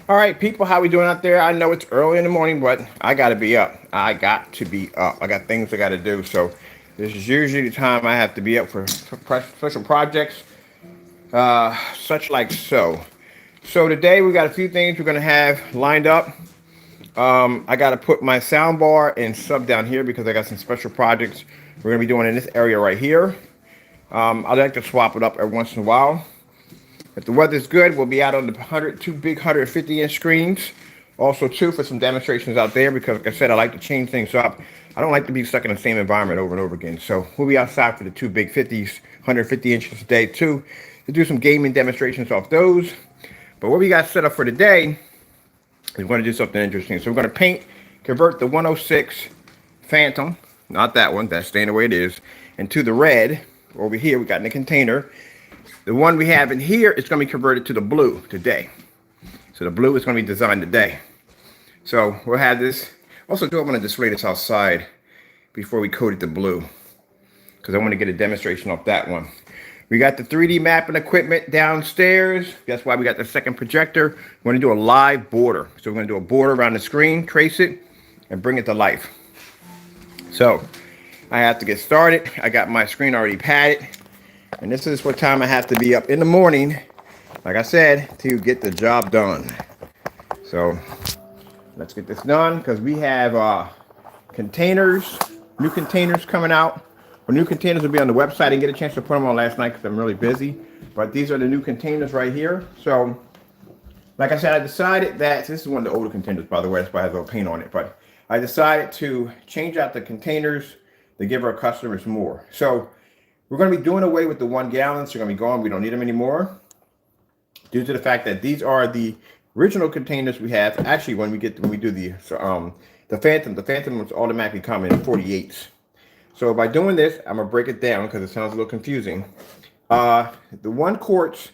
All right, people, how we doing out there? I know it's early in the morning, but I got to be up. I got to be up. I got things I got to do. So this is usually the time I have to be up for special projects, such like so. So today we got a few things we're gonna have lined up. I got to put my sound bar and sub down here because I got some special projects we're gonna be doing in this area right here. I like to swap it up every once in a while. If the weather's good, we'll be out on the two big 150-inch screens. Also, too, for some demonstrations out there because, like I said, I like to change things up. I don't like to be stuck in the same environment over and over again. So we'll be outside for the two big 50s, 150 inches a day, too, to do some gaming demonstrations off those. But what we got set up for today is we're going to do something interesting. So we're going to convert the 106 Phantom, not that one, that's staying the way it is, into the red. Over here, we got in the container. The one we have in here is going to be converted to the blue today. So the blue is going to be designed today. So we'll have this. Also, I'm going to display this outside before we coat it to blue because I want to get a demonstration off that one. We got the 3D mapping equipment downstairs. That's why we got the second projector. We're going to do a live border. So we're going to do a border around the screen, trace it, and bring it to life. So I have to get started. I got my screen already padded. And this is what time I have to be up in the morning, like I said, to get the job done. So let's get this done because we have containers, new containers coming out. Or new containers will be on the website. I didn't get a chance to put them on last night because I'm really busy. But these are the new containers right here. So, like I said, I decided that this is one of the older containers, by the way. That's why it has a little paint on it. But I decided to change out the containers to give our customers more. So we're going to be doing away with the 1 gallons. They're going to be gone. We don't need them anymore due to the fact that these are the original containers we have. Actually, when we do the Phantom was automatically come in 48s. So by doing this, I'm gonna break it down because it sounds a little confusing. The 1 quart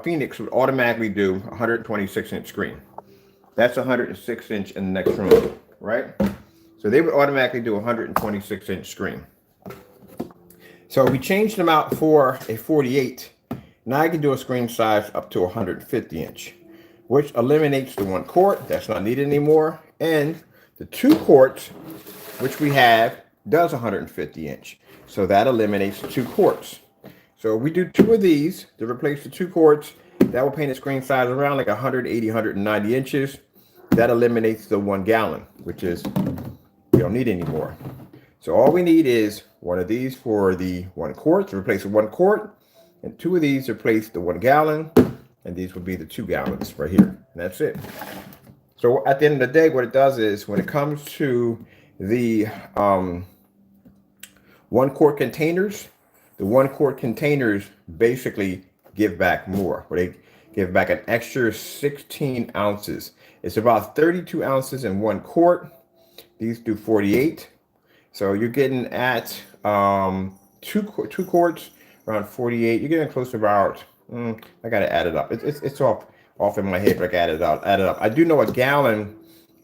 Phoenix would automatically do 126-inch screen. That's 106-inch in the next room, right? So they would automatically do 126-inch screen. So we changed them out for a 48. Now I can do a screen size up to 150-inch, which eliminates the 1 quart. That's not needed anymore. And the 2 quarts, which we have, does 150-inch. So that eliminates the 2 quarts. So if we do 2 of these to replace the 2 quarts, that will paint a screen size around like 180, 190 inches. That eliminates the 1 gallon, which is we don't need anymore. So all we need is 1 of these for the 1 quart to replace the 1 quart, and 2 of these to replace the 1 gallon, and these would be the 2 gallons right here. And that's it. So at the end of the day, what it does is when it comes to the 1 quart containers, the 1 quart containers basically give back more. Where they give back an extra 16 ounces. It's about 32 ounces in 1 quart. These do 48. So you're getting at 2 quarts around 48. You're getting close to about. I gotta add it up. It's off in my head, but I gotta add it up. I do know a gallon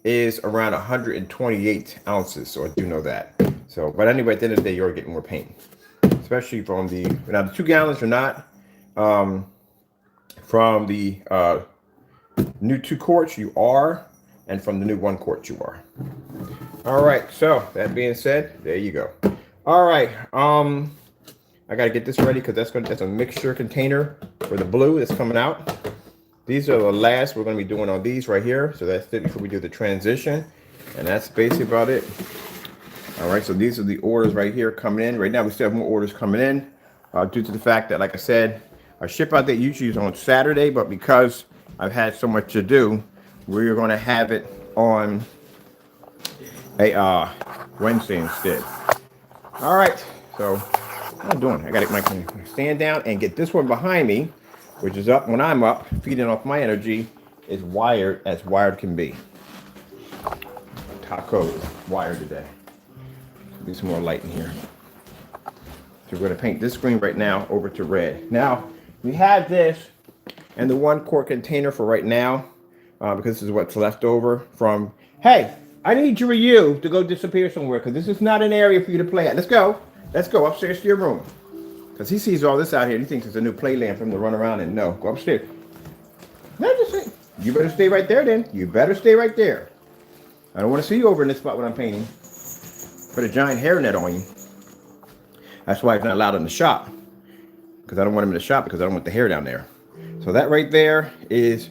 is around 128 ounces, so I do know that. So, but anyway, at the end of the day, you're getting more paint, especially from the 2 gallons. You're not from the new 2 quarts. You are, and from the new 1 quart, you are. All right. So that being said, there you go. All right. I gotta get this ready because that's a mixture container for the blue that's coming out. These are the last we're going to be doing on these right here. So that's it before we do the transition. And that's basically about it. All right, so these are the orders right here coming in. Right now, we still have more orders coming in due to the fact that, like I said, our ship out date usually is on Saturday. But because I've had so much to do, we're going to have it on a Wednesday instead. All right, so what I'm doing, I got to get my stand down and get this one behind me, which is up when I'm up, feeding off my energy, is wired as wired can be. Top coat is wired today. Be some more light in here. So we're going to paint this screen right now over to red. Now, we have this and the 1 quart container for right now, because this is what's left over from, hey, I need you to go disappear somewhere because this is not an area for you to play at. Let's go upstairs to your room. Because he sees all this out here and he thinks it's a new playland for him to run around and no, go upstairs. No, just say, you better stay right there then. You better stay right there. I don't want to see you over in this spot when I'm painting. Put a giant hairnet on you. That's why it's not allowed in the shop. Because I don't want him in the shop because I don't want the hair down there. So that right there is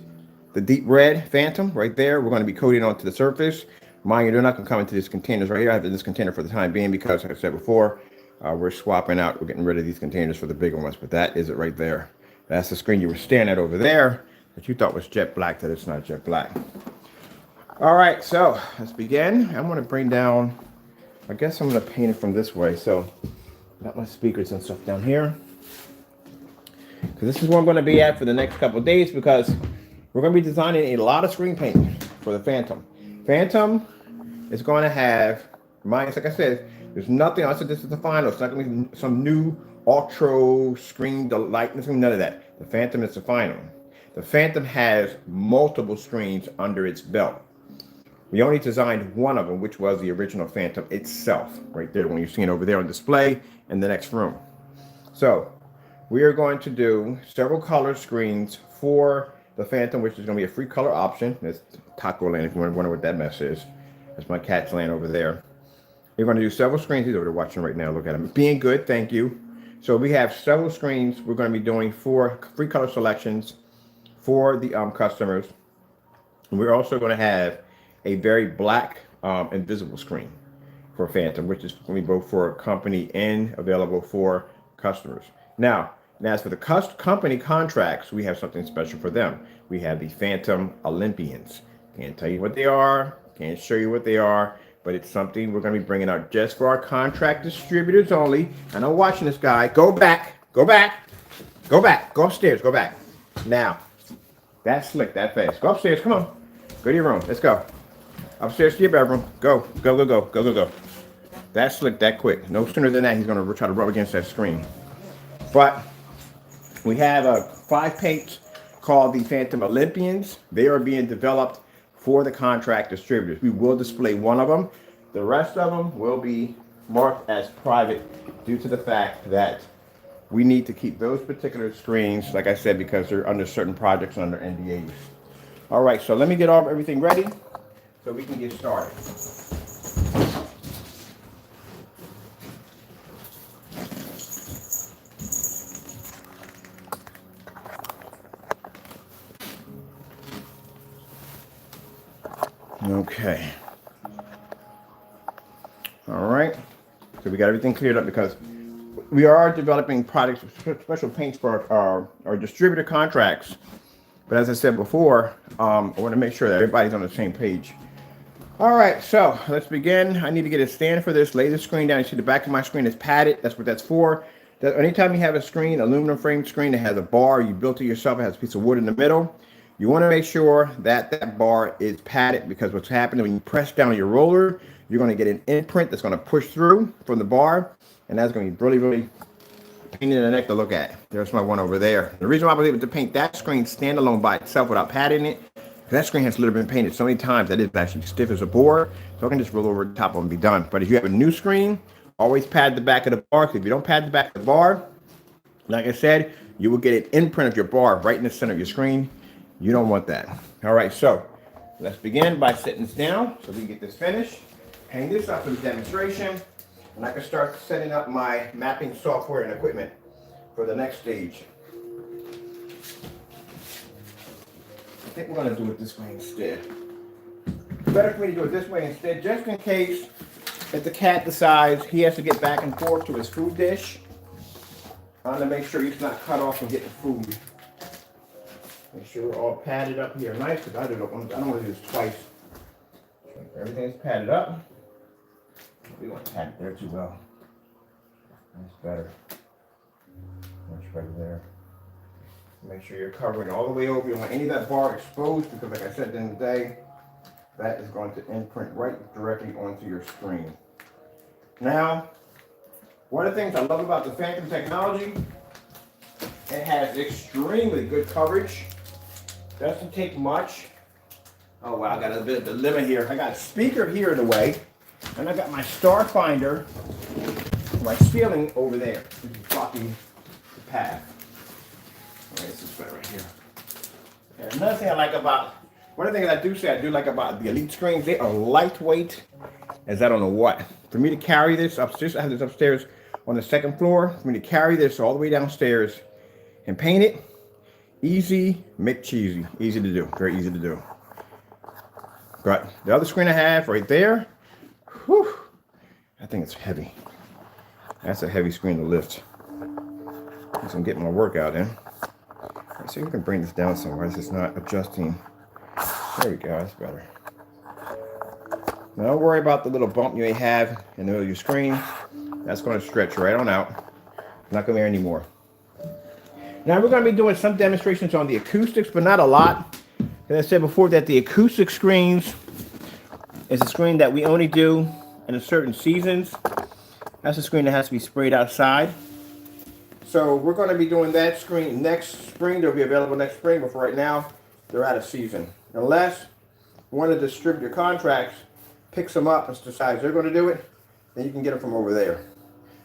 the deep red Phantom right there. We're going to be coating onto the surface. Mind you, they're not going to come into these containers right here. I have this container for the time being because, like I said before, we're swapping out. We're getting rid of these containers for the bigger ones. But that is it right there. That's the screen you were staring at over there that you thought was jet black, that it's not jet black. All right, so let's begin. I'm going to bring down, I guess I'm going to paint it from this way. So got my speakers and stuff down here. Because this is where I'm going to be at for the next couple of days because we're going to be designing a lot of screen paint for the Phantom. Phantom is going to have, like I said, there's nothing, I said this is the final. It's not going to be some new ultra screen delight, none of that. The Phantom is the final. The Phantom has multiple screens under its belt. We only designed one of them, which was the original Phantom itself, right there when you're seeing over there on display in the next room. So we are going to do several color screens for the Phantom, which is going to be a free color option. That's Taco Land, if you wonder what that mess is. That's my cat's land over there. We're going to do several screens. He's over there watching right now. Look at him. Being good, thank you. So we have several screens we're going to be doing for free color selections for the customers. And we're also going to have a very black invisible screen for Phantom, which is going to be both for company and available for customers. Now as for the company contracts, we have something special for them. We have the Phantom Olympians. Can't tell you what they are, can't show you what they are, but it's something we're going to be bringing out just for our contract distributors only. And I'm watching this guy. Go back, go back, go back, go upstairs, go back. Now, that's slick, that fast. Go upstairs, come on. Go to your room, let's go. Upstairs to your bedroom. Go, go, go, go, go, go, go. That's slick, that quick. No sooner than that, he's going to try to rub against that screen. But we have 5 paints called the Phantom Olympians. They are being developed for the contract distributors. We will display one of them. The rest of them will be marked as private due to the fact that we need to keep those particular screens, like I said, because they're under certain projects under NDAs. All right, so let me get everything ready so we can get started. Okay. All right. So we got everything cleared up because we are developing products, special paints for our distributor contracts. But as I said before, I want to make sure that everybody's on the same page. All right, so let's begin. I need to get a stand for this. Lay the screen down. You see the back of my screen is padded. That's what that's for. Anytime you have a screen, aluminum frame screen that has a bar, you built it yourself, it has a piece of wood in the middle. You want to make sure that that bar is padded because what's happening when you press down your roller, you're going to get an imprint that's going to push through from the bar, and that's going to be really, really pain in the neck to look at. There's my one over there. The reason why I was able to paint that screen standalone by itself without padding it, that screen has literally been painted so many times that it's actually stiff as a board, so I can just roll over the top of it and be done. But if you have a new screen, always pad the back of the bar, because if you don't pad the back of the bar, like I said, you will get an imprint of your bar right in the center of your screen. You don't want that. All right, so let's begin by sitting this down so we can get this finished. Hang this up for the demonstration, and I can start setting up my mapping software and equipment for the next stage. I think we're going to do it this way instead. It's better for me to do it this way instead, just in case if the cat decides he has to get back and forth to his food dish. I want to make sure he's not cut off and getting food. Make sure we're all padded up here nice, because I don't want to do this twice. Everything's padded up. We want to pad it there too well. That's better. Much better there. Make sure you're covering all the way over. You don't want any of that bar exposed, because like I said, at the end of the day, that is going to imprint right directly onto your screen. Now, one of the things I love about the Phantom technology, it has extremely good coverage. Doesn't take much. Oh wow, I got a bit of dilemma here. I got a speaker here in the way, and I got my star finder, my ceiling over there, which is blocking the path. All right, this is better right here. And another thing I like about, one of the things I do like about the Elite screens, they are lightweight as I don't know what. For me to carry this upstairs, I have this upstairs on the second floor. For me to carry this all the way downstairs and paint it, easy, McCheesy. Easy to do, very easy to do. But the other screen I have right there, whew, I think it's heavy. That's a heavy screen to lift. So I'm getting my workout in. Let's see if we can bring this down somewhere. This is not adjusting. There we go, that's better. Now don't worry about the little bump you may have in the middle of your screen. That's going to stretch right on out. Not going there anymore. Now we're going to be doing some demonstrations on the acoustics, but not a lot. As I said before, that the acoustic screens is a screen that we only do in certain seasons. That's a screen that has to be sprayed outside. So we're going to be doing that screen next spring. They'll be available next spring, but for right now, they're out of season. Unless one of the distributor contracts picks them up and decides they're going to do it, then you can get them from over there.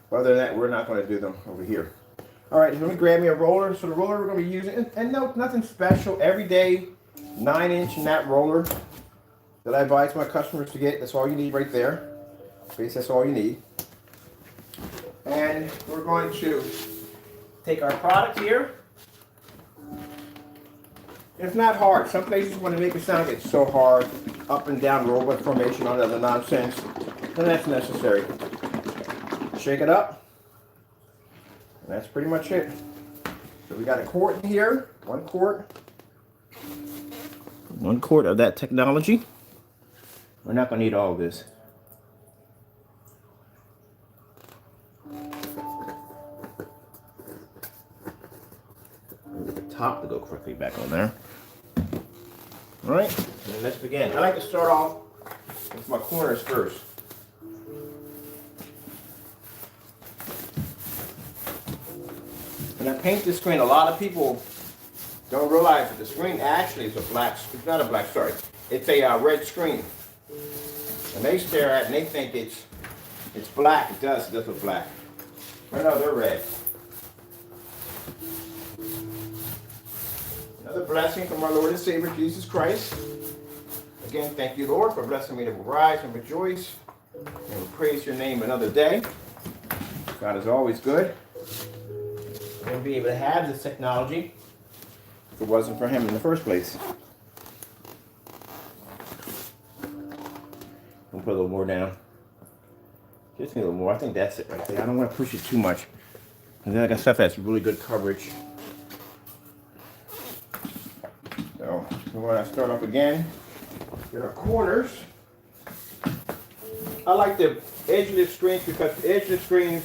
But other than that, we're not going to do them over here. All right, let me grab me a roller. So the roller we're going to be using, and no, nothing special. Everyday 9-inch mat roller that I advise my customers to get. That's all you need right there. Basically, that's all you need. And we're going to take our product here. It's not hard. Some places want to make it sound like it's so hard. Up and down robot formation, all that other nonsense. Then that's necessary. Shake it up. And that's pretty much it. So we got a quart in here. 1 quart. 1 quart of that technology. We're not going to need all of this. Get the top to go quickly back on there. All right, and then let's begin. I like to start off with my corners first. When I paint this screen, a lot of people don't realize that the screen actually is a black, it's not a black, sorry, it's a red screen. And they stare at it and they think it's black. It does look black. But no, they're red. Another blessing from our Lord and Savior Jesus Christ. Again, thank you, Lord, for blessing me to rise and rejoice and we praise your name another day. God is always good. We wouldn't be able to have this technology if it wasn't for him in the first place. I'll put a little more down. Just need a little more. I think that's it right there. I don't want to push it too much. And then I got stuff that's really good coverage. So we're going to start up again. Get our corners. I like the edgeless screens because the edgeless screens,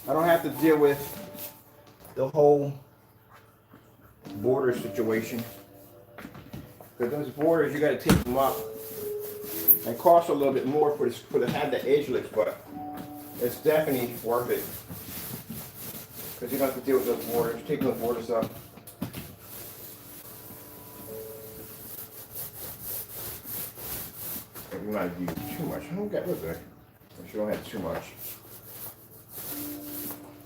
I don't have to deal with the whole border situation. Because those borders, you got to take them up. It costs a little bit more for to have the edgeless, but it's definitely worth it. Because you don't have to deal with those borders. Take those borders up. You might use too much. I don't get rid of it. You don't have too much.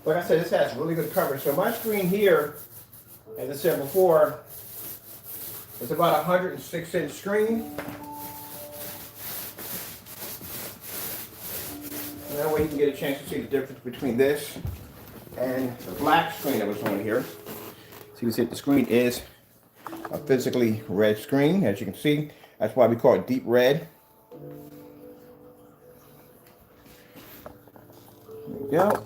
Like I said, this has really good coverage. So my screen here, as I said before, is about a 106-inch screen. And that way you can get a chance to see the difference between this and the black screen that was on here. So you can see that the screen is a physically red screen, as you can see. That's why we call it deep red. There we go.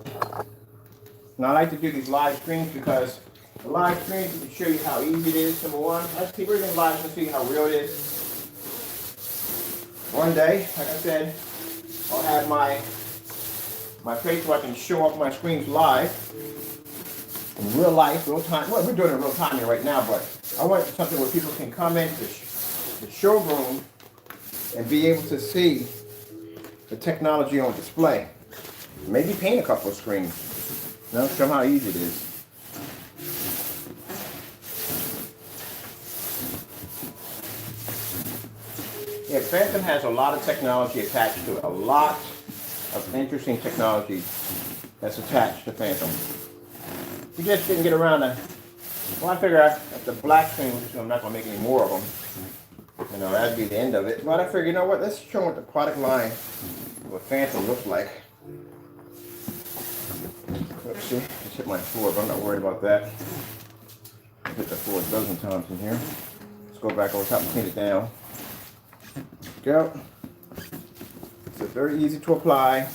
Now I like to do these live streams because the live streams can show you how easy it is, number one. Let's keep everything live and see how real it is. One day, like I said, I'll have my page where I can show off my screens live in real life, real time. Well, we're doing it in real time here right now, but I want something where people can come into the showroom and be able to see the technology on display. Maybe paint a couple of screens. You know, show how easy it is. Yeah, Phantom has a lot of technology attached to it. A lot of interesting technology that's attached to Phantom. We just didn't get around to, well, I figure I the black screen, which I'm not gonna make any more of them. You know, that'd be the end of it. But I figured, you know what? Let's show them what the product line, what Phantom looks like. Let's see. Just hit my floor, but I'm not worried about that. I've hit the floor a dozen times in here. Let's go back over top and clean it down. Go. So very easy to apply.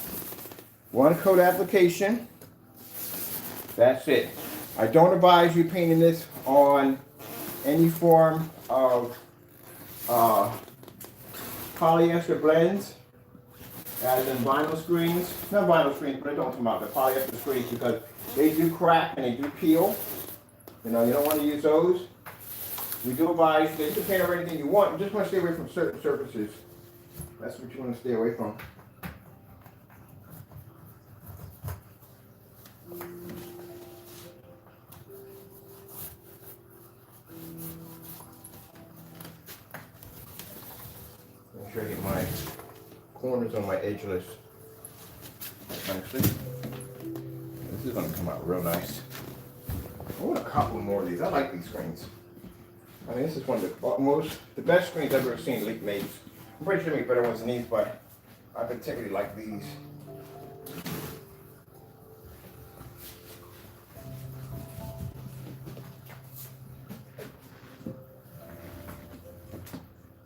One coat application. That's it. I don't advise you painting this on any form of polyester blends, as in vinyl screens. Not vinyl screens, but I don't come out the polyester screens because they do crack and they do peel. You know, you don't want to use those. We do advise that you can paint over anything you want. You just want to stay away from certain surfaces. That's what you want to stay away from. Make sure I get my corners on my edgeless. Actually, this is going to come out real nice. I want a couple more of these. I like these screens. I mean, this is one of the best screens I've ever seen Leak makes. I'm pretty sure there are better ones than these, but I particularly like these.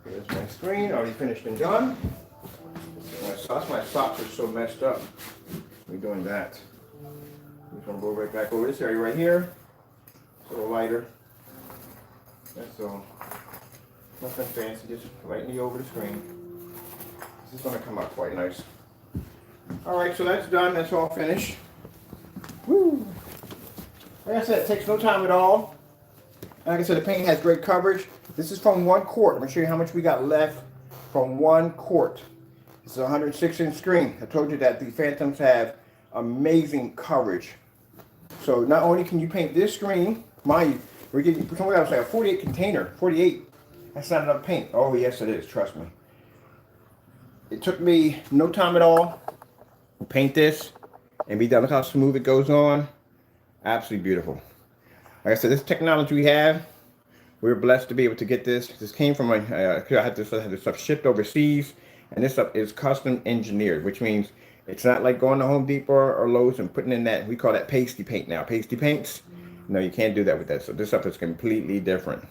Here's my screen, already finished and done. My socks are so messed up. We're doing that. I'm just gonna go right back over this area right here. It's a little lighter. That's all. Nothing fancy, just lightly over the screen. This is gonna come out quite nice. All right, so that's done. That's all finished. Woo! Like I said, it takes no time at all. Like I said, the paint has great coverage. This is from 1 quart. I'm gonna show you how much we got left from 1 quart. This is a 106-inch screen. I told you that the Phantoms have amazing coverage. So not only can you paint this screen, mind you, we're getting somewhere else like a 48 container. 48. That's not enough paint. Oh yes, it is. Trust me. It took me no time at all to paint this and be done. Look how smooth it goes on. Absolutely beautiful. Like I said, this technology we have, we're blessed to be able to get this. This came from I had this stuff shipped overseas, and this stuff is custom engineered, which means it's not like going to Home Depot or Lowe's and putting in that, we call that pasty paint now. Pasty paints. No, you can't do that with that. So this stuff is completely different.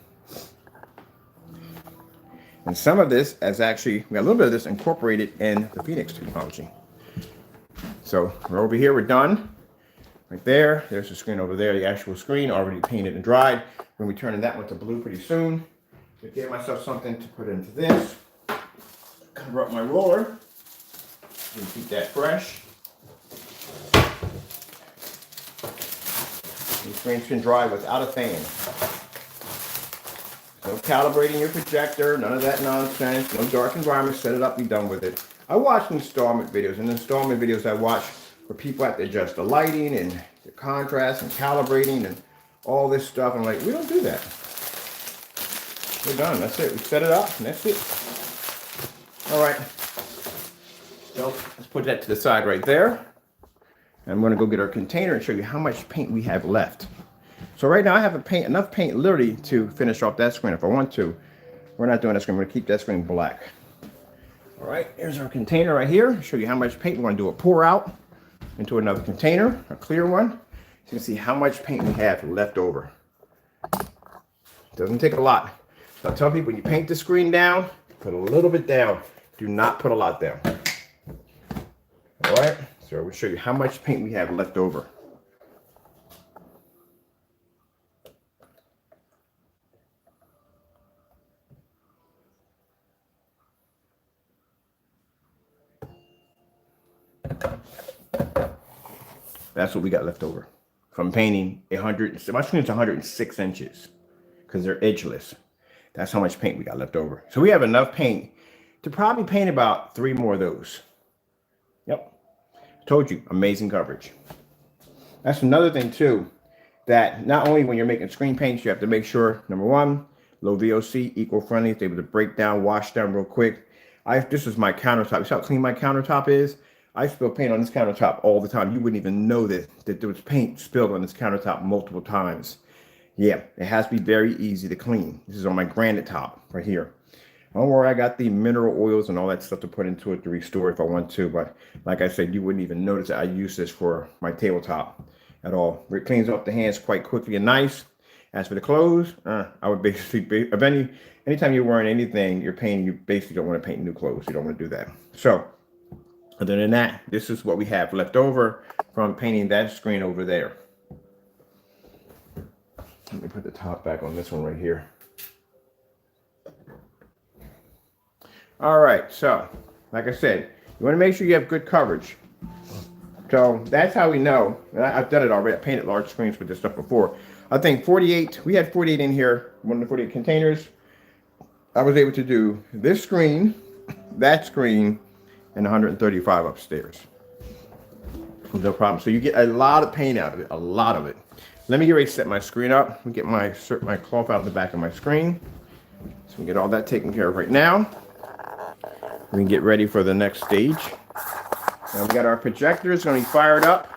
And some of this is actually, we got a little bit of this incorporated in the Phoenix technology. So we're over here, we're done. Right there, there's the screen over there, the actual screen already painted and dried. We're gonna be turning that one to blue pretty soon. To give myself something to put into this. Cover up my roller. And keep that fresh. These screens can dry without a fan. No calibrating your projector, none of that nonsense, no dark environment, set it up, be done with it. I watch installment videos, and installment videos I watch where people have to adjust the lighting and the contrast and calibrating and all this stuff. I'm like, we don't do that. We're done, that's it. We set it up and that's it. All right, so let's put that to the side right there. And I'm gonna go get our container and show you how much paint we have left. So right now I have enough paint literally to finish off that screen if I want to. We're not doing that screen, we're gonna keep that screen black. All right, here's our container right here. Show you how much paint. We're gonna do a pour out into another container, a clear one. So you can see how much paint we have left over. Doesn't take a lot. So I tell people when you paint the screen down, put a little bit down. Do not put a lot down. All right, so we'll show you how much paint we have left over. That's what we got left over from painting 100. My screen's 106 inches because they're edgeless. That's how much paint we got left over. So we have enough paint to probably paint about 3 more of those. Yep. Told you, amazing coverage. That's another thing too, that not only when you're making screen paints, you have to make sure, number 1, low VOC, eco-friendly, it's able to break down, wash down real quick. This is my countertop. You see how clean my countertop is? I spill paint on this countertop all the time. You wouldn't even know that there was paint spilled on this countertop multiple times. Yeah, it has to be very easy to clean. This is on my granite top right here. Don't worry, I got the mineral oils and all that stuff to put into it to restore if I want to. But like I said, you wouldn't even notice that I use this for my tabletop at all. It cleans off the hands quite quickly and nice. As for the clothes, I would basically, anytime you're wearing anything, you're painting, you basically don't want to paint new clothes. You don't want to do that. So other than that, this is what we have left over from painting that screen over there. Let me put the top back on this one right here. All right, so like I said, you want to make sure you have good coverage. So that's how we know. And I've done it already. I painted large screens with this stuff before. I think 48, we had 48 in here, one of the 48 containers. I was able to do this screen, that screen, and 135 upstairs. No problem. So you get a lot of paint out of it, a lot of it. Let me get ready to set my screen up. Let me get my cloth out the back of my screen. So we get all that taken care of right now. We can get ready for the next stage. Now we got our projectors going to be fired up.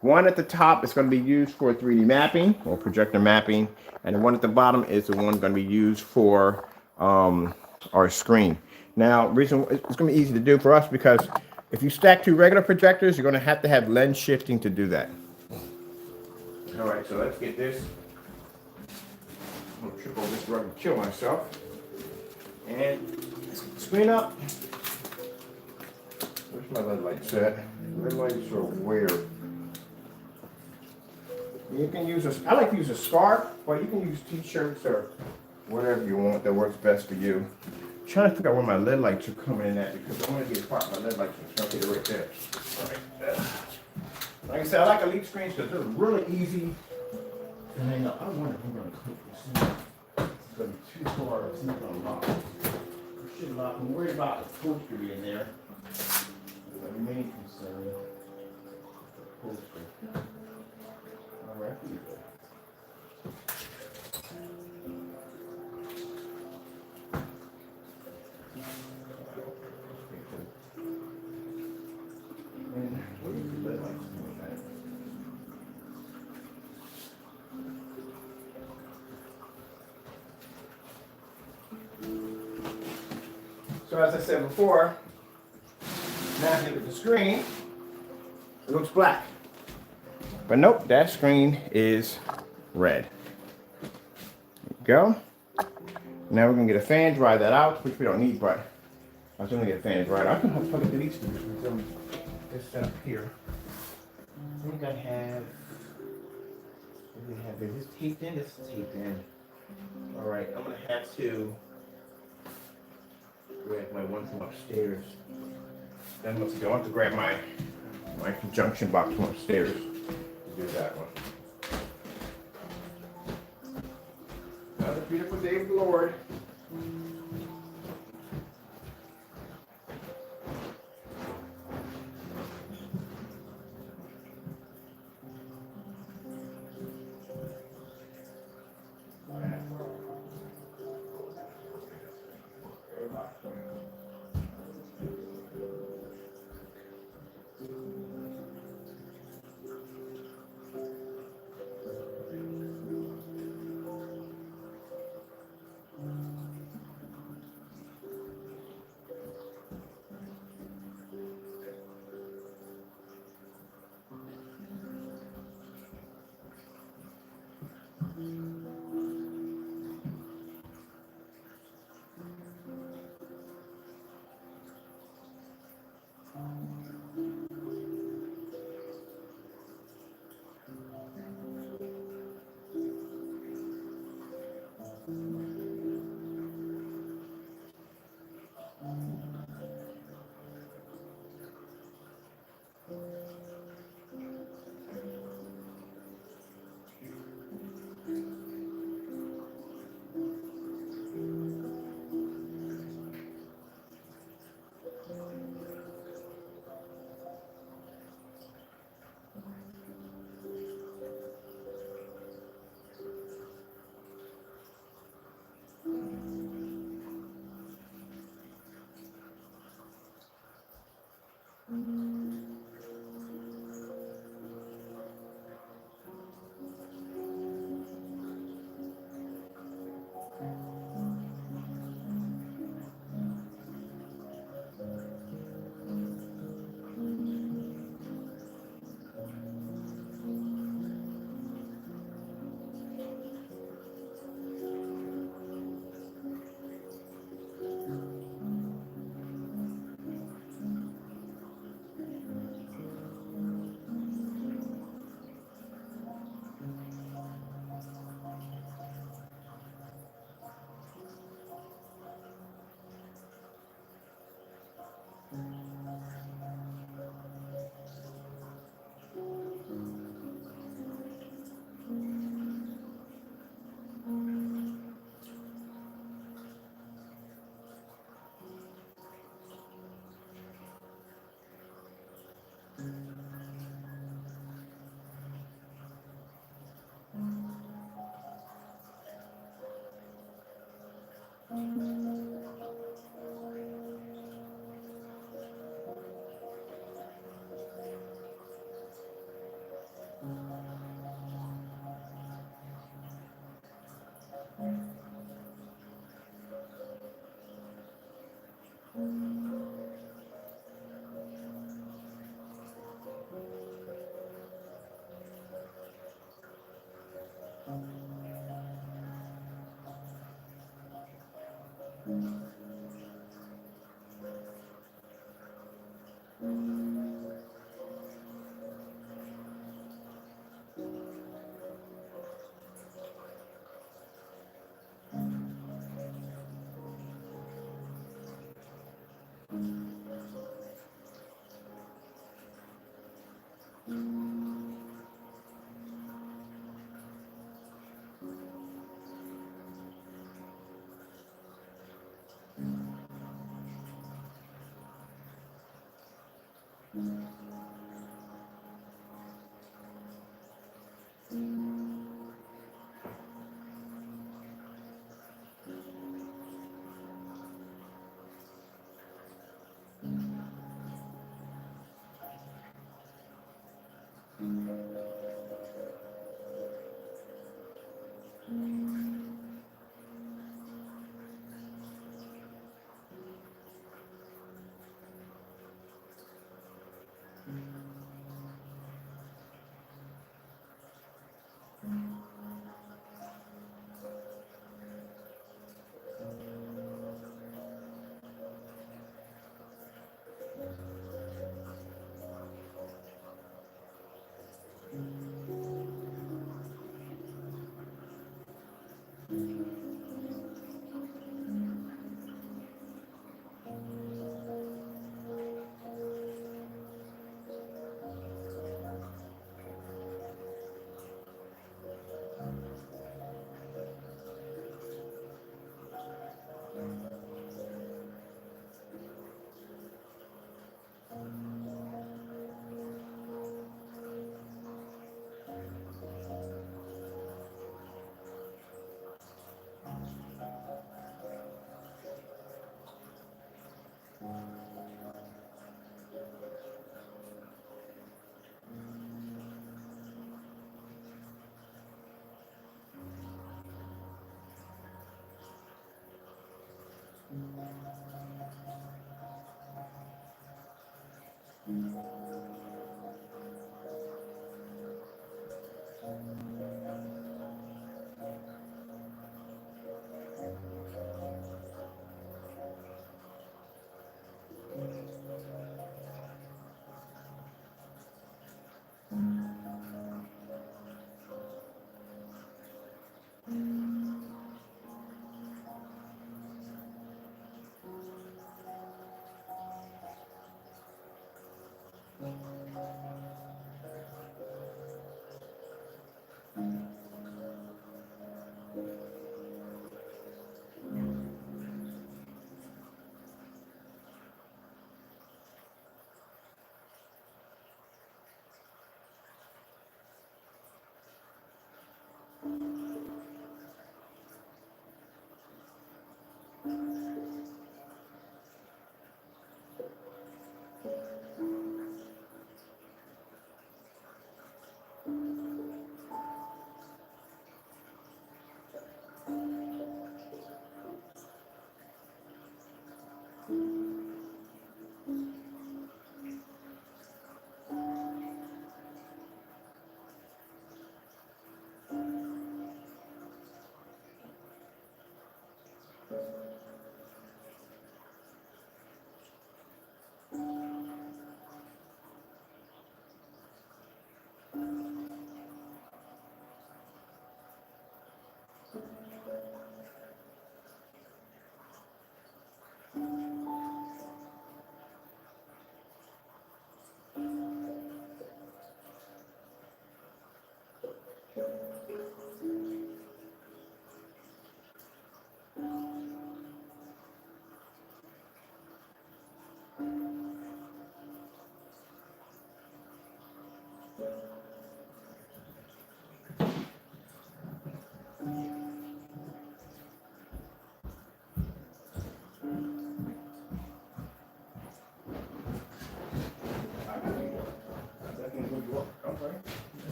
One at the top is going to be used for 3D mapping or projector mapping, and the one at the bottom is the one going to be used for our screen. Now, reason it's going to be easy to do for us because if you stack two regular projectors, you're going to have lens shifting to do that. All right, so let's get this. I'm going to trip over this rug and kill myself. And let's get the screen up. Where's my LED lights at? LED lights are where? You can use I like to use a scarf, but you can use t-shirts or whatever you want that works best for you. I'm trying to figure out where my LED lights are coming in at because I want to get a part of my LED lights. I'm trying to get it right there. All right. Like I said, I like elite screens because they're really easy to hang up. I wonder if I'm going to clip this. It's going to be too far. It's not going to lock. It should lock. I'm worried about the upholstery in there. My main concern. Upholstery. All right. So as I said before, now if you look at the screen, it looks black. But nope, that screen is red. There you go. Now we're gonna get a fan, dry that out, which we don't need, but I was gonna get a fan dry. I can plug it to these screws. This set up here. I think I have. What do we have there? This is taped in. This is taped in. All right, I'm gonna have to grab my one from upstairs. Then let's go. I have to grab my junction box from upstairs to do that one. Another beautiful day of the Lord.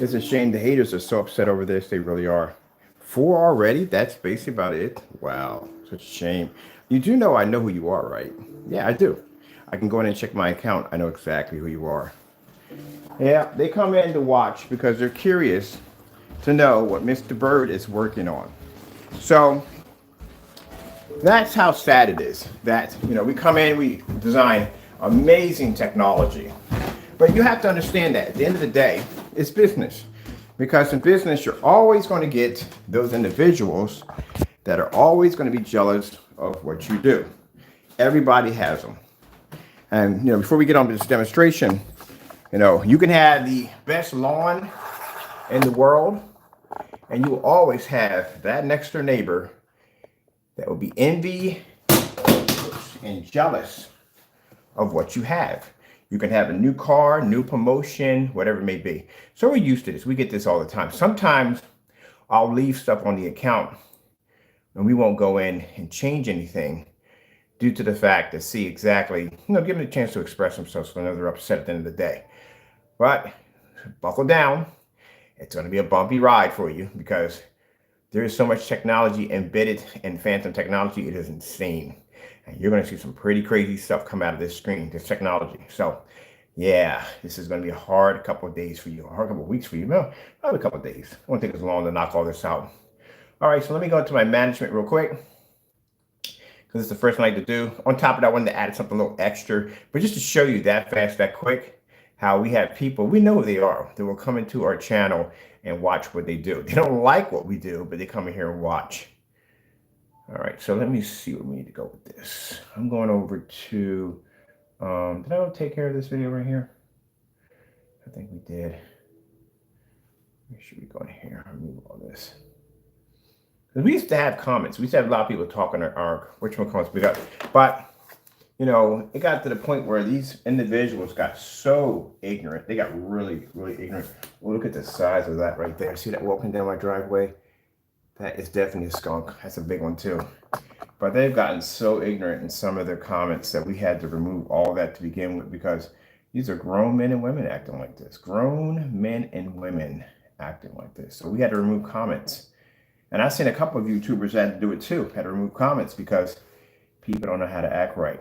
It's a shame the haters are so upset over this. They really are. Four already? That's basically about it? Wow, such a shame. You do know I know who you are, right? Yeah, I do. I can go in and check my account. I know exactly who you are. Yeah, they come in to watch because they're curious to know what Mr. Bird is working on. So that's how sad it is that, we come in, we design amazing technology. But you have to understand that at the end of the day, it's business. Because in business, you're always going to get those individuals that are always going to be jealous of what you do. Everybody has them. And, before we get on to this demonstration, you can have the best lawn in the world, and you will always have that next door neighbor that will be envy and jealous of what you have. You can have a new car, new promotion, whatever it may be. So we're used to this. We get this all the time. Sometimes I'll leave stuff on the account and we won't go in and change anything due to the fact to see exactly, give them a chance to express themselves so they're upset at the end of the day. But buckle down. It's going to be a bumpy ride for you because there is so much technology embedded in Phantom technology. It is insane. And you're going to see some pretty crazy stuff come out of this screen, this technology. So, yeah, this is going to be a hard couple of days for you, a hard couple of weeks for you. No, probably a couple of days. It won't take as long to knock all this out. All right, so let me go to my management real quick because it's the first thing I like to do. On top of that, I wanted to add something a little extra, but just to show you that fast, that quick, how we have people, we know who they are, that will come into our channel and watch what they do. They don't like what we do, but they come in here and watch. All right, so let me see where we need to go with this. I'm going over to, did I take care of this video right here? I think we did. Where should we go in here? Remove all this. Because we used to have comments. We used to have a lot of people talking our which one comments we got. But, it got to the point where these individuals got so ignorant. They got really, really ignorant. Well, look at the size of that right there. See that walking down my driveway? That is definitely a skunk. That's a big one too. But they've gotten so ignorant in some of their comments that we had to remove all that to begin with because these are grown men and women acting like this. Grown men and women acting like this. So we had to remove comments. And I've seen a couple of YouTubers had to do it too. Had to remove comments because people don't know how to act right.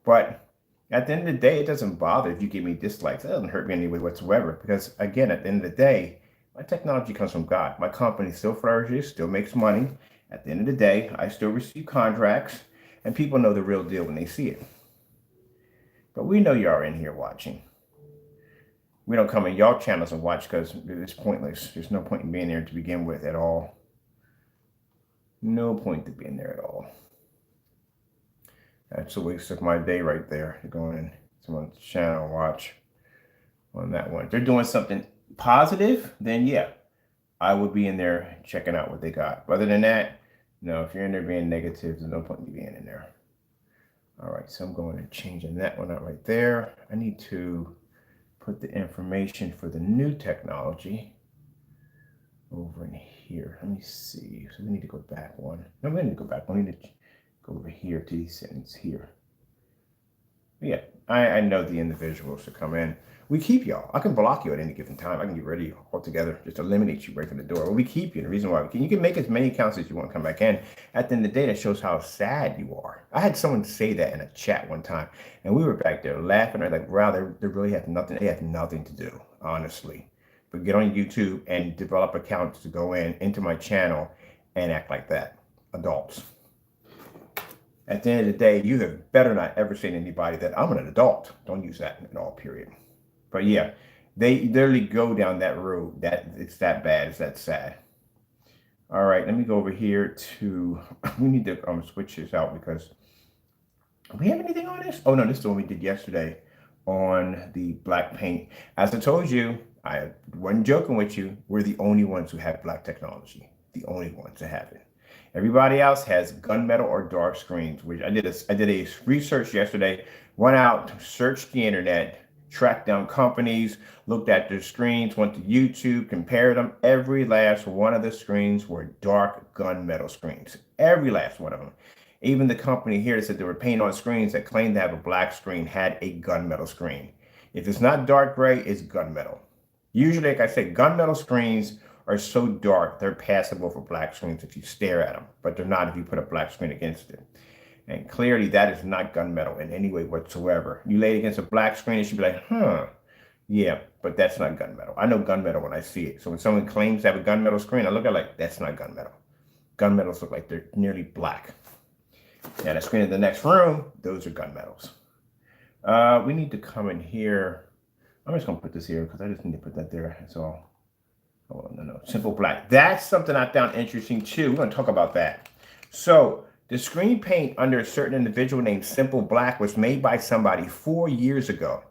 But at the end of the day, it doesn't bother if you give me dislikes. It doesn't hurt me anyway whatsoever. Because again, at the end of the day, my technology comes from God. My company still flourishes, still makes money. At the end of the day, I still receive contracts, and people know the real deal when they see it. But we know you are in here watching. We don't come in y'all channels and watch because it's pointless. There's no point in being there to begin with at all. No point to being there at all. That's a waste of my day right there. Going in someone's channel and watch on that one. If they're doing something positive, then yeah, I would be in there checking out what they got. But other than that, no, if you're in there being negative, there's no point in being in there. All right, so I'm going and changing that one out right there. I need to put the information for the new technology over in here. Let me see. So we need to go back one. No, we need to go back one. We need to go over here to these settings here. Yeah, I know the individuals that come in. We keep y'all. I can block you at any given time. I can get rid of you altogether. Just eliminate you right from the door. But we keep you. The reason why you can make as many accounts as you want to come back in. At the end of the day, that shows how sad you are. I had someone say that in a chat one time, and we were back there laughing. They're like, wow, they really have nothing. They have nothing to do, honestly. But get on YouTube and develop accounts to go into my channel and act like that. Adults. At the end of the day, you have better not ever say to anybody that I'm an adult. Don't use that at all, period. But yeah, they literally go down that road. It's that bad. It's that sad. All right, let me go over here to, we need to switch this out because, do we have anything on this? Oh no, this is the one we did yesterday on the black paint. As I told you, I wasn't joking with you. We're the only ones who have black technology. The only ones that have it. Everybody else has gunmetal or dark screens, which I did a research yesterday, went out, searched the internet, tracked down companies, looked at their screens, went to YouTube, compared them. Every last one of the screens were dark gunmetal screens. Every last one of them. Even the company here that said they were painting on screens that claimed to have a black screen had a gunmetal screen. If it's not dark gray, it's gunmetal. Usually, like I said, gunmetal screens are so dark, they're passable for black screens if you stare at them, but they're not if you put a black screen against it. And clearly that is not gunmetal in any way whatsoever. You lay it against a black screen, it should be like, huh, Yeah, but that's not gunmetal. I know gunmetal when I see it. So when someone claims to have a gunmetal screen, I look at it like, that's not gunmetal. Gunmetals look like they're nearly black. Now the screen in the next room, those are gunmetals. We need to come in here. I'm just gonna put this here because I just need to put that there. That's all. Oh, no. Simple black. That's something I found interesting too. We're gonna talk about that. So the screen paint under a certain individual named Simple Black was made by somebody 4 years ago.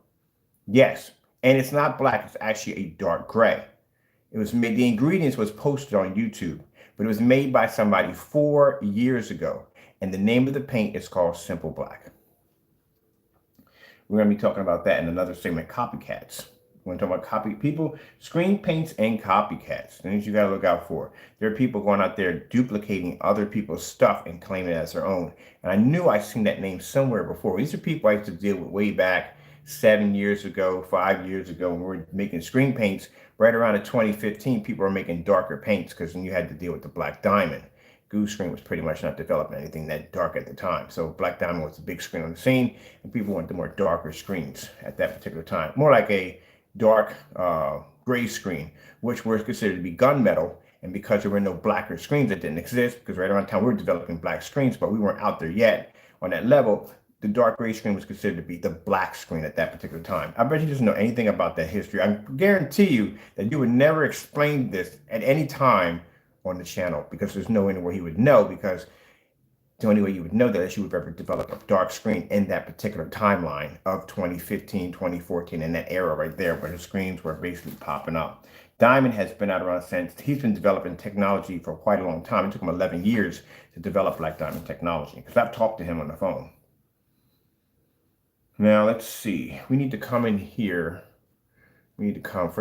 Yes, and it's not black, it's actually a dark gray. It was made, the ingredients was posted on YouTube, but it was made by somebody 4 years ago. And the name of the paint is called Simple Black. We're going to be talking about that in another segment, copycats. We're going to talk about copy people, screen paints, and copycats. Things you got to look out for. There are people going out there duplicating other people's stuff and claiming it as their own. And I knew I'd seen that name somewhere before. These are people I used to deal with way back 7 years ago, 5 years ago, when we were making screen paints. Right around 2015, people were making darker paints because then you had to deal with the black diamond. Goose screen was pretty much not developing anything that dark at the time. So black diamond was the big screen on the scene, and people wanted the more darker screens at that particular time. More like a dark gray screen, which was considered to be gunmetal. And because there were no blacker screens that didn't exist, because right around the time we were developing black screens, but we weren't out there yet on that level, the dark gray screen was considered to be the black screen at that particular time. I bet you doesn't know anything about that history. I guarantee you that you would never explain this at any time on the channel because there's no anywhere he would know, because the only way you would know that is you would ever develop a dark screen in that particular timeline of 2015, 2014, in that era right there where the screens were basically popping up. Diamond has been out around since. He's been developing technology for quite a long time. It took him 11 years to develop black diamond technology because I've talked to him on the phone. Now let's see. We need to come in here. We need to come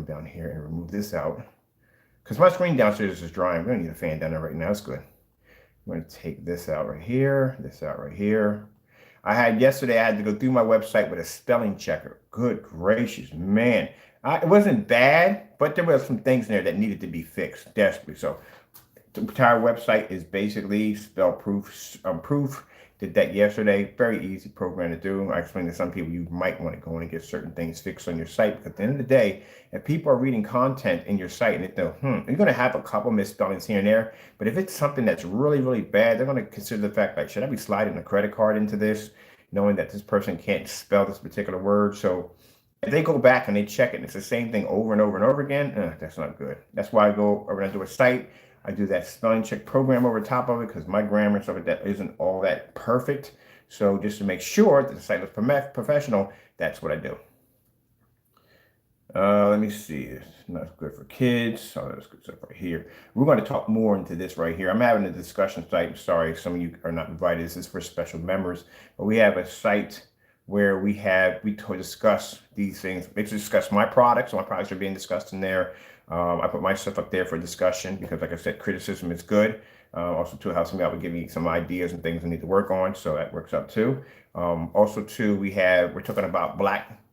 down here and remove this out because my screen downstairs is drying. We don't need a fan down there right now. It's good. I'm going to take this out right here, this out right here. Yesterday, I had to go through my website with a spelling checker. Good gracious, man. It wasn't bad, but there were some things in there that needed to be fixed desperately. So the entire website is basically spell proof. Did that yesterday. Very easy program to do. I explained to some people you might want to go in and get certain things fixed on your site. Because at the end of the day, if people are reading content in your site and they think, you're going to have a couple misspellings here and there. But if it's something that's really, really bad, they're going to consider the fact, like, should I be sliding a credit card into this, knowing that this person can't spell this particular word? So if they go back and they check it and it's the same thing over and over and over again, that's not good. That's why I go when I do a site, I do that spelling check program over top of it because my grammar and stuff like that isn't all that perfect. So just to make sure that the site looks professional, that's what I do. Let me see. It's not good for kids. Oh, that's good stuff right here. We're going to talk more into this right here. I'm having a discussion site. Sorry, some of you are not invited. This is for special members. But we have a site where we discuss these things. We discuss my products. My products are being discussed in there. I put my stuff up there for discussion because, like I said, criticism is good. Also, to help me out with giving me some ideas and things I need to work on. So that works out too. Also, too, we're talking about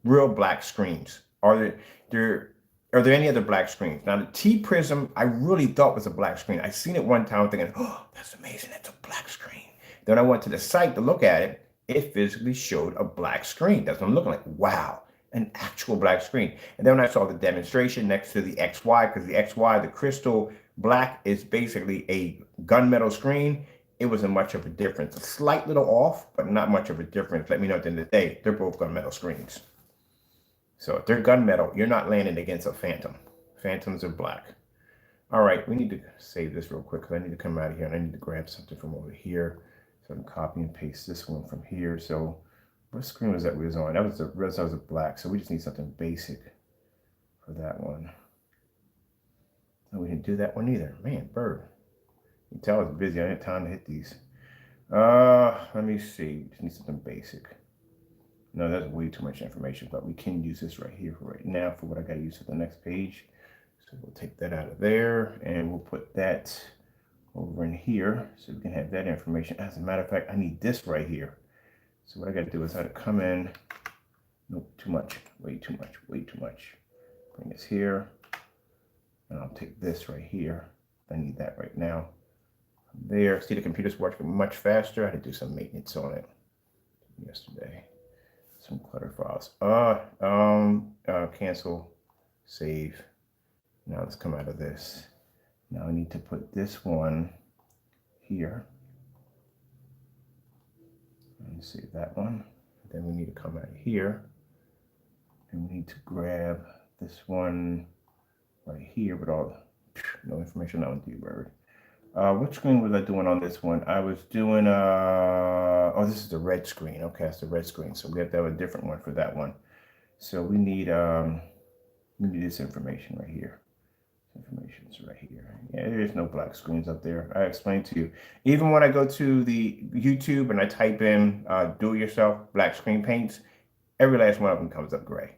real black screens. Are there any other black screens? Now, the T Prism, I really thought was a black screen. I seen it one time thinking, oh, that's amazing. That's a black screen. Then I went to the site to look at it. It physically showed a black screen. That's what I'm looking like. Wow, an actual black screen. And then when I saw the demonstration next to the XY, because the XY, the crystal black, is basically a gunmetal screen, it wasn't much of a difference. A slight little off, but not much of a difference. Let me know at the end of the day, they're both gunmetal screens. So if they're gunmetal, you're not landing against a phantom. Phantoms are black. All right, we need to save this real quick because I need to come out of here and I need to grab something from over here. So I can copy and paste this one from here. So what screen was that we was on? That was a black. So we just need something basic for that one. And we didn't do that one either. Man, bird. You can tell I was busy. I didn't have time to hit these. Let me see. Just need something basic. No, that's way too much information, but we can use this right here for right now for what I got to use for the next page. So we'll take that out of there and we'll put that over in here so we can have that information. As a matter of fact, I need this right here. So what I got to do is I got to come in. Nope, too much, way too much, way too much. Bring this here, and I'll take this right here. I need that right now. There, see the computer's working much faster. I had to do some maintenance on it yesterday. some clutter files. Cancel, save. Now let's come out of this. Now I need to put this one here. Let me save that one. Then we need to come out here and we need to grab this one right here with all no information on debird. What screen was I doing on this one? I was doing oh, this is the red screen. Okay, it's the red screen. So we have to have a different one for that one. So we need this information right here. Information's right here. Yeah, there is no black screens up there. I explained to you. Even when I go to the YouTube and I type in do-it-yourself black screen paints, every last one of them comes up gray.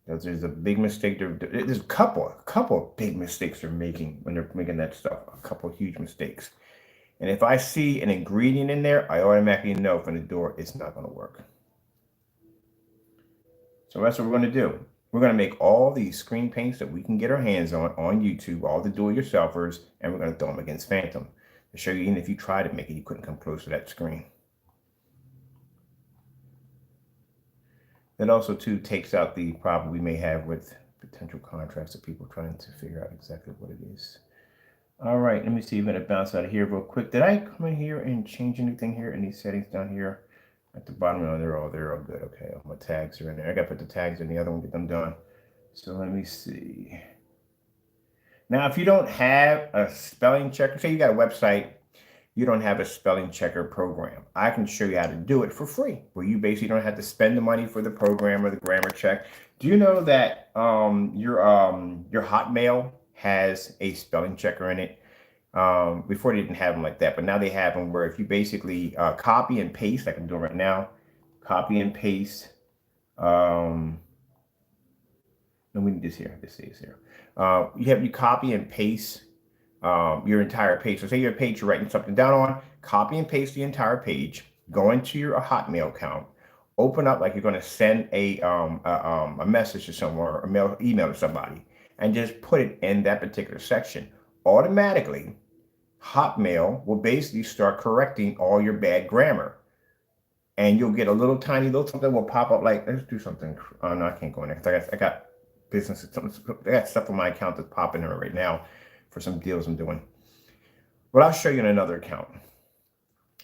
There's a big mistake. There's a couple of big mistakes they're making when they're making that stuff. A couple of huge mistakes. And if I see an ingredient in there, I automatically know from the door it's not going to work. So that's what we're going to do. We're going to make all these screen paints that we can get our hands on YouTube, all the do-it-yourselfers, and we're going to throw them against Phantom to show you even if you try to make it, you couldn't come close to that screen. That also, too, takes out the problem we may have with potential contracts of people trying to figure out exactly what it is. All right, let me see. I'm going to bounce out of here real quick. Did I come in here and change anything here in these settings down here? At the bottom, oh, they're all good. Okay, all my tags are in there. I got to put the tags in the other one, get them done. So let me see. Now, if you don't have a spelling checker, say you got a website, you don't have a spelling checker program, I can show you how to do it for free, where you basically don't have to spend the money for the program or the grammar check. Do you know that your Hotmail has a spelling checker in it? Before they didn't have them like that, but now they have them where if you basically copy and paste, like I'm doing right now, copy and paste. No, we need this here. This is here. You copy and paste your entire page. So say your page you're writing something down on, copy and paste the entire page, go into your Hotmail account, open up like you're going to send a message to someone or email to somebody, and just put it in that particular section. Automatically, Hotmail will basically start correcting all your bad grammar. And you'll get a little tiny little something will pop up like, let's do something. Oh, no, I can't go in there because I got business. I got stuff on my account that's popping there right now for some deals I'm doing. But I'll show you in another account.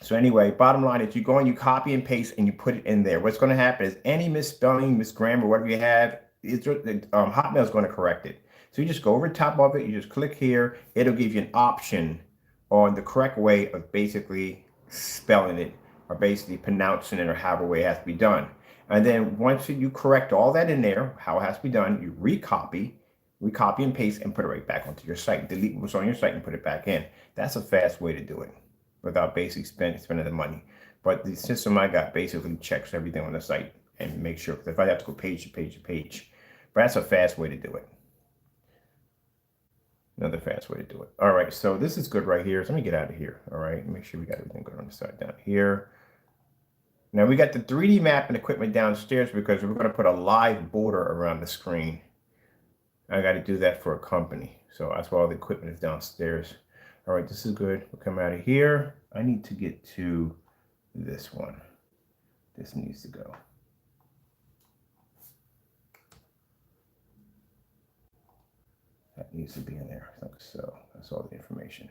So anyway, bottom line is you go and you copy and paste and you put it in there. What's going to happen is any misspelling, misgrammar, whatever you have, Hotmail is going to correct it. So you just go over the top of it, you just click here, it'll give you an option on the correct way of basically spelling it or basically pronouncing it or however way it has to be done. And then once you correct all that in there, how it has to be done, you recopy and paste and put it right back onto your site. Delete what's on your site and put it back in. That's a fast way to do it without basically spending the money. But the system I got basically checks everything on the site and makes sure, because if I have to go page to page to page, but that's a fast way to do it. Another fast way to do it. All right, so this is good right here. So let me get out of here. All right, make sure we got everything good on the side down here. Now we got the 3D mapping equipment downstairs because we're going to put a live border around the screen. I got to do that for a company. So that's why all the equipment is downstairs. All right, this is good. We'll come out of here. I need to get to this one. This needs to go. That needs to be in there. So that's all the information.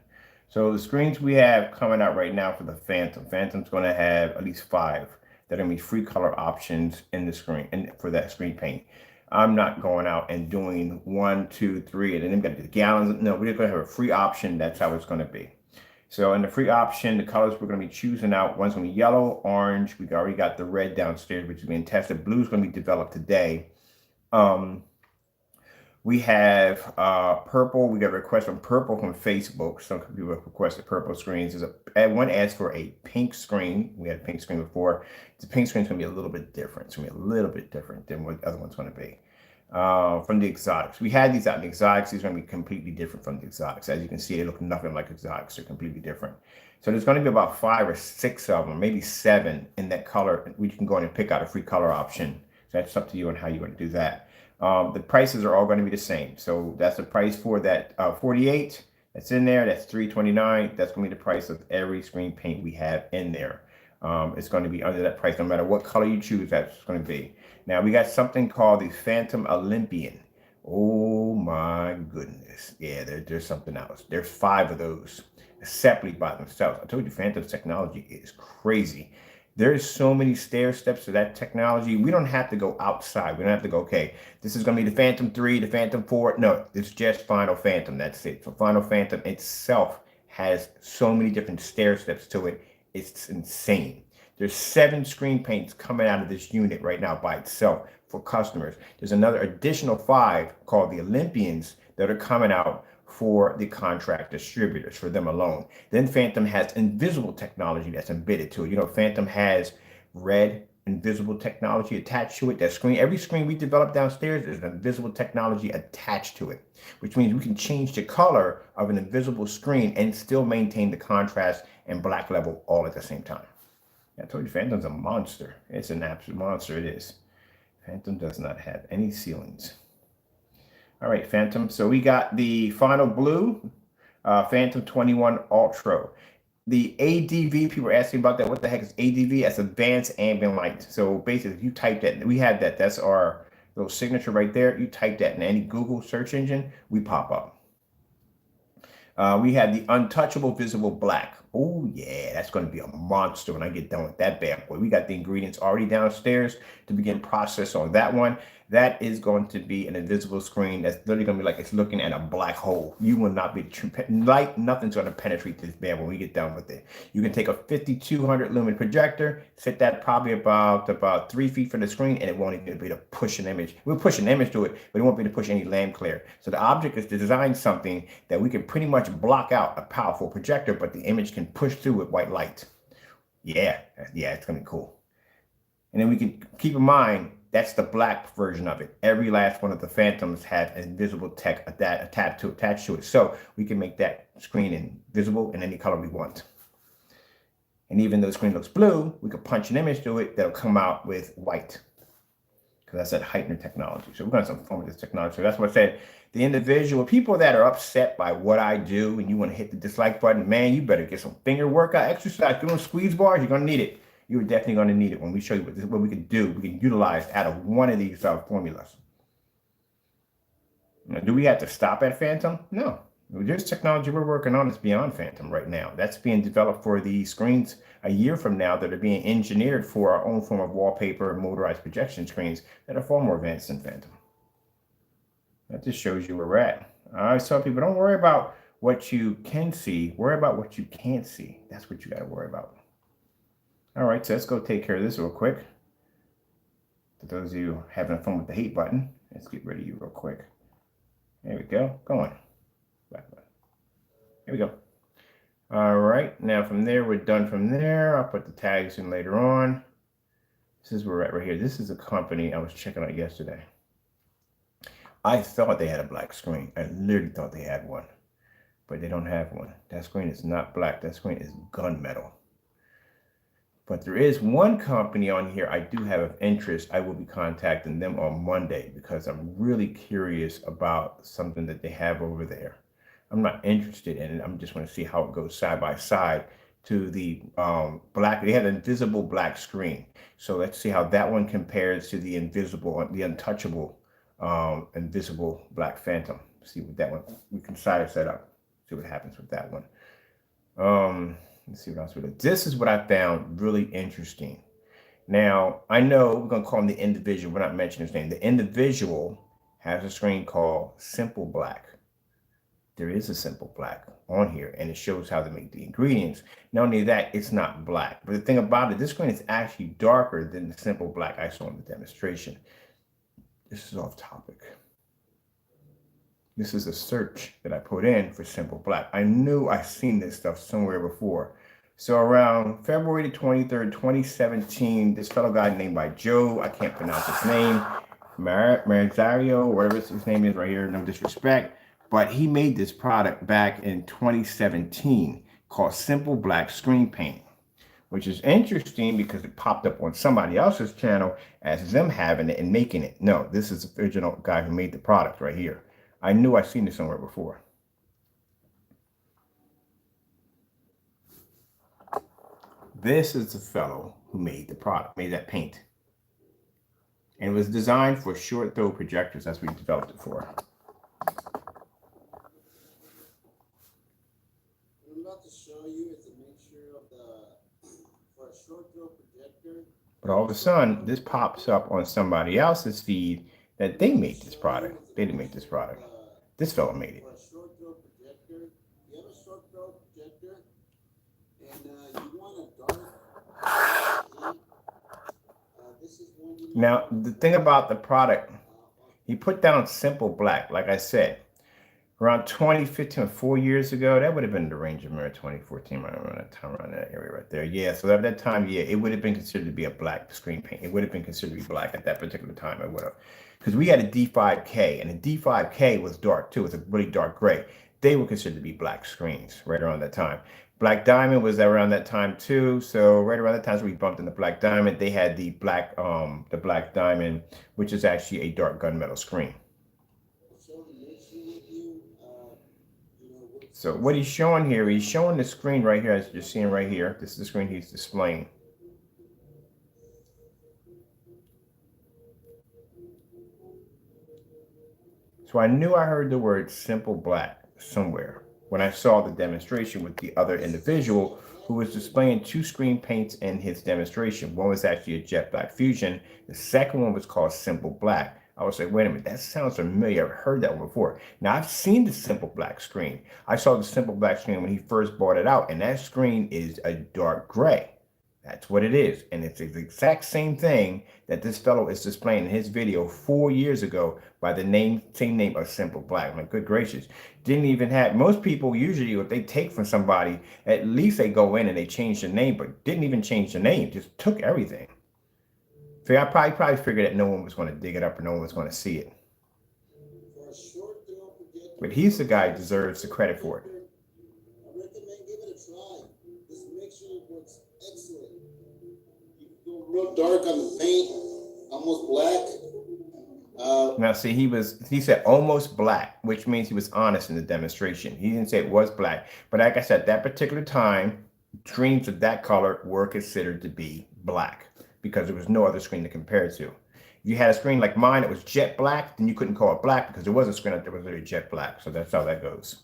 So the screens we have coming out right now for the Phantom. Phantom's going to have at least 5 that are going to be free color options in the screen and for that screen paint. I'm not going out and doing 1, 2, 3, and then we've got the gallons. No, we're just going to have a free option. That's how it's going to be. So in the free option, the colors we're going to be choosing out, one's going to be yellow, orange. We've already got the red downstairs, which is being tested. Blue is going to be developed today. We have purple. We got a request from purple from Facebook. Some people have requested purple screens. One asks for a pink screen. We had a pink screen before. The pink screen is going to be a little bit different. It's going to be a little bit different than what the other one's going to be. From the exotics. We had these out in the exotics. These are going to be completely different from the exotics. As you can see, they look nothing like exotics. They're completely different. So there's going to be about 5 or 6 of them, maybe 7 in that color. We can go in and pick out a free color option. So that's up to you on how you're going to do that. The prices are all going to be the same. So that's the price for that 48 that's in there. That's $329. That's going to be the price of every screen paint we have in there. It's going to be under that price, no matter what color you choose. That's going to be. Now we got something called the Phantom Olympian. Oh my goodness. Yeah, there's something else. There's 5 of those separately by themselves. I told you, Phantom's technology is crazy. There's so many stair steps to that technology. We don't have to go outside. We don't have to go, okay, this is going to be the Phantom 3, the Phantom 4. No, it's just Final Phantom. That's it. So Final Phantom itself has so many different stair steps to it. It's insane. There's 7 screen paints coming out of this unit right now by itself for customers. There's another additional 5 called the Olympians that are coming out for the contract distributors, for them alone. Then Phantom has invisible technology that's embedded to it. You know, Phantom has red invisible technology attached to it. That screen, every screen we develop downstairs is invisible technology attached to it, which means we can change the color of an invisible screen and still maintain the contrast and black level all at the same time. I told you, Phantom's a monster. It's an absolute monster, it is. Phantom does not have any ceilings. All right, Phantom. So we got the final blue, Phantom 21 Ultra. The ADV, people are asking about that. What the heck is ADV? That's advanced ambient light. So basically, if you type that, we have that. That's our little signature right there. You type that in any Google search engine, we pop up. We have the untouchable visible black. Oh yeah, that's going to be a monster when I get done with that bad boy. We got the ingredients already downstairs to begin process on that one. That is going to be an invisible screen that's literally going to be like it's looking at a black hole. You will not be light. Nothing's going to penetrate this bad when we get done with it. You can take a 5200 lumen projector, set that probably about 3 feet from the screen, and it won't even be able to push an image. We'll push an image to it, but it won't be able to push any lamp clear. So the object is to design something that we can pretty much block out a powerful projector, but the image can push through with white light. Yeah, it's going to be cool. And then we can keep in mind, that's the black version of it. Every last one of the Phantoms have invisible tech attached to it. So we can make that screen invisible in any color we want. And even though the screen looks blue, we could punch an image to it that'll come out with white, because that's that heightener technology. So we're going to have some fun with this technology. So that's what I said. The individual people that are upset by what I do and you want to hit the dislike button, man, you better get some finger workout exercise. Doing squeeze bars, you're going to need it. You're definitely going to need it when we show you what we can do. We can utilize out of one of these formulas. Now, do we have to stop at Phantom? No. There's technology we're working on that's beyond Phantom right now. That's being developed for the screens a year from now that are being engineered for our own form of wallpaper and motorized projection screens that are far more advanced than Phantom. That just shows you where we're at. I always tell people, don't worry about what you can see. Worry about what you can't see. That's what you got to worry about. All right, so let's go take care of this real quick. For those of you having fun with the hate button, let's get rid of you real quick. There we go. Go on. Back button. Here we go. All right, now from there, we're done from there. I'll put the tags in later on. This is where we're at right here. This is a company I was checking out yesterday. I thought they had a black screen. I literally thought they had one, but they don't have one. That screen is not black. That screen is gunmetal. But there is one company on here I do have of interest. I will be contacting them on Monday because I'm really curious about something that they have over there. I'm not interested in it. I'm just want to see how it goes side by side to the black. They have an invisible black screen. So let's see how that one compares to the invisible, the untouchable, invisible black Phantom. See what that one, we can side set up. See what happens with that one. Let's see what else we do. This is what I found really interesting. Now, I know we're going to call him the individual. We're not mentioning his name. The individual has a screen called Simple Black. There is a Simple Black on here, and it shows how to make the ingredients. Not only that, it's not black. But the thing about it, this screen is actually darker than the Simple Black I saw in the demonstration. This is off topic. This is a search that I put in for Simple Black. I knew I'd seen this stuff somewhere before. So around February the 23rd, 2017, this fellow guy named by Joe, I can't pronounce his name, Marizzario, whatever his name is right here, no disrespect, but he made this product back in 2017 called Simple Black Screen Paint, which is interesting because it popped up on somebody else's channel as them having it and making it. No, this is the original guy who made the product right here. I knew I'd seen this somewhere before. this is the fellow who made the product, made that paint. And it was designed for short throw projectors. That's what we developed it for. I'm about to show you it's a mixture of for a short throw projector. But all of a sudden, this pops up on somebody else's feed that they made this product. They didn't make this product. This fellow made it. For a short throw projector, you have a short throw projector, and you want a dark. This is one. Now, the thing about the product, he put down simple black. Like I said, around 2015 or 4 years ago, that would have been the range of 2014, around that time, around that area right there. Yeah, so at that time, yeah, it would have been considered to be a black screen paint. It would have been considered to be black at that particular time. It would have. Because we had a D5K, and the D5K was dark too. It was a really dark gray. They were considered to be black screens right around that time. Black Diamond was around that time too. So right around that time, we bumped into Black Diamond. They had the Black Diamond, which is actually a dark gunmetal screen. So what he's showing here, he's showing the screen right here, as you're seeing right here. This is the screen he's displaying. So I knew I heard the word simple black somewhere when I saw the demonstration with the other individual who was displaying two screen paints in his demonstration. One was actually a jet black fusion. The second one was called simple black. I was like, wait a minute, that sounds familiar. I've heard that one before. Now, I've seen the simple black screen. I saw the simple black screen when he first brought it out, and that screen is a dark gray. That's what it is. And it's the exact same thing that this fellow is displaying in his video 4 years ago by the same name of Simple Black. I'm like, good gracious. Didn't even have, most people usually, if they take from somebody, at least they go in and they change the name, but didn't even change the name, just took everything. So I probably figured that no one was going to dig it up or no one was going to see it. But he's the guy who deserves the credit for it. I recommend give it a try. This mixture works excellent. You can go real dark on the paint, almost black. Now see, he said almost black, which means he was honest in the demonstration. He didn't say it was black, but like I said, at that particular time, screens of that color were considered to be black because there was no other screen to compare it to. If you had a screen like mine, it was jet black, then you couldn't call it black because there was a screen that was literally jet black. So that's how that goes.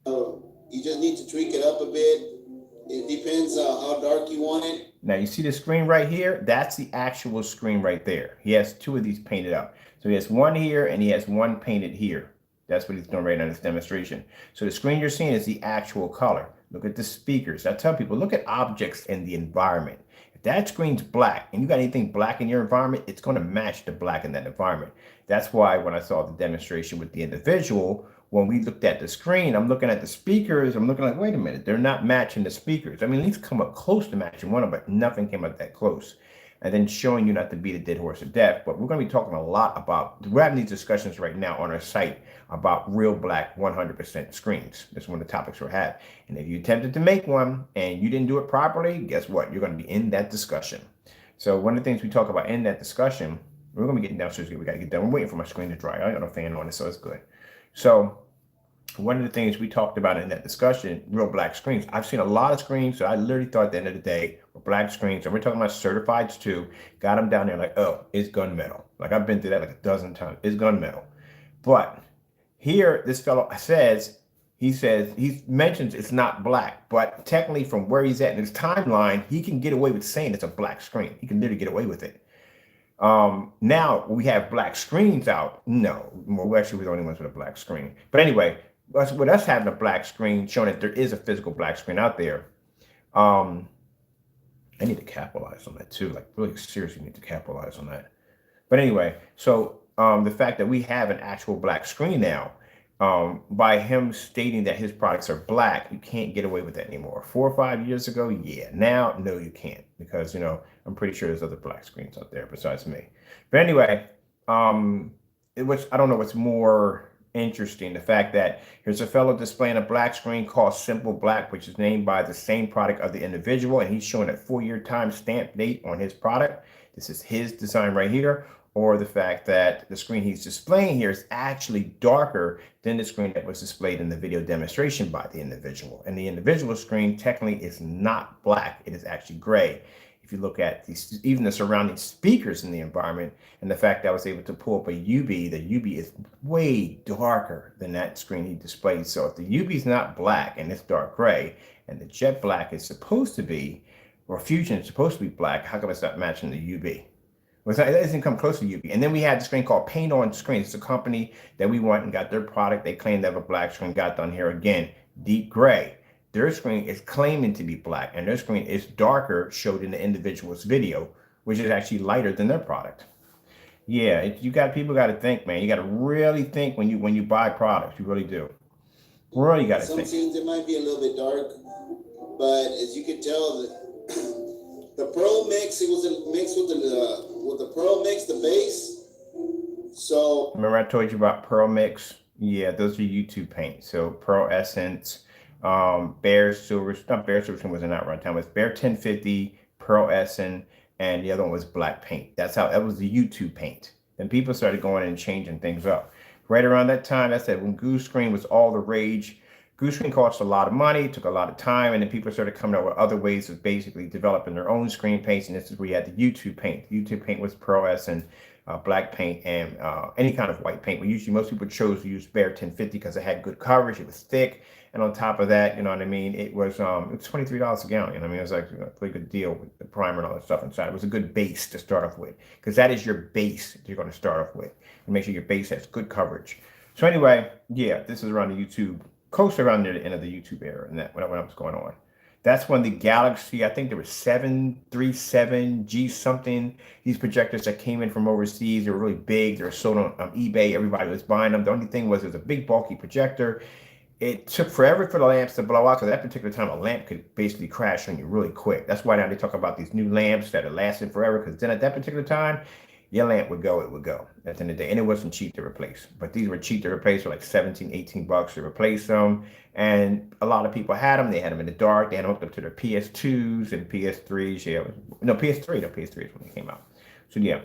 You just need to tweak it up a bit. It depends how dark you want it. Now you see the screen right here? That's the actual screen right there. He has two of these painted up. So he has one here and he has one painted here. That's what he's doing right now in this demonstration. So the screen you're seeing is the actual color. Look at the speakers. I tell people, look at objects in the environment. If that screen's black and you got anything black in your environment, it's going to match the black in that environment. That's why when I saw the demonstration with the individual, when we looked at the screen, I'm looking at the speakers. I'm looking like, wait a minute, they're not matching the speakers. I mean, at least come up close to matching one of them, but nothing came up that close. And then showing you not to beat a dead horse to death. But we're going to be talking a lot about, we're having these discussions right now on our site about real black 100% screens. That's one of the topics we're having. And if you attempted to make one and you didn't do it properly, guess what? You're going to be in that discussion. So one of the things we talk about in that discussion, we're going to be getting downstairs. We got to get done. I'm waiting for my screen to dry. I got no fan on it, so it's good. So one of the things we talked about in that discussion, real black screens. I've seen a lot of screens, so I literally thought at the end of the day, were black screens, and we're talking about certifieds too. Got them down there like, oh, it's gunmetal. Like I've been through that like a dozen times. It's gunmetal. But here, this fellow he mentions it's not black, but technically from where he's at in his timeline, he can get away with saying it's a black screen. He can literally get away with it. Now we have black screens out. No, well, actually we're the only ones with a black screen. But anyway, with us having a black screen showing that there is a physical black screen out there, I need to capitalize on that too. Like really seriously need to capitalize on that. But anyway, so the fact that we have an actual black screen now, by him stating that his products are black, you can't get away with that anymore. 4 or 5 years ago, yeah. Now, no, you can't, because I'm pretty sure there's other black screens out there besides me. But anyway, I don't know what's more interesting, the fact that here's a fellow displaying a black screen called Simple Black, which is named by the same product of the individual, and he's showing a 4-year time stamp date on his product. This is his design right here. or the fact that the screen he's displaying here is actually darker than the screen that was displayed in the video demonstration by the individual. And the individual screen technically is not black, it is actually gray. If you look at even the surrounding speakers in the environment, and the fact that I was able to pull up a UB, the UB is way darker than that screen he displayed. So if the UB is not black and it's dark gray, and the jet black is supposed to be, or Fusion is supposed to be black, how come it's not matching the UB? Well, it doesn't come close to UV. And then we had the screen called Paint On Screen. It's a company that we went and got their product. They claimed to have a black screen, got done here again, deep gray. Their screen is claiming to be black, and their screen is darker, showed in the individual's video, which is actually lighter than their product. Yeah, people got to think, man. You got to really think when you buy products. You really do. Really got to think. Some scenes it might be a little bit dark, but as you can tell, the Pearl mix, it was a mix with the Pearl mix, the base. So remember I told you about Pearl mix? Yeah, those are YouTube paint. So Pearl Essence, Bear Silver, not Bear Silver wasn't out right time. It was Bear 1050, Pearl Essence, and the other one was black paint. That was the YouTube paint. Then people started going in and changing things up. Right around that time, I said when Goose Screen was all the rage. Goose Screen cost a lot of money, took a lot of time, and then people started coming up with other ways of basically developing their own screen paints, and this is where you had the YouTube paint. The YouTube paint was Pearl Essence, black paint, and any kind of white paint. But usually most people chose to use Bear 1050 because it had good coverage, it was thick, and on top of that, you know what I mean, it was $23 a gallon. You know what I mean? It was like a pretty good deal with the primer and all that stuff inside. It was a good base to start off with, because that is your base that you're going to start off with, and make sure your base has good coverage. So anyway, yeah, this is around the YouTube, close around near the end of the YouTube era, and that when was going on. That's when the Galaxy, I think there was 737 G something, these projectors that came in from overseas. They were really big. They were sold on eBay. Everybody was buying them. The only thing was it was a big bulky projector. It took forever for the lamps to blow out, because at that particular time a lamp could basically crash on you really quick. That's why now they talk about these new lamps that are lasting forever, because then at that particular time your lamp would go, it would go at the end of the day. And it wasn't cheap to replace. But these were cheap to replace for like 17, 18 bucks to replace them. And a lot of people had them. They had them in the dark. They had them hooked up to their PS2s and PS3s. Yeah, PS3 is when they came out. So yeah.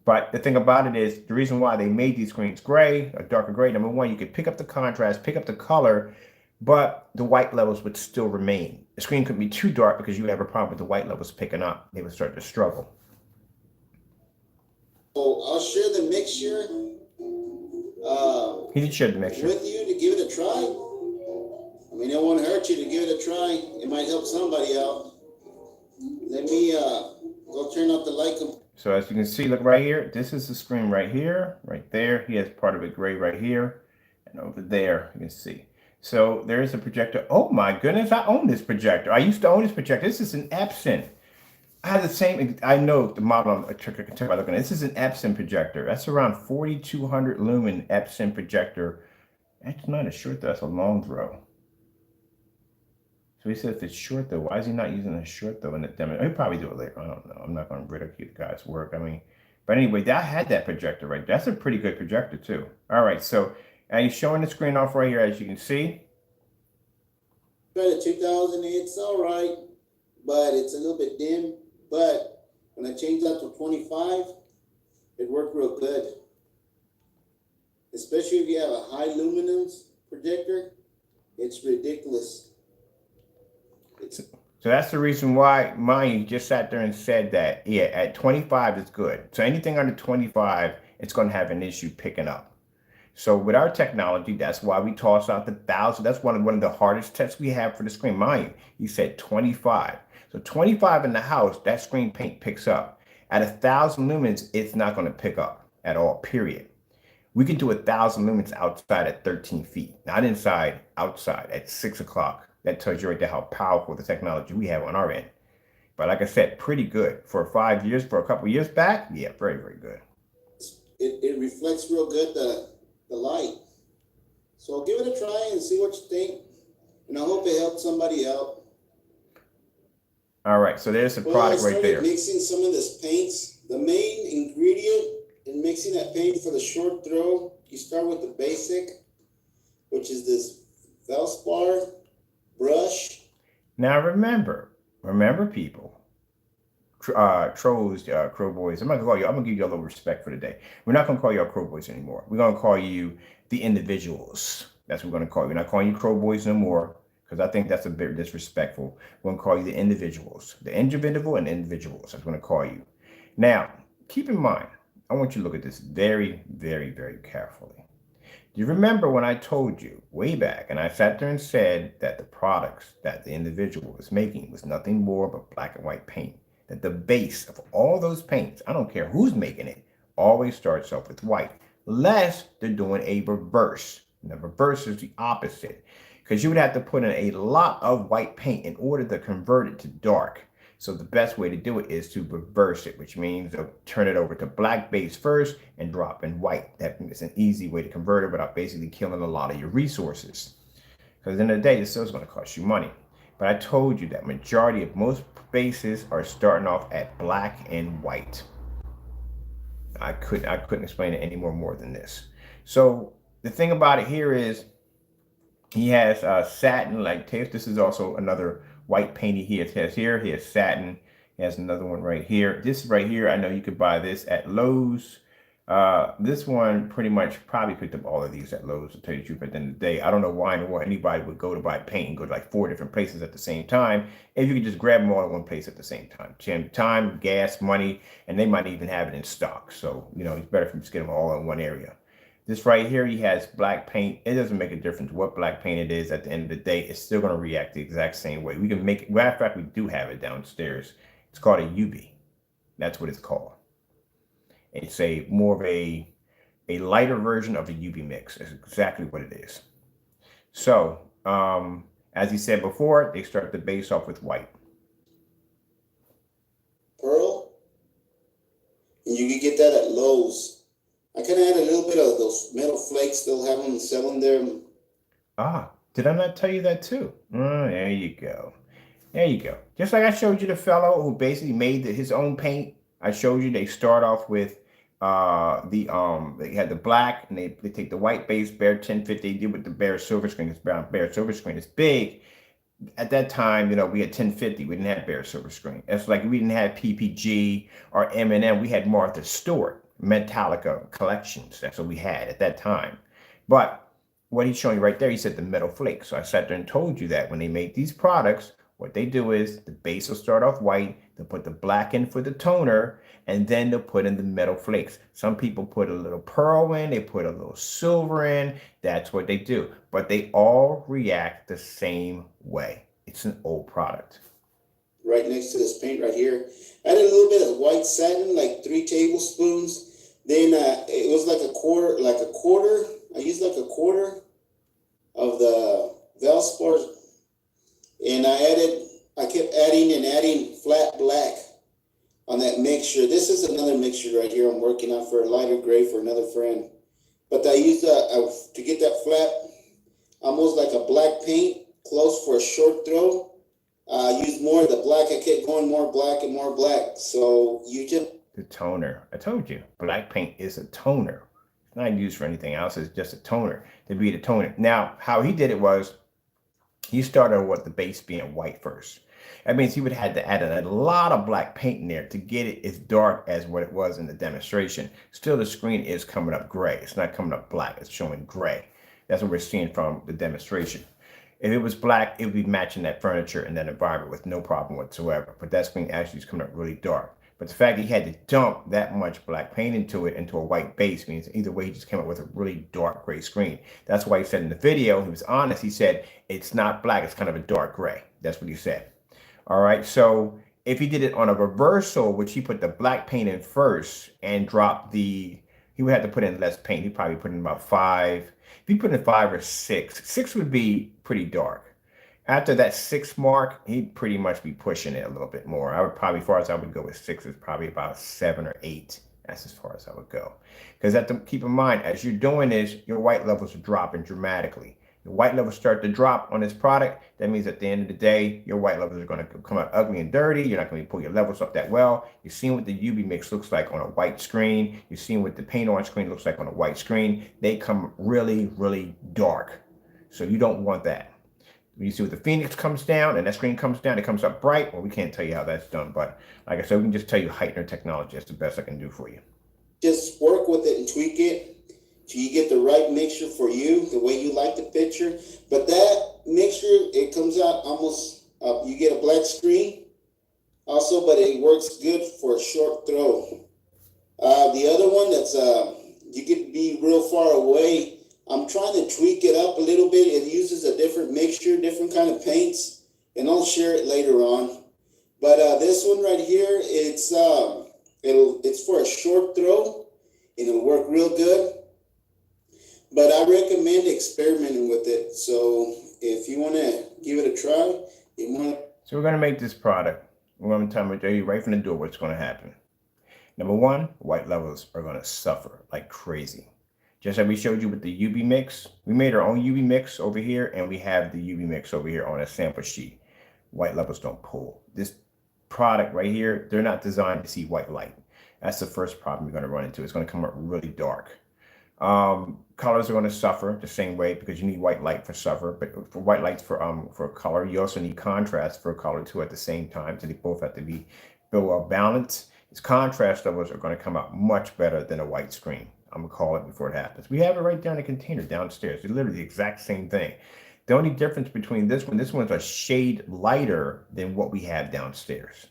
But the thing about it is, the reason why they made these screens gray, or darker gray, number one, you could pick up the contrast, pick up the color, but the white levels would still remain. The screen couldn't be too dark because you have a problem with the white levels picking up. They would start to struggle. So I'll share the mixture. He did share the mixture with you to give it a try. I mean, it won't hurt you to give it a try. It might help somebody out. Let me go turn off the light. So as you can see, look right here. This is the screen right here, right there. He has part of it gray right here, and over there you can see. So there is a projector. Oh my goodness, I own this projector. I used to own this projector. This is an Epson. I had the same, I know the model I can tell by looking at it. This is an Epson projector. That's around 4,200 lumen Epson projector. That's not a short though, that's a long throw. So he says it's short though. Why is he not using a short though in the demo? He'll probably do it later. I don't know. I'm not going to ridicule the guy's work. I mean, but anyway, I had that projector right. That's a pretty good projector too. All right, so he's showing the screen off right here, as you can see. Got a 2000, it's all right, but it's a little bit dim. But when I changed that to 25, it worked real good. Especially if you have a high luminance projector, it's ridiculous. So that's the reason why mine just sat there and said that, yeah, at 25 is good. So anything under 25, it's going to have an issue picking up. So with our technology, that's why we toss out the 1,000. That's one of the hardest tests we have for the screen. Mine, he said 25. So 25 in the house, that screen paint picks up. At 1,000 lumens, it's not going to pick up at all, period. We can do 1,000 lumens outside at 13 feet, not inside, outside at 6 o'clock. That tells you right there how powerful the technology we have on our end. But like I said, pretty good. For 5 years, for a couple years back, yeah, very, very good. It reflects real good, the light. So give it a try and see what you think. And I hope it helps somebody out. All right, so there's the product right there. Mixing some of this paints. The main ingredient in mixing that paint for the short throw, you start with the basic, which is this Valspar brush. Now remember people, trolls, crow boys. I'm not gonna call you. I'm gonna give you a little respect for today. We're not gonna call you crow boys anymore. We're gonna call you the individuals. That's what we're gonna call you. We're not calling you crow boys no more because I think that's a bit disrespectful. We're gonna call you the individuals, the individual and individuals. That's what I'm gonna call you. Now, keep in mind, I want you to look at this very, very, very carefully. You remember when I told you way back, and I sat there and said that the products that the individual was making was nothing more but black and white paint. That the base of all those paints, I don't care who's making it, always starts off with white, unless they're doing a reverse. And the reverse is the opposite, because you would have to put in a lot of white paint in order to convert it to dark. So the best way to do it is to reverse it, which means turn it over to black base first and drop in white. That is an easy way to convert it without basically killing a lot of your resources. Because at the end of the day, this still is going to cost you money. But I told you that majority of most bases are starting off at black and white. I couldn't explain it any more than this. So the thing about it here is he has satin like tape. This is also another white paint he has here. He has satin. He has another one right here. This right here, I know you could buy this at Lowe's. This one pretty much probably picked up all of these at Lowe's, to tell you the truth. At the end of the day, I don't know why anybody would go to buy paint and go to like 4 different places at the same time if you could just grab them all in one place at the same time. Time, gas, money, and they might even have it in stock. So, you know, it's better if you just get them all in one area. This right here, he has black paint. It doesn't make a difference what black paint it is. At the end of the day, it's still going to react the exact same way. We can make it. Matter of fact, we do have it downstairs. It's called a UV. That's what it's called. It's a more of a lighter version of a UV mix. That's exactly what it is. So, as he said before, they start the base off with white. Pearl, and you can get that at Lowe's. I kind of had a little bit of those metal flakes. They'll have them selling there. Ah, did I not tell you that too? There you go. There you go. Just like I showed you the fellow who basically made his own paint. I showed you they start off with they had the black and they take the white base, Bear 1050, they did with the Bear silver screen. This Bear silver screen is big. At that time, you know, we had 1050. We didn't have Bear silver screen. It's like we didn't have PPG or M&M. We had Martha Stewart Metallica collections. That's what we had at that time. But what he's showing you right there, he said the metal flakes. So I sat there and told you that when they make these products, what they do is the base will start off white, they'll put the black in for the toner, and then they'll put in the metal flakes. Some people put a little pearl in, they put a little silver in. That's what they do. But they all react the same way. It's an old product. Right next to this paint right here. I added a little bit of white satin, like 3 tablespoons. Then it was like a quarter. I used like a quarter of the Valspar. And I kept adding flat black on that mixture. This is another mixture right here I'm working on for a lighter gray for another friend. But I used to get that flat, almost like a black paint, close for a short throw. I used more of the black. I kept going more black and more black. So you just... The toner. I told you, black paint is a toner. It's not used for anything else. It's just a toner to be the toner. Now, how he did it was, he started with the base being white first. That means he would have had to add a lot of black paint in there to get it as dark as what it was in the demonstration. Still, the screen is coming up gray. It's not coming up black. It's showing gray. That's what we're seeing from the demonstration. If it was black, it would be matching that furniture and that environment with no problem whatsoever. But that screen actually is coming up really dark. But the fact he had to dump that much black paint into a white base means either way he just came up with a really dark gray screen. That's why he said in the video, he was honest, he said it's not black, it's kind of a dark gray. That's what he said. All right, so if he did it on a reversal, which he put the black paint in first and dropped he would have to put in less paint. He'd probably put in about 5. If he put in 5 or 6, 6 would be pretty dark. After that 6 mark, he'd pretty much be pushing it a little bit more. I would probably, as far as I would go with 6, is probably about 7 or 8. That's as far as I would go. Because keep in mind, as you're doing this, your white levels are dropping dramatically. The white levels start to drop on this product. That means at the end of the day, your white levels are going to come out ugly and dirty. You're not going to pull your levels up that well. You've seen what the UV mix looks like on a white screen. You've seen what the paint on screen looks like on a white screen. They come really, really dark. So you don't want that. You see what the Phoenix comes down and that screen comes down, it comes up bright. Well, we can't tell you how that's done, but like I said, we can just tell you heightener technology. That's the best I can do for you. Just work with it and tweak it till you get the right mixture for you, the way you like the picture. But that mixture, it comes out almost, you get a black screen also, but it works good for a short throw. The other one that's, you could be real far away. I'm trying to tweak it up a little bit. It uses a different mixture, different kind of paints, and I'll share it later on. But this one right here, it's for a short throw, and it'll work real good. But I recommend experimenting with it. So if you want to give it a try, you want. So we're going to make this product. We're going to tell you right from the door what's going to happen. Number one, white levels are going to suffer like crazy. Just like we showed you with the UV mix, we made our own UV mix over here, and we have the UV mix over here on a sample sheet. White levels don't pull. This product right here, they're not designed to see white light. That's the first problem you're going to run into. It's going to come up really dark. Colors are going to suffer the same way because you need white light for suffer, but for white lights for color, you also need contrast for color too at the same time. So they both have to be well balanced. Its contrast levels are going to come out much better than a white screen. I'm gonna call it before it happens. We have it right down in the container downstairs. It's literally the exact same thing. The only difference between this one's a shade lighter than what we have downstairs.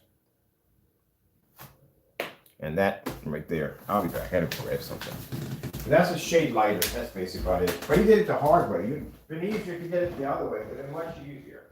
And that right there, I'll be back. I had to grab something. But that's a shade lighter. That's basically about it. But he did it the hard way. It's been easier to get it the other way, but it's much easier.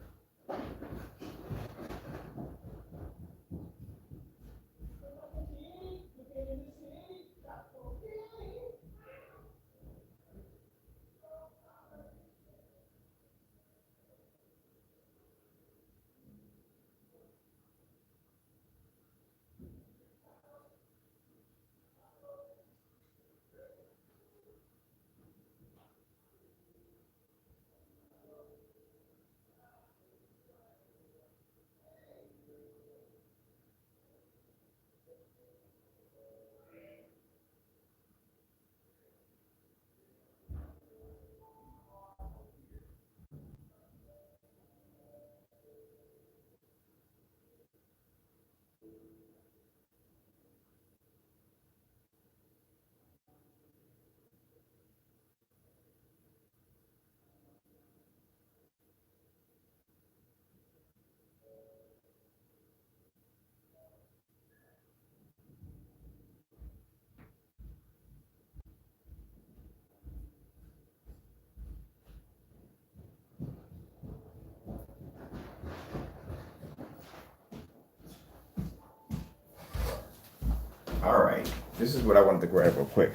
All right, this is what I wanted to grab real quick.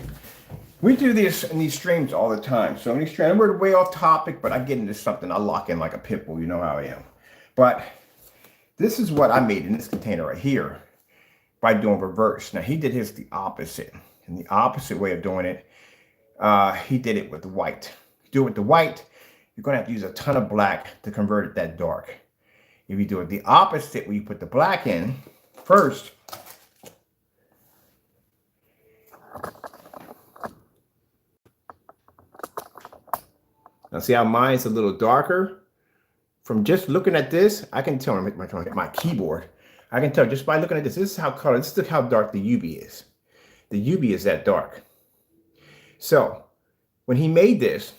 We do this in these streams all the time. So in these streams, we're way off topic, but I get into something, I lock in like a pit bull, you know how I am. But this is what I made in this container right here by doing reverse. Now he did his the opposite. And the opposite way of doing it, he did it with the white. You do it with the white, you're gonna have to use a ton of black to convert it that dark. If you do it the opposite, where you put the black in first, now see how mine's a little darker? From just looking at this, I can tell my keyboard. I can tell just by looking at this. This is how color. This is how dark the UV is. The UV is that dark. So when he made this,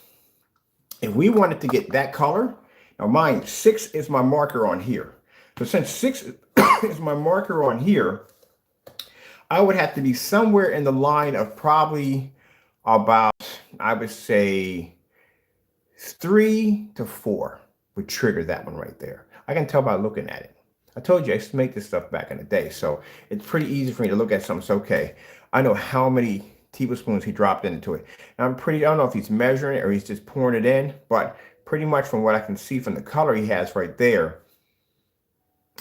if we wanted to get that color, now mine 6 is my marker on here. So since 6 is my marker on here, I would have to be somewhere in the line of probably about, I would say, 3 to 4 would trigger that one right there. I can tell by looking at it. I told you I used to make this stuff back in the day, so it's pretty easy for me to look at something. It's okay. I know how many tablespoons he dropped into it. And I don't know if he's measuring it or he's just pouring it in, but pretty much from what I can see from the color he has right there,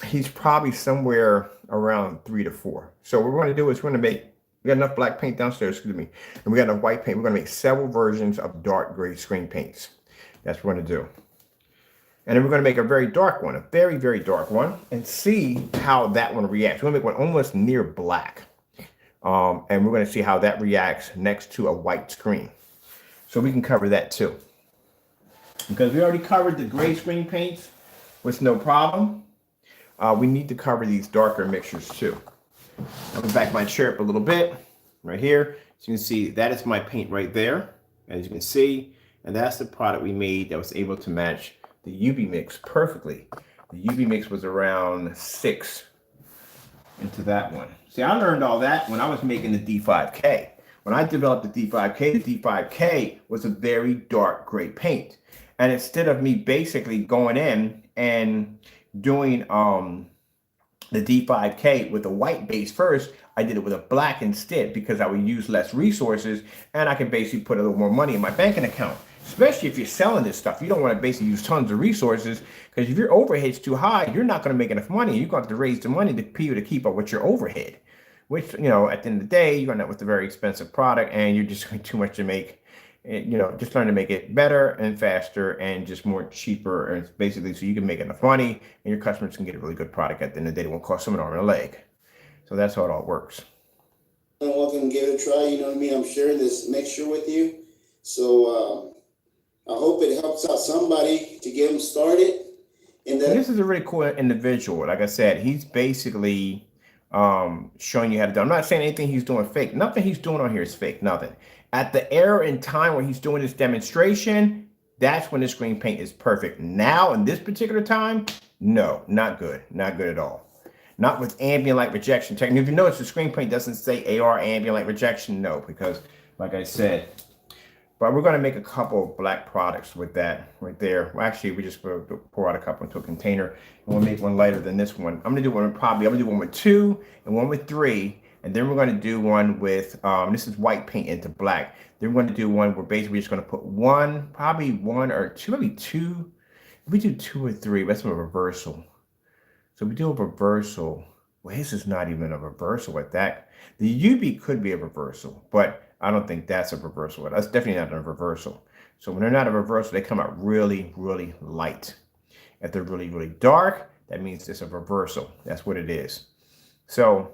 he's probably somewhere around 3 to 4. So what we're going to do is we got enough black paint downstairs, excuse me, and we got enough white paint. We're going to make several versions of dark gray screen paints. That's what we're going to do. And then we're going to make a very dark one, a very, very dark one, and see how that one reacts. We're going to make one almost near black. And we're going to see how that reacts next to a white screen. So we can cover that too. because we already covered the gray screen paints with no problem. We need to cover these darker mixtures too. I'll go back my chair up a little bit right here. So you can see that is my paint right there, as you can see. And that's the product we made that was able to match the UV mix perfectly. The UV mix was around 6 into that one. See, I learned all that when I was making the D5K. When I developed the D5K was a very dark gray paint. And instead of me basically going in and doing the D5K with a white base first, I did it with a black instead because I would use less resources and I can basically put a little more money in my banking account. Especially if you're selling this stuff, you don't want to basically use tons of resources, because if your overhead's too high, you're not going to make enough money. You're going to have to raise the money to keep up with your overhead, which, at the end of the day, you're going to end up with a very expensive product and you're just going too much to make. Just learn to make it better and faster and just more cheaper, and basically so you can make enough money and your customers can get a really good product at the end of the day. It won't cost them an arm and a leg. So that's how it all works. I'm welcome to give it a try. You know what I mean? I'm sharing this mixture with you. So I hope it helps out somebody to get them started. And this is a really cool individual. Like I said, he's basically showing you how to do. I'm not saying anything he's doing fake. Nothing he's doing on here is fake. Nothing. At the era in time where he's doing this demonstration, that's when the screen paint is perfect. Now, in this particular time, no, not good. Not good at all. Not with ambient light rejection technique. If you notice, the screen paint doesn't say AR ambient light rejection. No, because like I said, but we're going to make a couple of black products with that right there. Well, actually, we just pour out a couple into a container, and we'll make one lighter than this one. I'm going to do one with 2 and one with 3. And then we're going to do one with, this is white paint into black. Then we're going to do one where basically we're just going to put probably one or two, maybe 2. If we do 2 or 3, that's a reversal. So we do a reversal. Well, this is not even a reversal with that. The UV could be a reversal, but I don't think that's a reversal. That's definitely not a reversal. So when they're not a reversal, they come out really, really light. If they're really, really dark, that means it's a reversal. That's what it is. So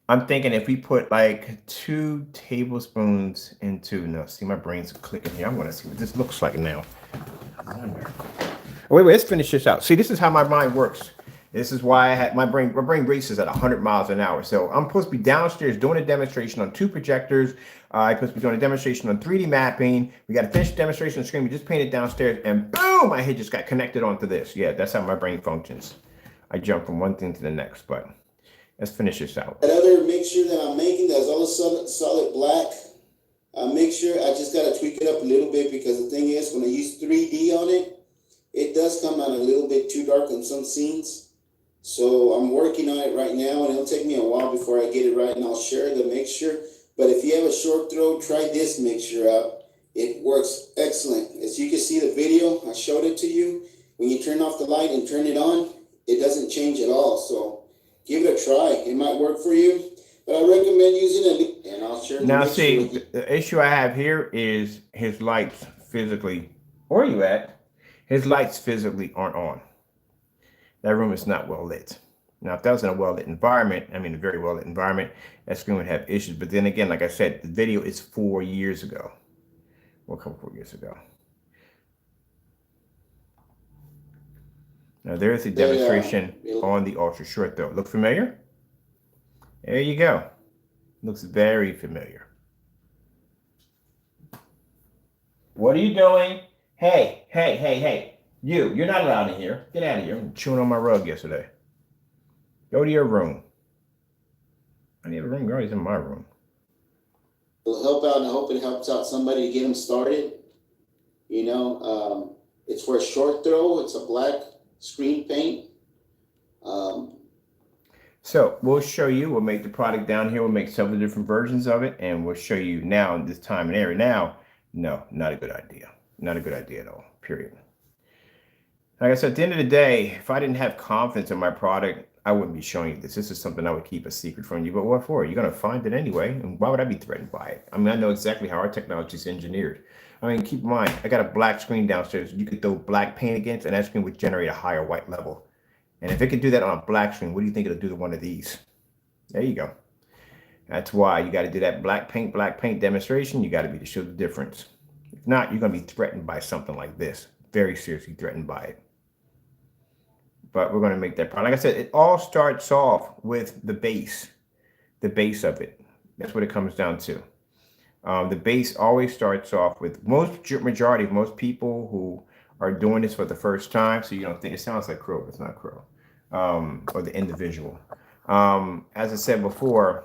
I'm thinking if we put like 2 tablespoons into, no, see, my brain's clicking here. I'm going to see what this looks like now. Wait, let's finish this out. See, this is how my mind works. This is why I had my brain races at 100 miles an hour. So I'm supposed to be downstairs doing a demonstration on 2 projectors. I'm supposed to be doing a demonstration on 3D mapping. We got to finish the demonstration on the screen. We just painted downstairs and boom, my head just got connected onto this. Yeah, that's how my brain functions. I jump from one thing to the next, but let's finish this out. That other mixture that I'm making, that's all a solid black mixture, I just got to tweak it up a little bit, because the thing is, when I use 3D on it, it does come out a little bit too dark on some scenes. So I'm working on it right now, and it'll take me a while before I get it right, and I'll share the mixture. But if you have a short throw, try this mixture out. It works excellent. As you can see the video, I showed it to you. When you turn off the light and turn it on, it doesn't change at all. So give it a try. It might work for you, but I recommend using it, and I'll share the now. mixture See, with you. the issue I have here is his lights physically, where are you at? His lights physically aren't on. That room is not well lit. Now, if that was in a well-lit environment, a very well-lit environment, that screen would have issues. But then again, like I said, the video is 4 years ago. Well, a couple 4 years ago. Now, there's a demonstration on the ultra short, though. Look familiar? There you go. Looks very familiar. What are you doing? Hey. You're not allowed in here. Get out of here. I'm chewing on my rug yesterday. Go to your room. I need a room, girl. He's in my room. It'll help out, and I hope it helps out somebody to get them started. It's for a short throw. It's a black screen paint. So we'll show you. We'll make the product down here. We'll make several different versions of it, and we'll show you now in this time and area. Now, no, not a good idea. Not a good idea at all, period. Like I said, at the end of the day, if I didn't have confidence in my product, I wouldn't be showing you this. This is something I would keep a secret from you. But what for? You're going to find it anyway. And why would I be threatened by it? I mean, I know exactly how our technology is engineered. I mean, keep in mind, I got a black screen downstairs. You could throw black paint against, and that screen would generate a higher white level. And if it could do that on a black screen, what do you think it'll do to one of these? There you go. That's why you got to do that black paint demonstration. You got to be to show the difference. If not, you're going to be threatened by something like this. Very seriously threatened by it. But we're going to make that product. Like I said, it all starts off with the base of it. That's what it comes down to. The base always starts off with majority of most people who are doing this for the first time. So you don't think it sounds like crow, but it's not crow, or the individual. As I said before,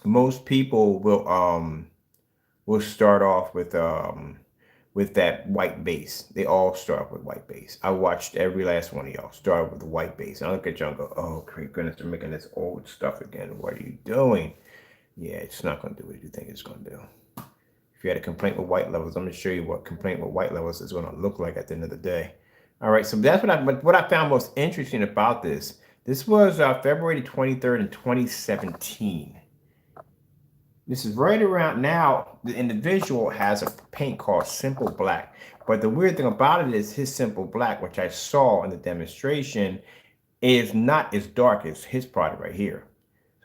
most people will start off with that white base. They all start with white base. I watched every last one of y'all start with the white base. I look at y'all and go, oh, great goodness, they're making this old stuff again. What are you doing? Yeah, it's not going to do what you think it's going to do. If you had a complaint with white levels, I'm going to show you what complaint with white levels is going to look like at the end of the day. All right, so that's what I found most interesting about this. This was February 23rd in 2017. This is right around now. The individual has a paint called Simple Black. But the weird thing about it is his Simple Black, which I saw in the demonstration, is not as dark as his product right here.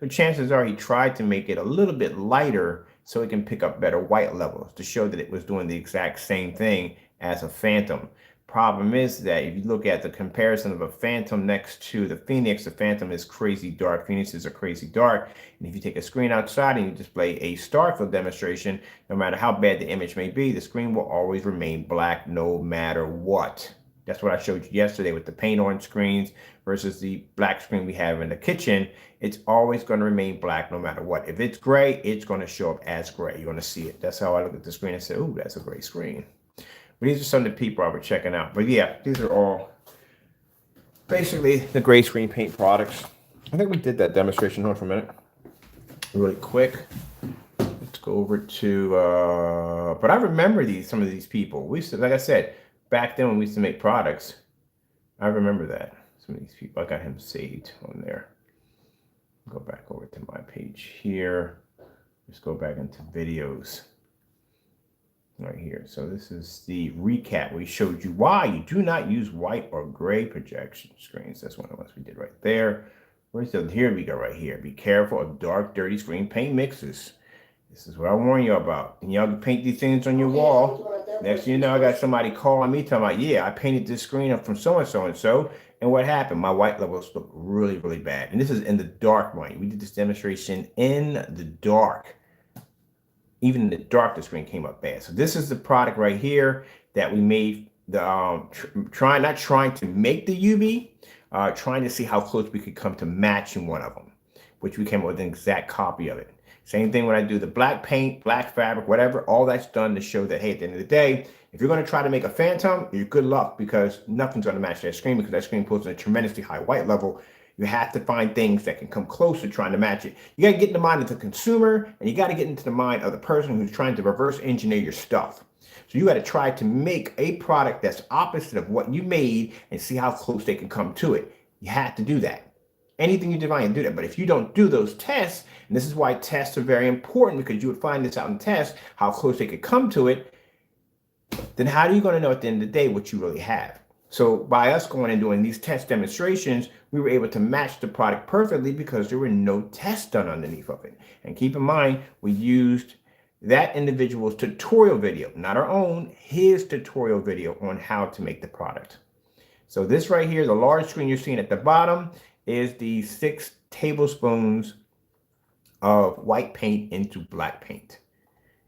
So chances are he tried to make it a little bit lighter so it can pick up better white levels to show that it was doing the exact same thing as a Phantom. Problem is that if you look at the comparison of a Phantom next to the Phantom is crazy dark. Phoenixes are crazy dark. And if you take a screen outside and you display a Starfield demonstration, no matter how bad the image may be, the screen will always remain black no matter what. That's what I showed you yesterday with the paint on screens versus the black screen we have in the kitchen. It's always going to remain black no matter what. If it's gray, it's going to show up as gray. You're going to see it. That's how I look at the screen and say, ooh, that's a gray screen. But these are some of the people I was checking out. But yeah, these are all basically the gray screen paint products. I think we did that demonstration. Hold on for a minute. Really quick. Let's go over to, but I remember some of these people. We used to, like I said, back then when we used to make products, I remember that. Some of these people, I got him saved on there. Go back over to my page here. Let's go back into videos right here. So this is the recap. We showed you why you do not use white or gray projection screens. That's one of the ones we did right there. Here we go right here. Be careful of dark, dirty screen paint mixes. This is what I warn you about. And y'all can paint these things on your wall. Next thing you know, I got somebody calling me talking about, yeah, I painted this screen up from so-and-so and so. And what happened? My white levels look really, really bad. And this is in the dark, mind. We did this demonstration in the dark. Even in the dark, the screen came up bad. So this is the product right here that we made. Not trying to make the UV, trying to see how close we could come to matching one of them, which we came up with an exact copy of it. Same thing when I do the black paint, black fabric, whatever, all that's done to show that, hey, at the end of the day, if you're going to try to make a Phantom, you're good luck because nothing's going to match that screen because that screen pulls in a tremendously high white level. You have to find things that can come close to trying to match it. You got to get in the mind of the consumer and you got to get into the mind of the person who's trying to reverse engineer your stuff. So you got to try to make a product that's opposite of what you made and see how close they can come to it. You have to do that. Anything you define, do that. But if you don't do those tests, and this is why tests are very important because you would find this out in tests, how close they could come to it, then how are you going to know at the end of the day what you really have? So by us going and doing these test demonstrations, we were able to match the product perfectly because there were no tests done underneath of it. And keep in mind, we used that individual's tutorial video, not our own, his tutorial video on how to make the product. So this right here, the large screen you're seeing at the bottom, is the 6 tablespoons of white paint into black paint.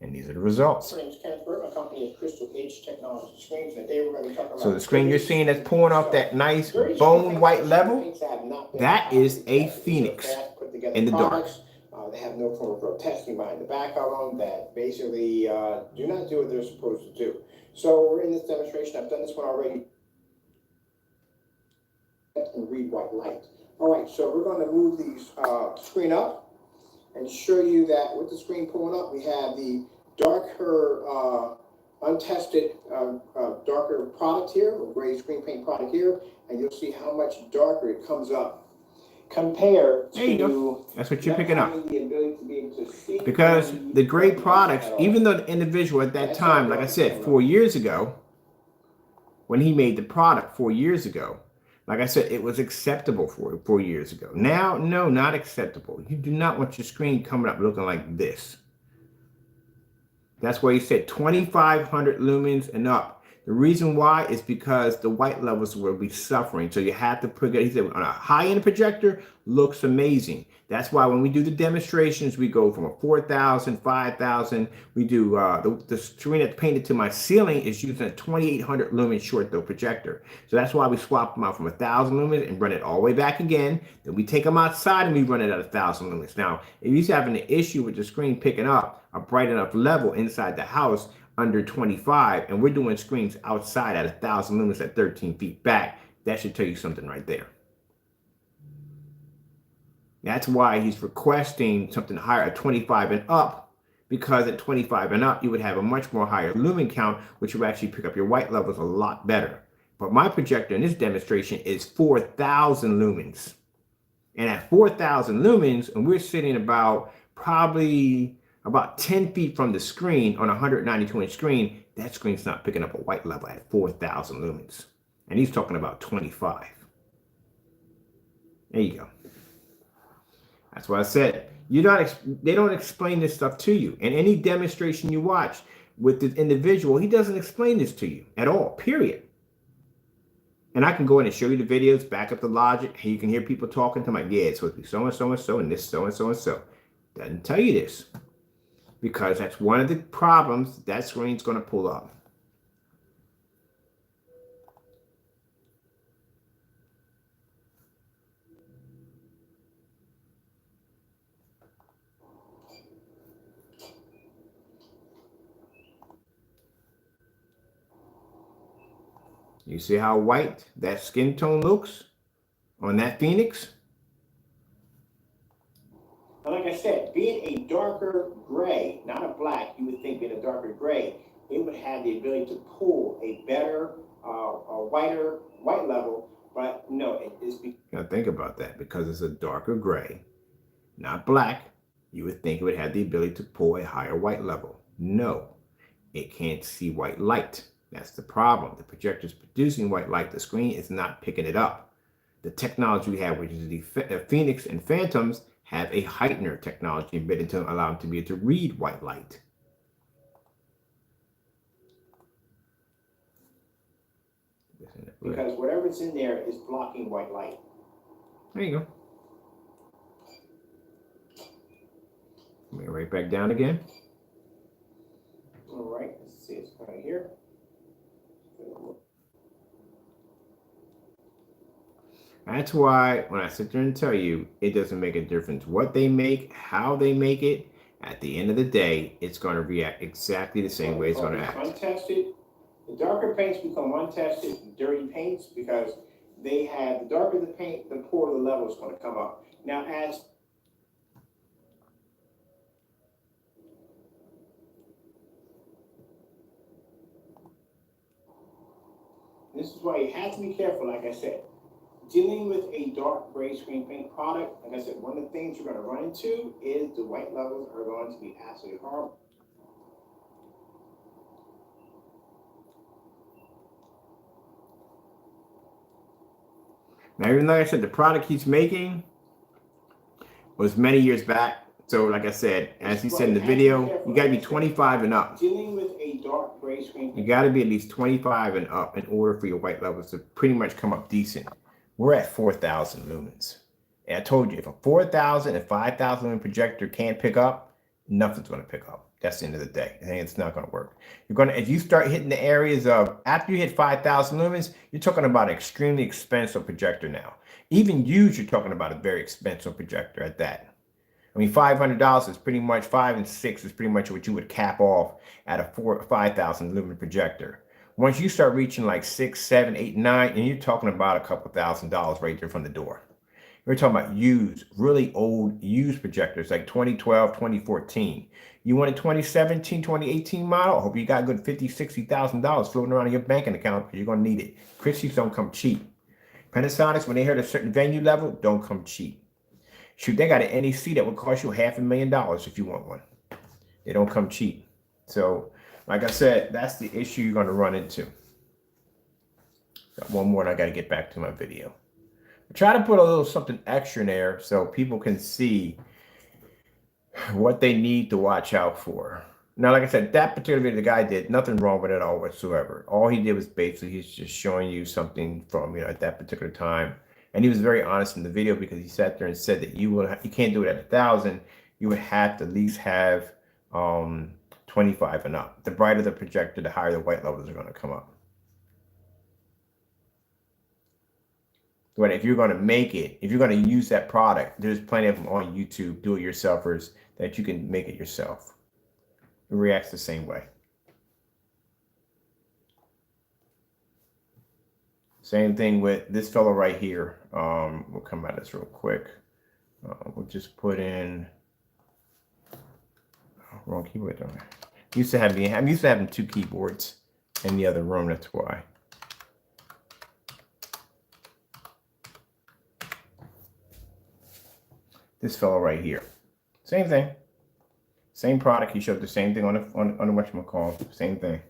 And these are the results. My name is Kenneth Burke. My company is Crystal Age Technology Screens. And today we're going to be talking about... So the screen you're seeing that's pulling off that nice bone white level, that is a Phoenix in the dark. They have no form of road testing behind the back of them that basically do not do what they're supposed to do. So we're in this demonstration. I've done this one already. And read white light. All right, so we're going to move the screen up and show you that with the screen pulling up, we have the darker, untested, darker product here, or gray screen paint product here, and you'll see how much darker it comes up compared to... That's what you're picking up. Because the gray products, even though the individual at that time, like I said, 4 years ago, when he made the product 4 years ago, like I said, it was acceptable 4 years ago. Now, no, not acceptable. You do not want your screen coming up looking like this. That's why he said 2,500 lumens and up. The reason why is because the white levels will be suffering. So you have to put it, he said, on a high-end projector, looks amazing. That's why when we do the demonstrations, we go from a 4,000, 5,000. We do the screen that's painted to my ceiling is using a 2,800 lumen short throw projector. So that's why we swap them out from 1,000 lumens and run it all the way back again. Then we take them outside and we run it at 1,000 lumens. Now, if you're having an issue with the screen picking up a bright enough level inside the house, under 25, and we're doing screens outside at 1,000 lumens at 13 feet back, that should tell you something right there. That's why he's requesting something higher at 25 and up, because at 25 and up, you would have a much more higher lumen count, which would actually pick up your white levels a lot better. But my projector in this demonstration is 4,000 lumens. And at 4,000 lumens, and we're sitting probably about 10 feet from the screen on a 192-inch screen, that screen's not picking up a white level at 4,000 lumens. And he's talking about 25. There you go. That's why I said, they don't explain this stuff to you. In any demonstration you watch with the individual, he doesn't explain this to you at all, period. And I can go in and show you the videos, back up the logic, and you can hear people talking to me, like, yeah, it's supposed to be so-and-so and so, and this so-and-so and so. Doesn't tell you this. Because that's one of the problems that screen's going to pull up. You see how white that skin tone looks on that Phoenix? Like I said, being a darker gray, not a black, you would think being a darker gray, it would have the ability to pull a better, a whiter white level, but no, it is. Now think about that, because it's a darker gray, not black, you would think it would have the ability to pull a higher white level. No, it can't see white light. That's the problem. The projector is producing white light. The screen is not picking it up. The technology we have, which is the Phoenix and Phantoms, have a heightener technology embedded to allow them to be able to read white light. Because whatever's in there is blocking white light. There you go. Bring it right back down again. All right, let's see, it's right here. That's why when I sit there and tell you, it doesn't make a difference what they make, how they make it. At the end of the day, it's going to react exactly the same way it's going to act. Untested. The darker paints become untested, dirty paints, because they have, the darker the paint, the poorer the level is going to come up. Now, as this is why you have to be careful, like I said. Dealing with a dark gray screen paint product, like I said, one of the things you're going to run into is the white levels are going to be absolutely horrible. Now, even though I said the product he's making was many years back, so like I said, as he said in the video, you got to be 25 and up. Dealing with a dark gray screen, you got to be at least 25 and up in order for your white levels to pretty much come up decent. We're at 4,000 lumens. And I told you, if a 4,000 and 5,000 lumen projector can't pick up, nothing's going to pick up. That's the end of the day. I think it's not going to work. You're going to, if you start hitting the areas of, after you hit 5,000 lumens, you're talking about an extremely expensive projector now. Even used, you're talking about a very expensive projector at that. I mean, $500 is pretty much, 5 and 6 is pretty much what you would cap off at a 5,000 lumen projector. Once you start reaching like 6, 7, 8, 9, and you're talking about a couple $1,000s right there from the door. We're talking about used, really old used projectors like 2012, 2014. You want a 2017, 2018 model? I hope you got a good $50,000, $60,000 floating around in your banking account because you're going to need it. Christie's don't come cheap. Panasonics, when they hit a certain venue level, don't come cheap. Shoot, they got an NEC that would cost you $500,000 if you want one. They don't come cheap. So, like I said, that's the issue you're going to run into. Got one more and I got to get back to my video. I try to put a little something extra in there so people can see what they need to watch out for. Now, like I said, that particular video the guy did nothing wrong with it at all whatsoever. All he did was basically he's just showing you something from at that particular time, and he was very honest in the video because he sat there and said that you can't do it at 1,000. You would have to at least have 25 and up. The brighter the projector, the higher the white levels are going to come up. But if you're going to make it, if you're going to use that product, there's plenty of them on YouTube, do-it-yourselfers, that you can make it yourself. It reacts the same way. Same thing with this fellow right here. We'll come at this real quick. We'll just put in wrong keyboard. I'm used to having 2 keyboards in the other room. That's why. This fellow right here, same thing, same product. He showed the same thing on the whatchamacallit, same thing.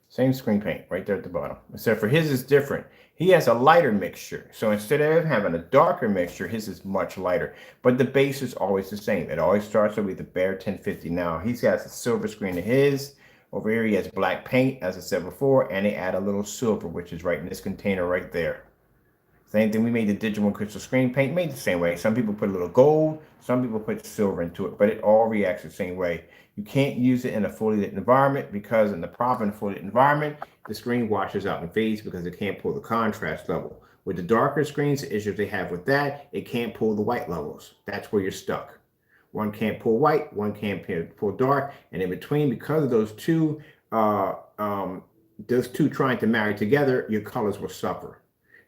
Same screen paint right there at the bottom, except for his is different. He has a lighter mixture. So instead of having a darker mixture, his is much lighter. But the base is always the same. It always starts with the bare 1050. Now, he has a silver screen to his. Over here, he has black paint, as I said before, and they add a little silver, which is right in this container right there. Same thing, we made the digital crystal screen paint, made the same way. Some people put a little gold, some people put silver into it, but it all reacts the same way. You can't use it in a fully lit environment because in the proper and fully lit environment, the screen washes out and fades because it can't pull the contrast level. With the darker screens, the issues they have with that, it can't pull the white levels. That's where you're stuck. One can't pull white, one can't pull dark, and in between, because of those two trying to marry together, your colors will suffer.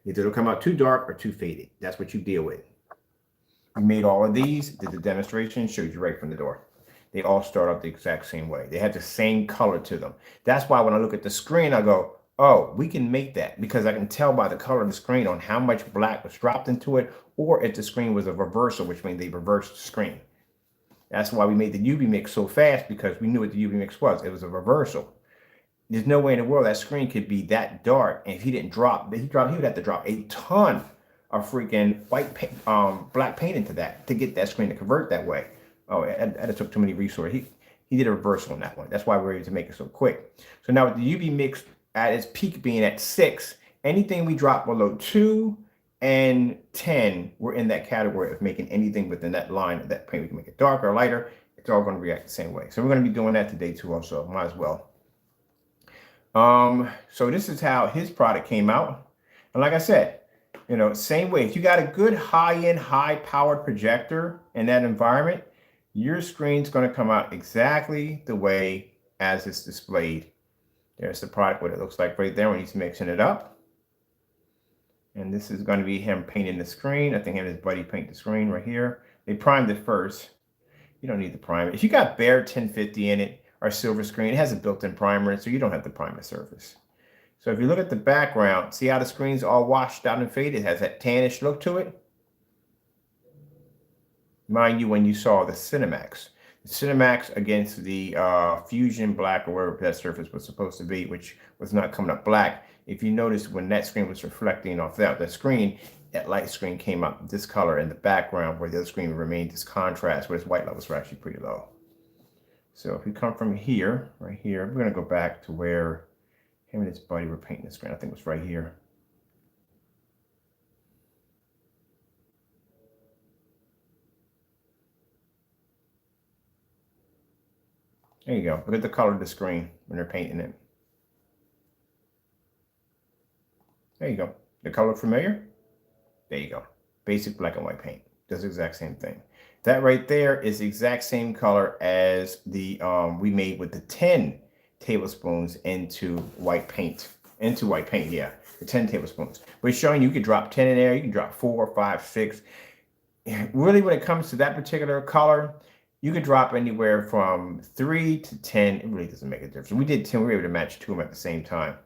Either it'll come out too dark or too faded. That's what you deal with. We made all of these, did the demonstration, showed you right from the door. They all start out the exact same way. They have the same color to them. That's why when I look at the screen, I go, oh, we can make that because I can tell by the color of the screen on how much black was dropped into it, or if the screen was a reversal, which means they reversed the screen. That's why we made the UV mix so fast, because we knew what the UV mix was. It was a reversal. There's no way in the world that screen could be that dark. And if he didn't drop, he would have to drop a ton of freaking white paint, black paint into that to get that screen to convert that way. Oh, that took too many resources. He did a reversal on that one. That's why we were able to make it so quick. So now with the UV mix at its peak being at 6, anything we drop below 2 and 10, we're in that category of making anything within that line of that paint. We can make it darker or lighter. It's all going to react the same way. So we're going to be doing that today too also. Might as well. So this is how his product came out. And like I said, same way. If you got a good high-end, high-powered projector in that environment, your screen's going to come out exactly the way as it's displayed. There's the product, what it looks like right there when he's mixing it up. And this is going to be him painting the screen. I think him and his buddy paint the screen right here. They primed it first. You don't need to prime it. If you got bare 1050 in it or silver screen, it has a built-in primer, so you don't have to prime the surface. So if you look at the background, see how the screen's all washed out and faded? It has that tannish look to it. Mind you, when you saw the Cinemax against the Fusion Black or wherever that surface was supposed to be, which was not coming up black. If you notice when that screen was reflecting off that screen, that light screen came up this color in the background, where the other screen remained this contrast, where its white levels were actually pretty low. So if we come from here, right here, we're going to go back to where him and his buddy were painting the screen. I think it was right here. There you go. Look at the color of the screen when they're painting it. There you go. The color familiar? There you go. Basic black and white paint. Does the exact same thing. That right there is the exact same color as the we made with the 10 tablespoons into white paint. Yeah. The 10 tablespoons. We're showing you can drop 10 in there. You can drop 4, 5, 6. Really, when it comes to that particular color, you could drop anywhere from 3 to 10. It really doesn't make a difference. We did 10. We were able to match 2 of them at the same time.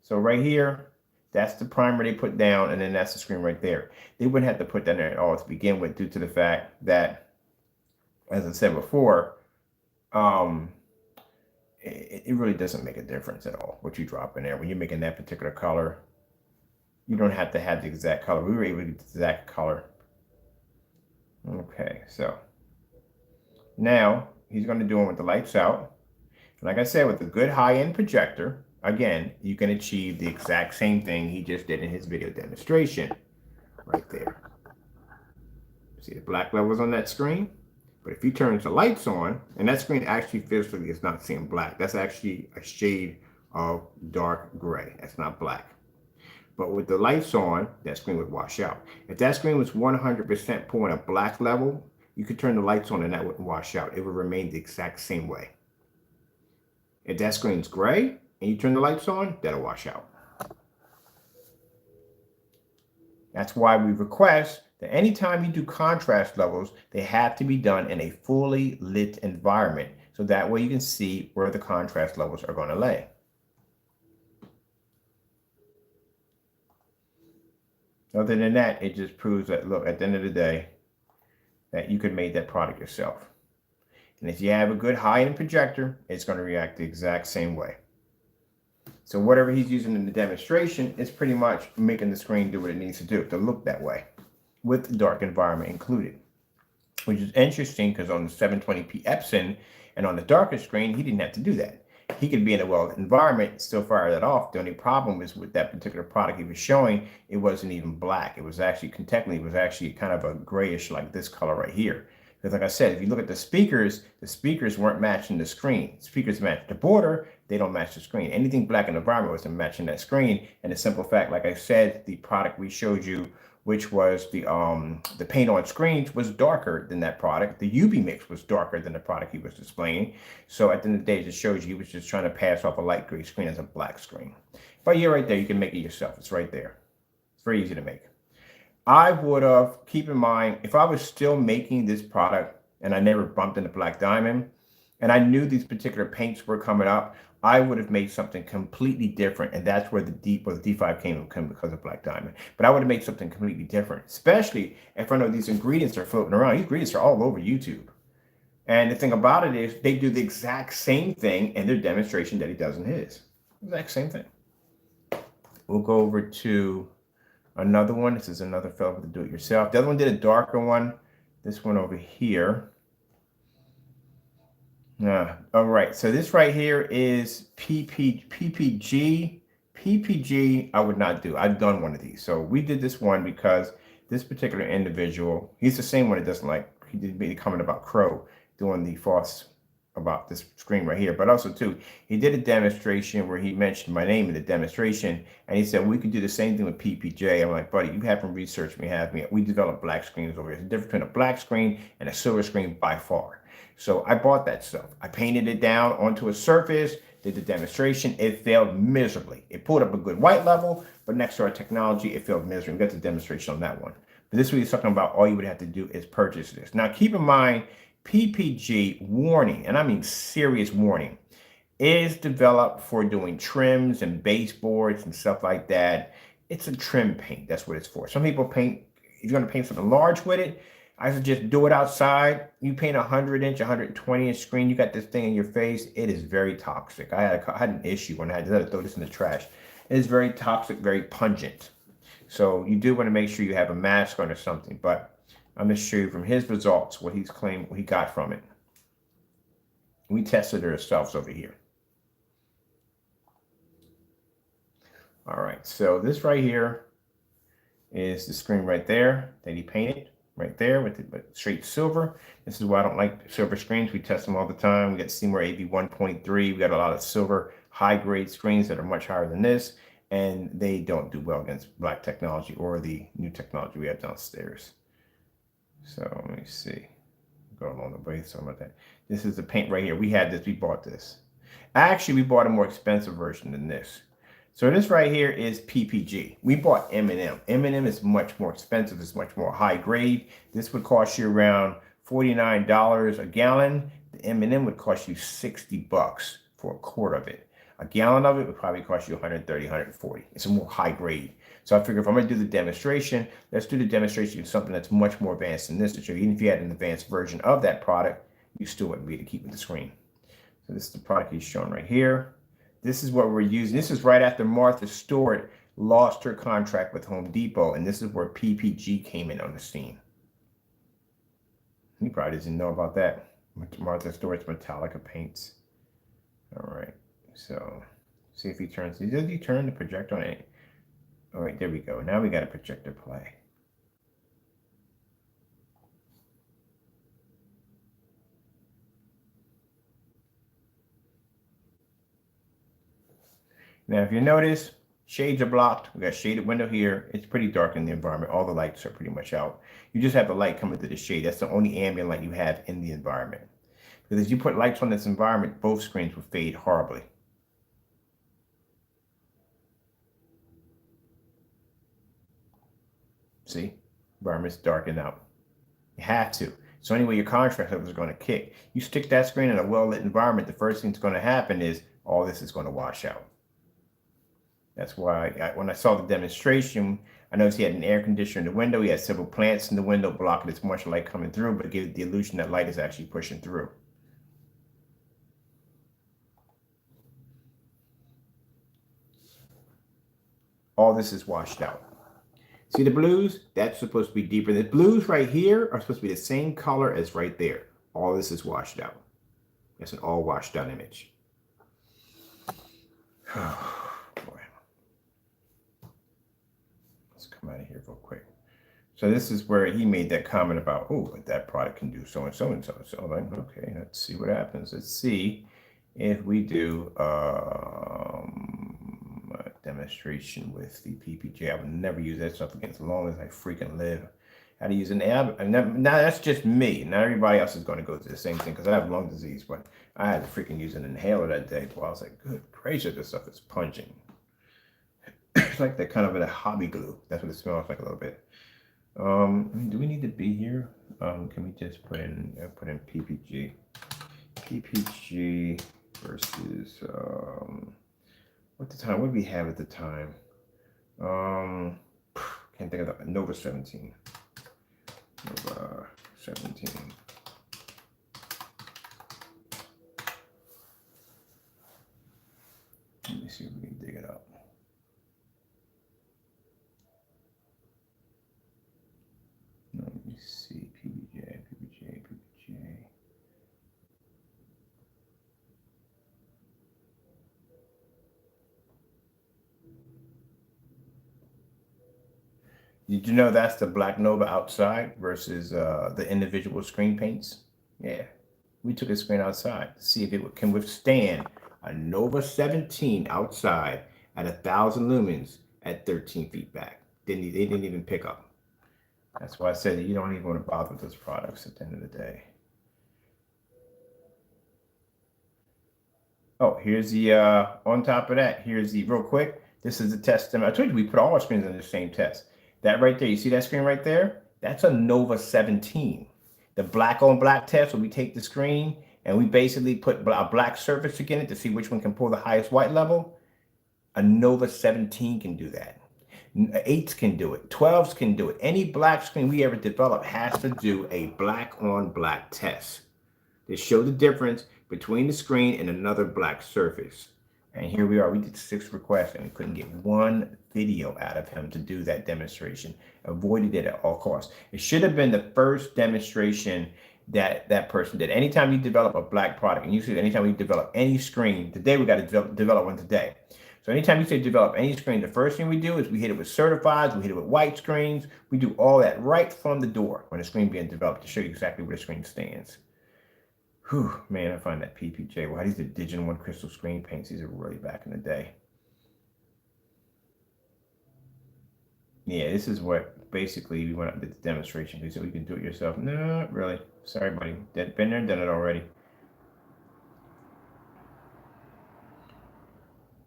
So right here, that's the primer they put down, and then that's the screen right there. They wouldn't have to put that in at all to begin with, due to the fact that, as I said before, it really doesn't make a difference at all what you drop in there when you're making that particular color. You don't have to have the exact color. We were able to get the exact color. Okay, so now he's going to do it with the lights out. Like I said, with a good high-end projector, again, you can achieve the exact same thing he just did in his video demonstration right there. See the black levels on that screen? But if you turn the lights on, and that screen actually physically is not seeing black. That's actually a shade of dark gray. That's not black. But with the lights on, that screen would wash out. If that screen was 100% pulling a black level, you could turn the lights on and that wouldn't wash out. It would remain the exact same way. If that screen's gray and you turn the lights on, that'll wash out. That's why we request that anytime you do contrast levels, they have to be done in a fully lit environment. So that way you can see where the contrast levels are going to lay. Other than that, it just proves that, look, at the end of the day, that you could make that product yourself. And if you have a good high-end projector, it's going to react the exact same way. So whatever he's using in the demonstration is pretty much making the screen do what it needs to do to look that way, with the dark environment included. Which is interesting because on the 720p Epson and on the darker screen, he didn't have to do that. He could be in a well-lit environment, still fire that off. The only problem is with that particular product he was showing, it wasn't even black. It was actually, technically, it was actually kind of a grayish like this color right here. Because like I said, if you look at the speakers weren't matching the screen. Speakers match the border, they don't match the screen. Anything black in the environment wasn't matching that screen. And the simple fact, like I said, the product we showed you, which was the paint on screens, was darker than that product. The UV mix was darker than the product he was displaying. So at the end of the day, it just shows you he was just trying to pass off a light gray screen as a black screen. But you're right there, you can make it yourself. It's right there. It's very easy to make. I would have, keep in mind, if I was still making this product and I never bumped into Black Diamond and I knew these particular paints were coming up, I would have made something completely different. And that's where the D5 came because of Black Diamond. But I would have made something completely different, especially if I know these ingredients are floating around. These ingredients are all over YouTube. And the thing about it is they do the exact same thing in their demonstration that he does in his. Exact same thing. We'll go over to another one. This is another fellow with the do-it-yourself. The other one did a darker one. This one over here. All right. So this right here is PPG. PPG, I would not do. I've done one of these. So we did this one because this particular individual, he's the same one that doesn't like, he did make a comment about Crow doing the false about this screen right here, but also too, he did a demonstration where he mentioned my name in the demonstration, and he said we could do the same thing with PPJ. I'm like, buddy, you haven't researched me, have me. We developed black screens over here. There's a difference between a black screen and a silver screen by far. So I bought that stuff. I painted it down onto a surface, did the demonstration. It failed miserably. It pulled up a good white level, but next to our technology, it failed miserably. We got the demonstration on that one. But this week he's talking about all you would have to do is purchase this. Now keep in mind, PPG, warning, and I mean serious warning, is developed for doing trims and baseboards and stuff like that. It's a trim paint. That's what it's for. Some people paint, if you're going to paint something large with it, I suggest do it outside. You paint a 100-inch, 120-inch screen, you got this thing in your face. It is very toxic. I had an issue when I had to throw this in the trash. It is very toxic, very pungent. So you do want to make sure you have a mask on or something, but I'm going to show you from his results what he's claimed, what he got from it. We tested it ourselves over here. All right, so this right here is the screen right there that he painted right there with the straight silver. This is why I don't like silver screens. We test them all the time. We got Seymour AV 1.3. We got a lot of silver high-grade screens that are much higher than this, and they don't do well against black technology or the new technology we have downstairs. So let me see. Go along the way, something like that. This is the paint right here. We had this, we bought this. Actually, we bought a more expensive version than this. So this right here is PPG. We bought M&M. M&M is much more expensive. It's much more high grade. This would cost you around $49 a gallon. The M&M would cost you $60 for a quart of it. A gallon of it would probably cost you $130, $140. It's a more high grade. So I figure if I'm going to do the demonstration, let's do the demonstration of something that's much more advanced than this to show you. Even if you had an advanced version of that product, you still wouldn't be able to keep with the screen. So this is the product he's showing right here. This is what we're using. This is right after Martha Stewart lost her contract with Home Depot, and this is where PPG came in on the scene. You probably didn't know about that. Martha Stewart's Metallica paints. All right, so see if he turns. Does he turn the projector on it? All right, there we go. Now we got a projector play. Now, if you notice, shades are blocked. We got a shaded window here. It's pretty dark in the environment. All the lights are pretty much out. You just have the light coming through the shade. That's the only ambient light you have in the environment. Because if you put lights on this environment, both screens will fade horribly. See, environment's darkened out. You have to. So anyway, your contrast levels are going to kick. You stick that screen in a well-lit environment, the first thing that's going to happen is all this is going to wash out. That's why when I saw the demonstration, I noticed he had an air conditioner in the window. He had several plants in the window blocking as much light coming through, but give the illusion that light is actually pushing through. All this is washed out. See the blues? That's supposed to be deeper. The blues right here are supposed to be the same color as right there. All this is washed out. It's an all washed out image. Oh, boy. Let's come out of here real quick. So this is where he made that comment about, oh, that product can do so and so and so. So like, okay, let's see what happens. Let's see if we do a demonstration with the PPJ. I would never use that stuff again as long as I freaking live. How to use an ab? Now that's just me. Not everybody else is going to go through the same thing because I have lung disease, but I had to freaking use an inhaler that day. Well, I was like, good gracious, this stuff is pungent. It's like that kind of a hobby glue. That's what it smells like a little bit. Do we need to be here? Can we just put in PPG versus what did we have at the time? Can't think of that. Nova 17. Nova 17. Let me see if we can dig it up. Let me see. PPJ. Did you know that's the Black Nova outside versus the individual screen paints? Yeah, we took a screen outside to see if it can withstand a Nova 17 outside at 1,000 lumens at 13 feet back. They didn't even pick up. That's why I said that you don't even want to bother with those products at the end of the day. Oh, here's the, on top of that, here's the, real quick, this is the test. I told you we put all our screens on the same test. That right there, you see that screen right there? That's a Nova 17. The black on black test where we take the screen and we basically put a black surface again it to see which one can pull the highest white level. A Nova 17 can do that. 8s can do it. 12s can do it. Any black screen we ever develop has to do a black on black test to show the difference between the screen and another black surface. And here we are. We did 6 requests and we couldn't get one video out of him to do that demonstration. Avoided it at all costs. It should have been the first demonstration that person did. Anytime you develop a black product, and usually anytime we develop any screen, today we got to develop one today. So anytime you say develop any screen, the first thing we do is we hit it with certifieds, we hit it with white screens. We do all that right from the door when the screen being developed to show you exactly where the screen stands. Whew, man, I find that PPJ. Wow, these are Digital 1 crystal screen paints. These are really back in the day. Yeah, this is what basically we went up to the demonstration. We said we can do it yourself. No, really. Sorry, buddy. Been there and done it already.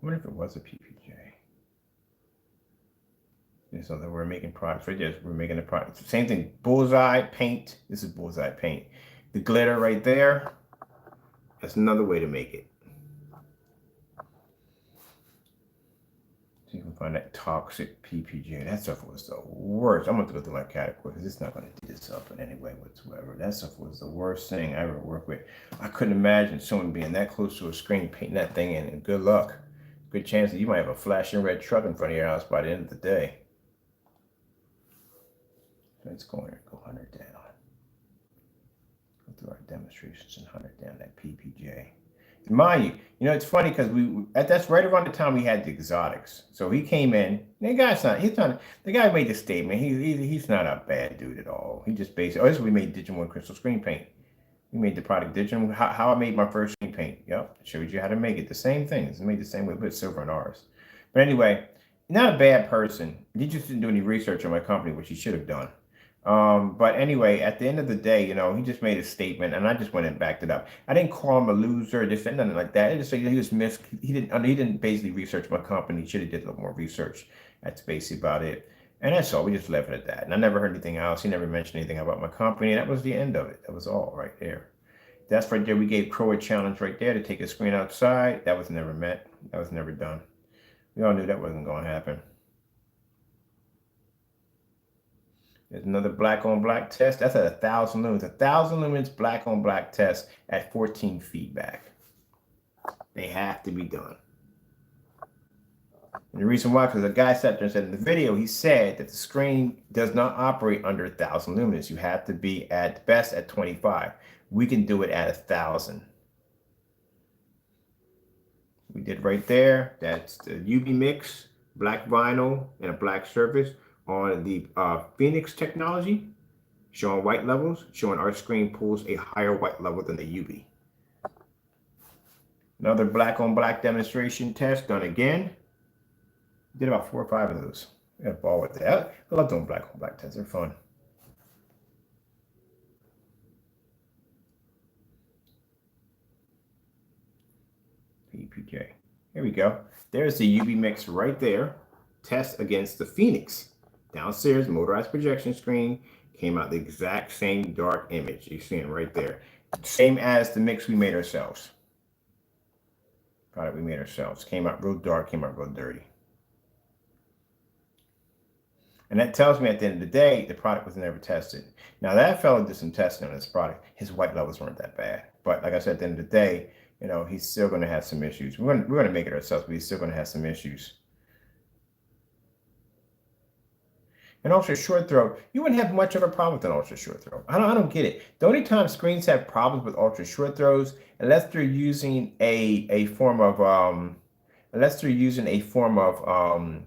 What if it was a PPJ? And so that we're making products right there. We're making the product. Same thing. Bullseye paint. This is bullseye paint. The glitter right there. That's another way to make it. So you can find that toxic PPJ. That stuff was the worst. I'm going to go through my category because it's not going to do this up in any way whatsoever. That stuff was the worst thing I ever worked with. I couldn't imagine someone being that close to a screen painting that thing in, and good luck. good chance that you might have a flashing red truck in front of your house by the end of the day. Let's go here, go 100 down. Go through our demonstrations and 100 down that PPJ. And mind you, it's funny because that's right around the time we had the exotics. So he came in. The guy made the statement. He's not a bad dude at all. He just basically, this is we made Digital and Crystal Screen Paint. We made the product Digital. How I made my first screen paint. Yep, showed you how to make it. The same thing. It's made the same way, but it's silver in ours. But anyway, not a bad person. He just didn't do any research on my company, which he should have done. But anyway, at the end of the day, he just made a statement, and I just went and backed it up. I didn't call him a loser, just nothing like that. I just said he didn't basically research my company. He should have did a little more research. That's basically about it. And that's all. We just left it at that. And I never heard anything else. He never mentioned anything about my company. And that was the end of it. That was all right there. That's right there. We gave Crow a challenge right there to take a screen outside. That was never met. That was never done. We all knew that wasn't going to happen. There's another black on black test. That's at 1,000 lumens. 1,000 lumens black on black test at 14 feet back. They have to be done. And the reason why, because the guy sat there and said in the video, he said that the screen does not operate under 1,000 lumens. You have to be at best at 25. We can do it at 1,000. We did right there. That's the UV mix, black vinyl, and a black surface on the Phoenix technology, showing white levels, showing our screen pulls a higher white level than the UV. Another black on black demonstration test done again. Did about 4 or 5 of those. I got a ball with that. I love doing black on black tests. They're fun. PPJ. Here we go. There's the UV mix right there. Test against the Phoenix. Downstairs, motorized projection screen. Came out the exact same dark image. You see it right there. Same as the mix we made ourselves. Product we made ourselves. Came out real dark, came out real dirty. And that tells me at the end of the day, the product was never tested. Now that fellow did some testing on this product. His white levels weren't that bad. But like I said, at the end of the day, he's still going to have some issues. We're going to make it ourselves, but he's still going to have some issues. And ultra short throw, you wouldn't have much of a problem with an ultra short throw. I don't get it. The only time screens have problems with ultra short throws, unless they're using a form of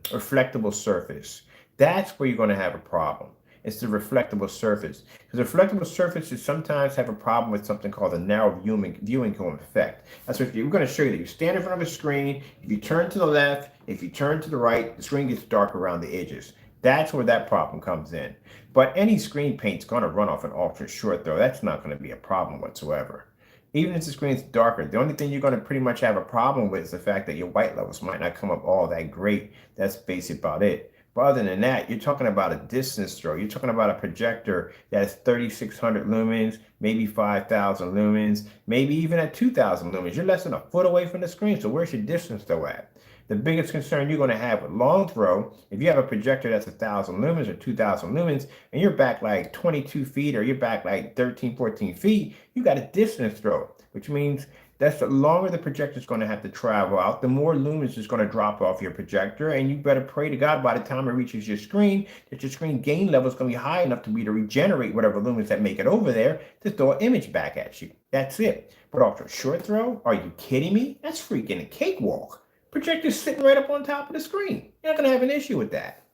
reflectable surface. That's where you're going to have a problem. It's the reflectable surface. Because the reflectable surfaces sometimes have a problem with something called the narrow viewing cone effect. That's what we're going to show you. That you stand in front of a screen. If you turn to the left, if you turn to the right, the screen gets dark around the edges. That's where that problem comes in. But any screen paint's going to run off an ultra short throw. That's not going to be a problem whatsoever. Even if the screen's darker, the only thing you're going to pretty much have a problem with is the fact that your white levels might not come up all that great. That's basically about it. But other than that, you're talking about a distance throw. You're talking about a projector that's 3,600 lumens, maybe 5,000 lumens, maybe even at 2,000 lumens. You're less than a foot away from the screen, so where's your distance throw at? The biggest concern you're going to have with long throw, if you have a projector that's 1,000 lumens or 2,000 lumens, and you're back like 22 feet or you're back like 13, 14 feet, you got a distance throw, which means that's the longer the projector is going to have to travel out, the more lumens is going to drop off your projector, and you better pray to God by the time it reaches your screen that your screen gain level is going to be high enough to be to regenerate whatever lumens that make it over there to throw an image back at you. That's it. But ultra short throw? Are you kidding me? That's freaking a cakewalk. Projector's sitting right up on top of the screen. You're not going to have an issue with that.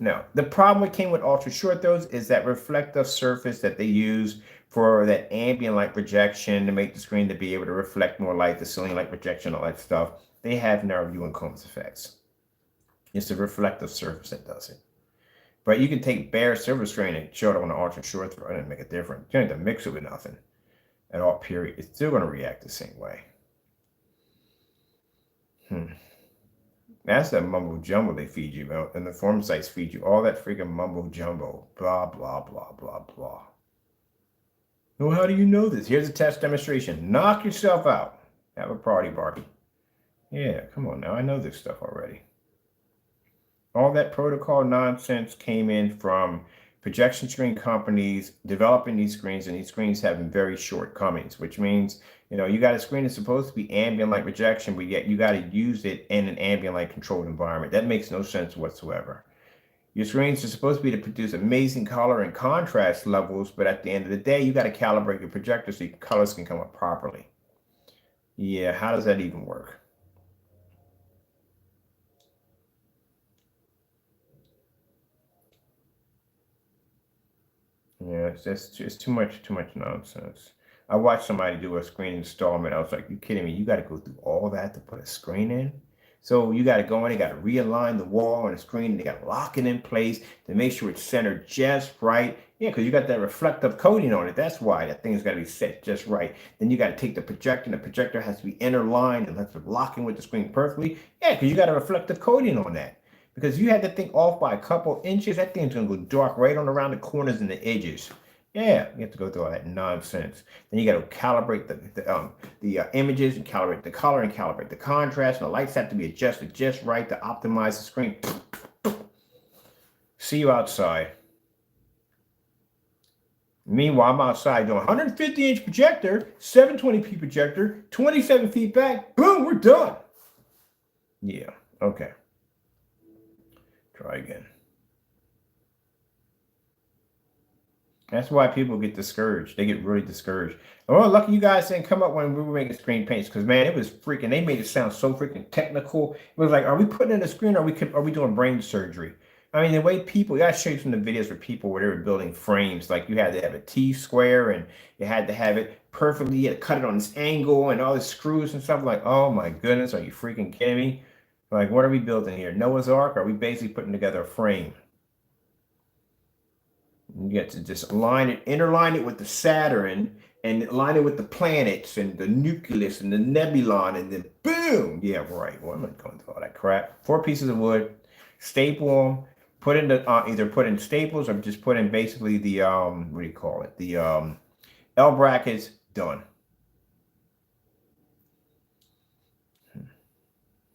No, the problem that came with ultra short throws is that reflective surface that they use for that ambient light projection to make the screen to be able to reflect more light, the ceiling light projection, all that stuff. They have narrow viewing cones effects. It's the reflective surface that does it. But you can take bare silver screen and show it on an ultra short throw and make a difference. You don't have to mix it with nothing at all, period. It's still going to react the same way. That's that mumbo jumbo they feed you, and the forum sites feed you all that freaking mumbo jumbo, blah, blah, blah, blah, blah. Well, how do you know this? Here's a test demonstration. Knock yourself out. Have a party, Barbie. Yeah, come on now. I know this stuff already. All that protocol nonsense came in from projection screen companies developing these screens, and these screens having very shortcomings, which means, you got a screen that's supposed to be ambient light projection, but yet you got to use it in an ambient light controlled environment. That makes no sense whatsoever. Your screens are supposed to be to produce amazing color and contrast levels, but at the end of the day, you got to calibrate your projector so your colors can come up properly. Yeah, how does that even work? Yeah, it's too much nonsense. I watched somebody do a screen installment. I was like, you kidding me? You got to go through all that to put a screen in? So you got to go in, you got to realign the wall on the screen, and you got to lock it in place to make sure it's centered just right. Yeah, because you got that reflective coating on it. That's why that thing's got to be set just right. Then you got to take the projector, and the projector has to be interlined and that's locking with the screen perfectly. Yeah, because you got a reflective coating on that. Because if you had that thing off by a couple inches, that thing's gonna go dark right on around the corners and the edges. Yeah, you have to go through all that nonsense. Then you got to calibrate the images and calibrate the color and calibrate the contrast. And the lights have to be adjusted just right to optimize the screen. See you outside. Meanwhile, I'm outside doing 150-inch projector, 720p projector, 27 feet back. Boom, we're done. Yeah, okay. Try again. That's why people get discouraged. They get really discouraged. Oh, lucky you guys didn't come up when we were making screen paints, because man, it was freaking. They made it sound so freaking technical. It was like, are we putting in a screen? Or are we doing brain surgery? I mean, the way people. I show you some of the videos where people where they were building frames. Like you had to have a T-square, and you had to have it perfectly. You had to cut it on this angle, and all the screws and stuff. Like, oh my goodness, are you freaking kidding me? Like, what are we building here? Noah's Ark? Or are we basically putting together a frame? You get to just interline it with the Saturn, and align it with the planets and the nucleus and the nebulon, and then boom! Yeah, right. Well, I'm not going through all that crap. 4 pieces of wood, staple them, put in the either put in staples or just put in basically the what do you call it? The L brackets. Done.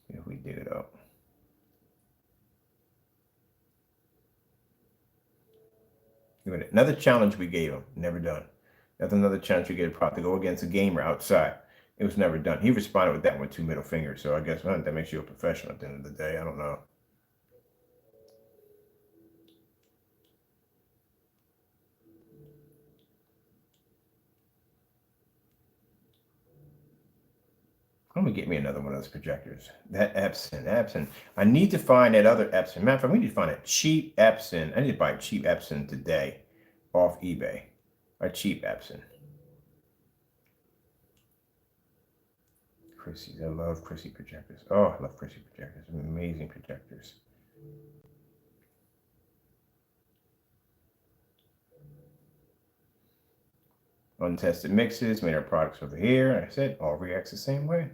If we dig it up. Another challenge we gave him, never done. That's another challenge we gave Pop to go against a gamer outside. It was never done. He responded with that with 2 middle fingers. So I guess that makes you a professional at the end of the day. I don't know. I'm gonna get me another one of those projectors. That Epson. I need to find that other Epson. Matter of fact, we need to find a cheap Epson. I need to buy a cheap Epson today off eBay. A cheap Epson. Chrissy's. I love Chrissy projectors. Oh, I love Chrissy projectors. Amazing projectors. Untested mixes, made our products over here. Like I said, all reacts the same way.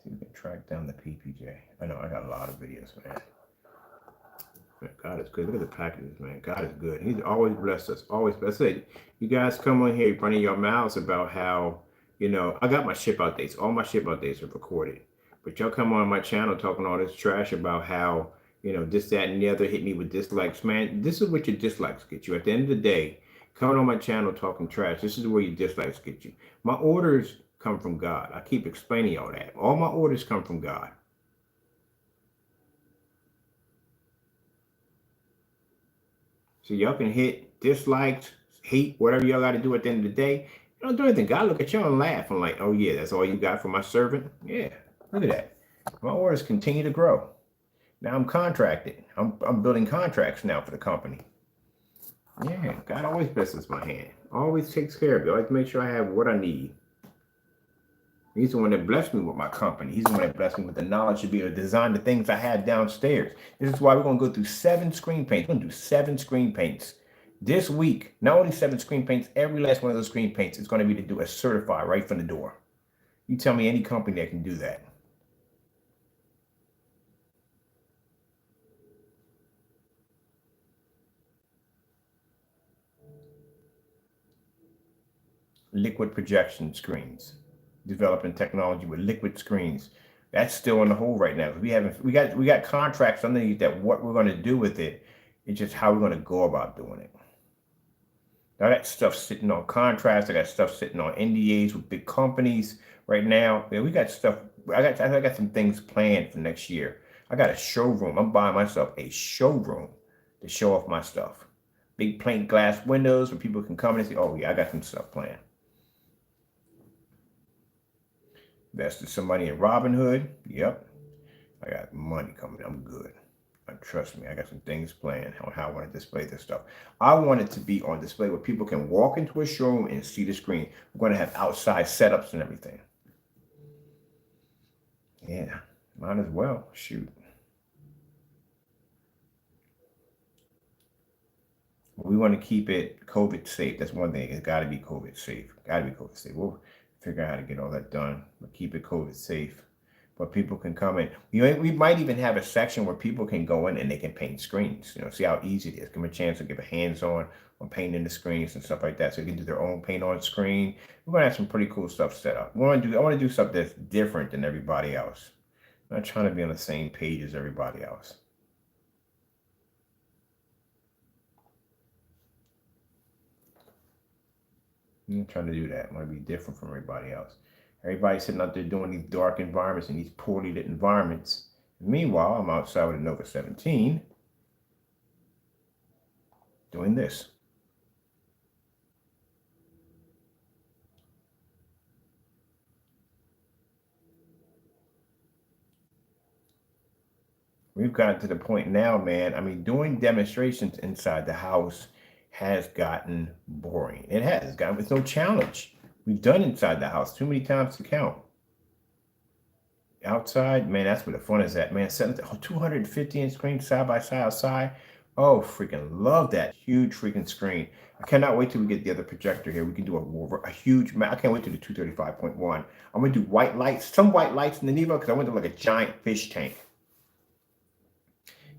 See if we can track down the PPJ. I know I got a lot of videos, man. God is good. Look at the packages, man. God is good. He's always blessed us. Always blessed. You guys come on here running your mouths about how, I got my ship out dates. All my ship out dates are recorded. But y'all come on my channel talking all this trash about how, this, that, and the other, hit me with dislikes. Man, this is what your dislikes get you. At the end of the day, coming on my channel talking trash, this is where your dislikes get you. My orders come from God. I keep explaining all that. All my orders come from God. So y'all can hit dislikes, hate, whatever y'all got to do at the end of the day. You don't do anything. God look at y'all and laugh. I'm like, oh yeah, that's all you got for my servant? Yeah, look at that. My orders continue to grow. Now I'm contracted. I'm building contracts now for the company. Yeah, God always blesses my hand. Always takes care of you. I like to make sure I have what I need. He's the one that blessed me with my company. He's the one that blessed me with the knowledge to be able to design the things I have downstairs. This is why we're going to go through 7 screen paints. We're going to do 7 screen paints this week. Not only 7 screen paints, every last one of those screen paints is going to be to do a certified right from the door. You tell me any company that can do that. Liquid projection screens. Developing technology with liquid screens. That's still on the hold right now. We got contracts underneath that what we're going to do with it. It's just how we're going to go about doing it. I got stuff sitting on contracts. I got stuff sitting on NDAs with big companies right now. Yeah, we got stuff. I got some things planned for next year. I got a showroom. I'm buying myself a showroom to show off my stuff. Big plate glass windows where people can come and say, "Oh yeah, I got some stuff planned." Invested some money in Robinhood. Yep, I got money coming. I'm good. Trust me, I got some things planned on how I want to display this stuff. I want it to be on display where people can walk into a showroom and see the screen. We're going to have outside setups and everything. Yeah, might as well. Shoot. We want to keep it COVID safe. That's one thing. It's got to be COVID safe. Got to be COVID safe. We'll figure out how to get all that done, but keep it COVID safe. But people can come in. We might even have a section where people can go in and they can paint screens. See how easy it is. Give them a chance to give a hands-on on painting the screens and stuff like that. So they can do their own paint on screen. We're gonna have some pretty cool stuff set up. I want to do something that's different than everybody else. I'm not trying to be on the same page as everybody else. I'm not trying to do that. I want to be different from everybody else. Everybody's sitting out there doing these dark environments and these poorly lit environments. Meanwhile, I'm outside with a Nova 17 doing this. We've gotten to the point now, man. I mean, doing demonstrations inside the house has gotten boring. It has gotten with no challenge. We've done inside the house too many times to count. Outside, man, that's where the fun is at, man. 250-inch screen side by side outside. Oh, freaking love that huge freaking screen. I cannot wait till we get the other projector here. We can do a huge, I can't wait to the 235.1. I'm going to do white lights, some white lights in the Nevo because I went to like a giant fish tank.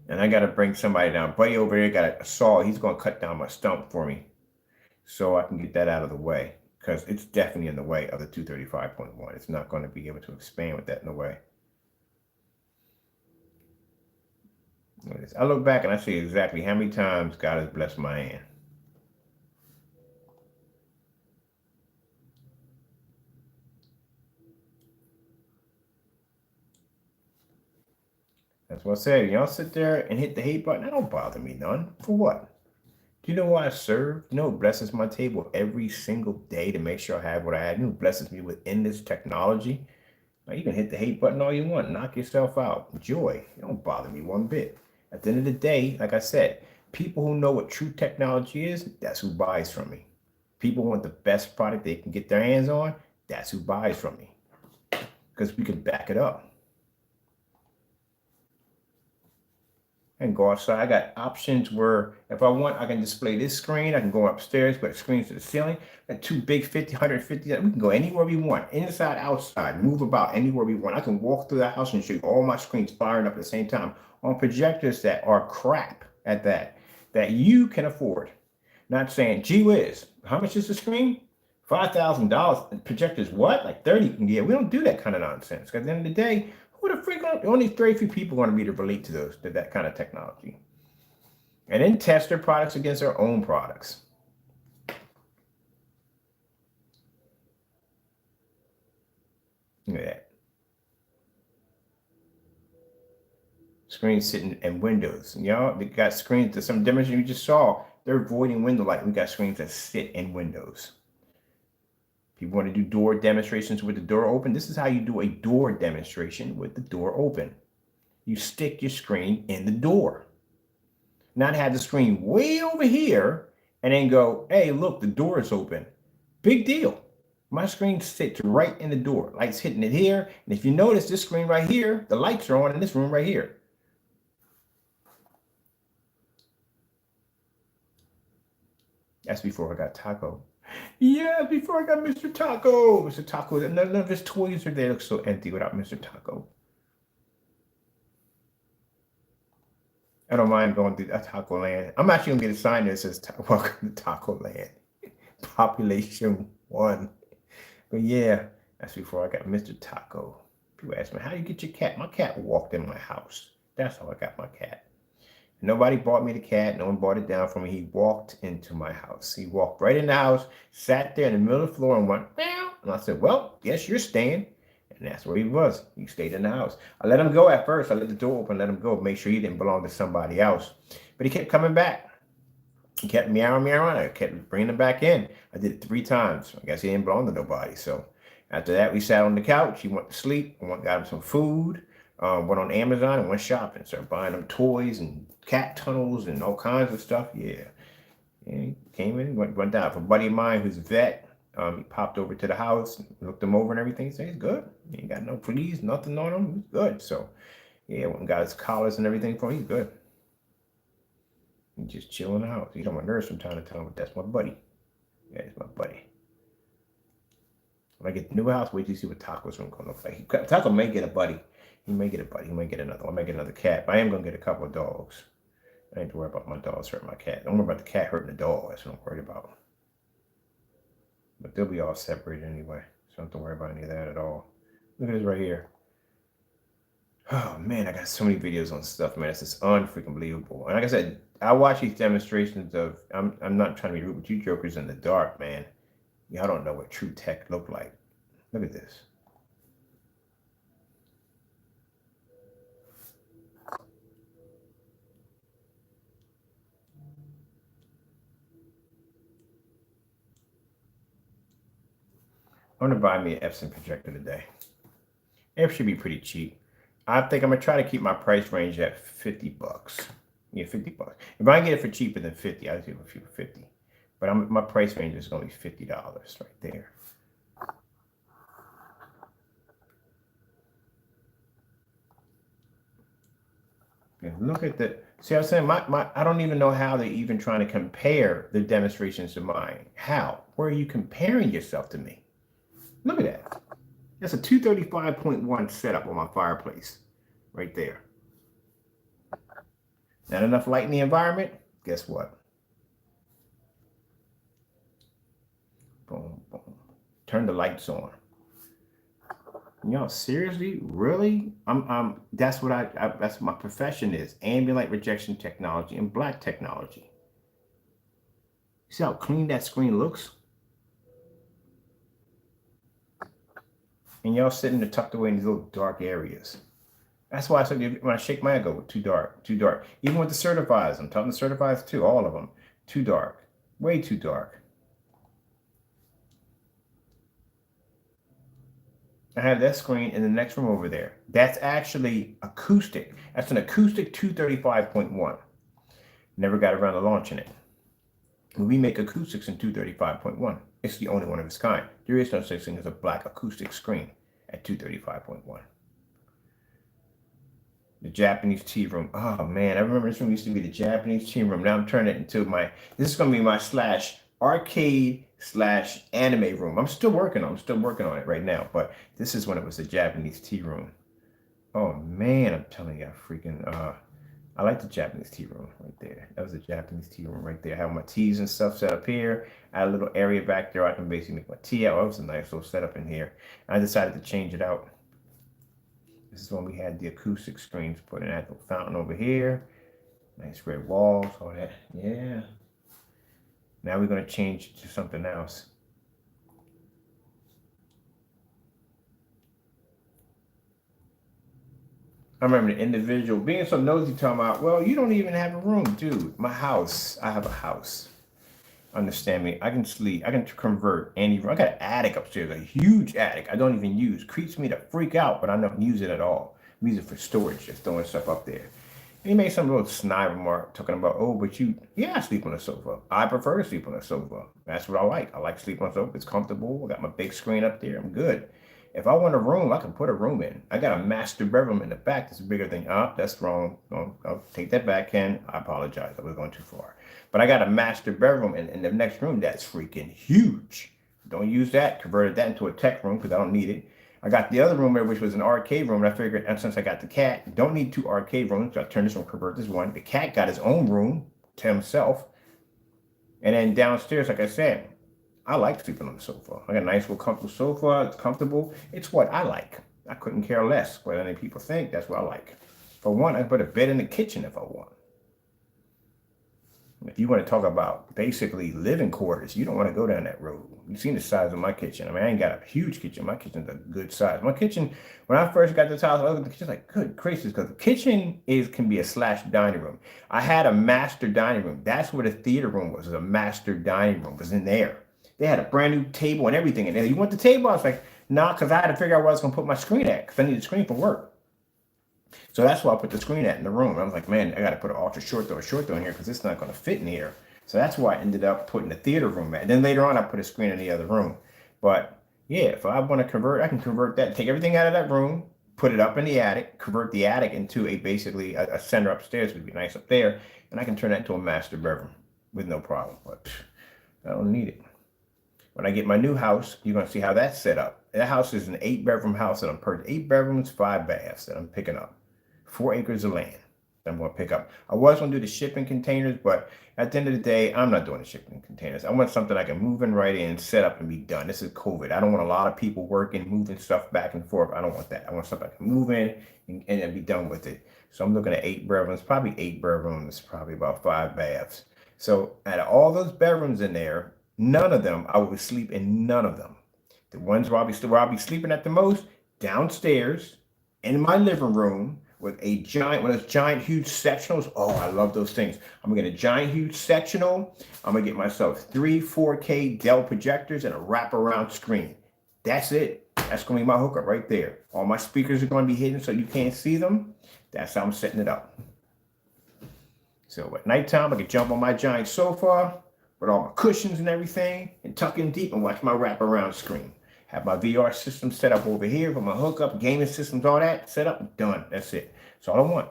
And I got to bring somebody down. Buddy over there got a saw. He's going to cut down my stump for me so I can get that out of the way. Because it's definitely in the way of the 235.1. It's not going to be able to expand with that in the way. I look back and I see exactly how many times God has blessed my hand. That's what I said. Y'all sit there and hit the hate button. That don't bother me none. For what? Do you know why I serve? You know who blesses my table every single day to make sure I have what I have? You know who blesses me with endless technology? Now, you can hit the hate button all you want. Knock yourself out. Joy. It don't bother me one bit. At the end of the day, like I said, people who know what true technology is, that's who buys from me. People want the best product they can get their hands on, that's who buys from me. Because we can back it up. And go outside. I got options where if I want, I can display this screen. I can go upstairs, put screens to the ceiling. Got two big 150. We can go anywhere we want, inside, outside, move about anywhere we want. I can walk through the house and show you all my screens firing up at the same time on projectors that are crap at that you can afford. Not saying, gee whiz, how much is the screen? $5,000. Projectors what? Like 30? Yeah, we don't do that kind of nonsense. Because at the end of the day, who the freak only very few people want to be to relate to that kind of technology. And then test their products against their own products. Look at that. Screens sitting in windows. Y'all, they got screens, there's some demonstration you just saw. They're avoiding window light. We got screens that sit in windows. People want to do door demonstrations with the door open. This is how you do a door demonstration with the door open. You stick your screen in the door. Not have the screen way over here and then go, hey, look, the door is open. Big deal. My screen sits right in the door. Lights hitting it here. And if you notice this screen right here, the lights are on in this room right here. That's before I got Taco. Yeah, before I got Mr. Taco. Mr. Taco, none of his toys are there. They look so empty without Mr. Taco. I don't mind going to Taco Land. I'm actually going to get a sign that says, welcome to Taco Land. Population 1. But yeah, that's before I got Mr. Taco. People ask me, how do you get your cat? My cat walked in my house. That's how I got my cat. Nobody bought me the cat. No one bought it down for me. He walked into my house. He walked right in the house, sat there in the middle of the floor and went, meow. And I said, well, yes, you're staying. And that's where he was. He stayed in the house. I let him go at first. I let the door open, let him go, make sure he didn't belong to somebody else. But he kept coming back. He kept meowing. I kept bringing him back in. I did it 3 times. I guess he didn't belong to nobody. So after that, we sat on the couch. He went to sleep. I got him some food. Went on Amazon and went shopping. Started buying them toys and cat tunnels and all kinds of stuff. Yeah. And he came in, went down. For a buddy of mine who's a vet, he popped over to the house, looked him over and everything. He said, he's good. He ain't got no fleas, nothing on him. He's good. So, yeah, went and got his collars and everything for him. He's good. He's just chilling in the house. He's on my nerves from time to time, but that's my buddy. Yeah, he's my buddy. When I get the new house, wait till you see what Taco's room gonna look like. Taco may get a buddy. He may get a buddy. He may get another one. I may get another cat. But I am going to get a couple of dogs. I ain't to worry about my dogs hurting my cat. Don't worry about the cat hurting the dog. That's what I'm worried about. But they'll be all separated anyway. So I don't have to worry about any of that at all. Look at this right here. Oh, man, I got so many videos on stuff, man. It's just unfreaking believable. And like I said, I watch these demonstrations of, I'm not trying to be rude, but you jokers in the dark, man. Y'all don't know what true tech look like. Look at this. I'm going to buy me an Epson projector today. It should be pretty cheap. I think I'm going to try to keep my price range at $50. Yeah, $50. If I can get it for cheaper than 50, I'll do it for 50. But my price range is going to be $50 right there. And look at the, see what I'm saying? I don't even know how they're even trying to compare the demonstrations to mine. How? Where are you comparing yourself to me? Look at that. That's a 235.1 setup on my fireplace right there. Not enough light in the environment? Guess what? Boom, boom. Turn the lights on. Y'all, seriously? Really? That's what that's my profession is. Ambient light rejection technology and black technology. See how clean that screen looks? And y'all sitting there tucked away in these little dark areas. That's why I said when I shake my head, I go, too dark, too dark. Even with the certifieds, I'm talking to certifieds too, all of them. Too dark, way too dark. I have that screen in the next room over there. That's actually acoustic. That's an acoustic 235.1. Never got around to launching it. We make acoustics in 235.1. It's the only one of its kind. There is no such thing as a black acoustic screen at 235.1. The Japanese tea room. Oh man, I remember this room used to be the Japanese tea room. Now I'm turning it into this is going to be my /arcade/anime room. I'm still working on it right now, but this is when it was the Japanese tea room. Oh man, I'm telling you, I like the Japanese tea room right there. That was the Japanese tea room right there. I have my teas and stuff set up here. I had a little area back there I can basically make my tea out. That was a nice little setup in here. I decided to change it out. This is when we had the acoustic screens put in. I had the fountain over here. Nice red walls, all that. Yeah. Now we're going to change it to something else. I remember the individual being so nosy talking about, well, you don't even have a room, dude. My house, I have a house. Understand me? I can sleep. I can convert any room. I got an attic upstairs, a huge attic I don't even use. Creeps me to freak out, but I don't use it at all. I use it for storage, just throwing stuff up there. And he made some little snide remark talking about, oh, but I sleep on the sofa. I prefer to sleep on the sofa. That's what I like. I like sleeping on the sofa. It's comfortable. I got my big screen up there. I'm good. If I want a room, I can put a room in. I got a master bedroom in the back that's bigger than, that's wrong. I'll take that back, Ken. I apologize. I was going too far. But I got a master bedroom in the next room that's freaking huge. Don't use that. Converted that into a tech room because I don't need it. I got the other room there, which was an arcade room. And I figured, and since I got the cat, don't need 2 arcade rooms. So I turned this one, convert this one. The cat got his own room to himself. And then downstairs, like I said, I like sleeping on the sofa. I got a nice little comfortable sofa. It's comfortable. It's what I like. I couldn't care less what any people think. That's what I like. For one, I put a bed in the kitchen if I want. If you want to talk about basically living quarters, you don't want to go down that road. You've seen the size of my kitchen. I mean, I ain't got a huge kitchen. My kitchen's a good size. My kitchen, when I first got this house, I looked at the kitchen like, good gracious, because the kitchen can be a / dining room. I had a master dining room. That's where the theater room was. A master dining room was in there. They had a brand new table and everything in there. You want the table? I was like, nah, because I had to figure out where I was going to put my screen at, because I need a screen for work. So that's why I put the screen at in the room. I was like, man, I got to put an ultra short door in here because it's not going to fit in here. So that's why I ended up putting the theater room at. And then later on, I put a screen in the other room. But yeah, if I want to convert, I can convert that, take everything out of that room, put it up in the attic, convert the attic into basically a center upstairs. Would be nice up there. And I can turn that into a master bedroom with no problem. But I don't need it. When I get my new house, you're going to see how that's set up. That house is an 8-bedroom house that I'm purchasing. 8 bedrooms, 5 baths that I'm picking up. 4 acres of land that I'm going to pick up. I was going to do the shipping containers, but at the end of the day, I'm not doing the shipping containers. I want something I can move in right in, set up, and be done. This is COVID. I don't want a lot of people working, moving stuff back and forth. I don't want that. I want something I can move in and be done with it. So I'm looking at 8 bedrooms, probably 8 bedrooms, probably about 5 baths. So out of all those bedrooms in there, none of them, I would sleep in none of them. The ones where I'll be sleeping at the most, downstairs, in my living room, with one of those giant, huge sectionals. Oh, I love those things. I'm gonna get a giant, huge sectional. I'm gonna get myself 3 4K Dell projectors and a wraparound screen. That's it. That's gonna be my hookup right there. All my speakers are gonna be hidden so you can't see them. That's how I'm setting it up. So at nighttime, I can jump on my giant sofa with all my cushions and everything and tuck in deep and watch my wraparound screen. Have my VR system set up over here with my hookup, gaming systems, all that set up, done. That's it. That's all I want.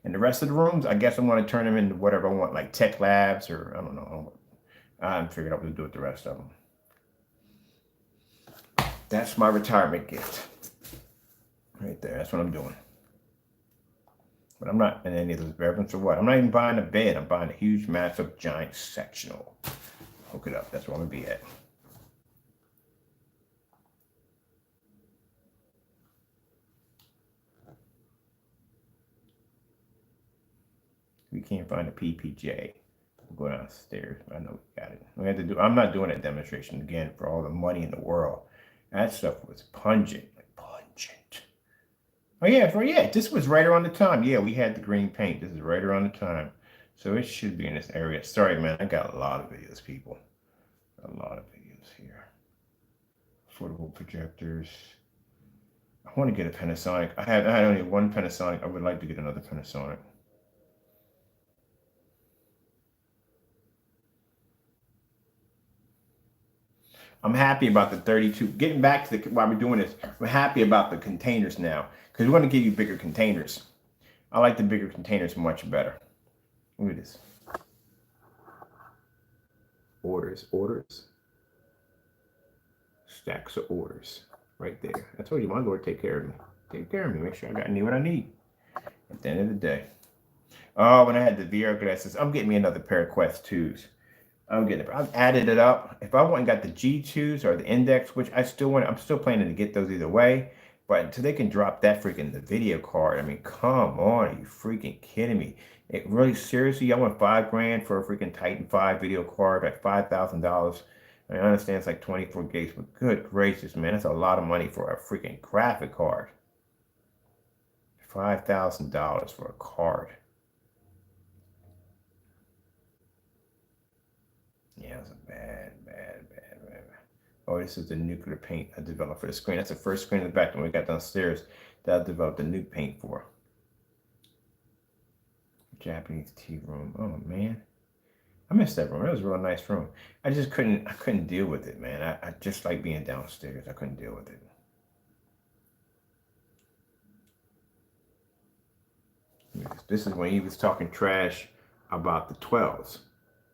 And the rest of the rooms, I guess I'm going to turn them into whatever I want, like tech labs or I don't know. I haven't figured out what to do with the rest of them. That's my retirement gift. Right there. That's what I'm doing. But I'm not in any of those bedrooms or what. I'm not even buying a bed. I'm buying a huge, massive, giant sectional. Hook it up. That's where I'm going to be at. We can't find a PPJ. We'll go downstairs. I know we got it. I'm not doing a demonstration again for all the money in the world. That stuff was pungent. Oh yeah, this was right around the time. Yeah, we had the green paint. This is right around the time. So it should be in this area. Sorry, man. I got a lot of videos, people. A lot of videos here. Affordable projectors. I want to get a Panasonic. I had only one Panasonic. I would like to get another Panasonic. I'm happy about the 32. Getting back to why we're doing this, I'm happy about the containers now because we're going to give you bigger containers. I like the bigger containers much better. Look at this. Orders. Stacks of orders right there. I told you, my Lord, take care of me. Take care of me. Make sure I need what I need at the end of the day. Oh, when I had the VR glasses, I'm getting me another pair of Quest 2s. I've added it up. If I went and got the G2s or the Index, which I'm still planning to get those either way. But until they can drop that freaking the video card, I mean, come on, are you freaking kidding me? It really seriously, I want $5,000 for a freaking Titan 5 video card at $5,000. I understand it's like 24 gigs, but good gracious, man, that's a lot of money for a freaking graphic card. $5,000 for a card. Yeah, it was a bad. Oh, this is the nuclear paint I developed for the screen. That's the first screen in the back when we got downstairs that I developed the new paint for. Japanese tea room. Oh man, I missed that room. It was a real nice room. I couldn't deal with it, man. I just like being downstairs. I couldn't deal with it. This is when he was talking trash about the 12s.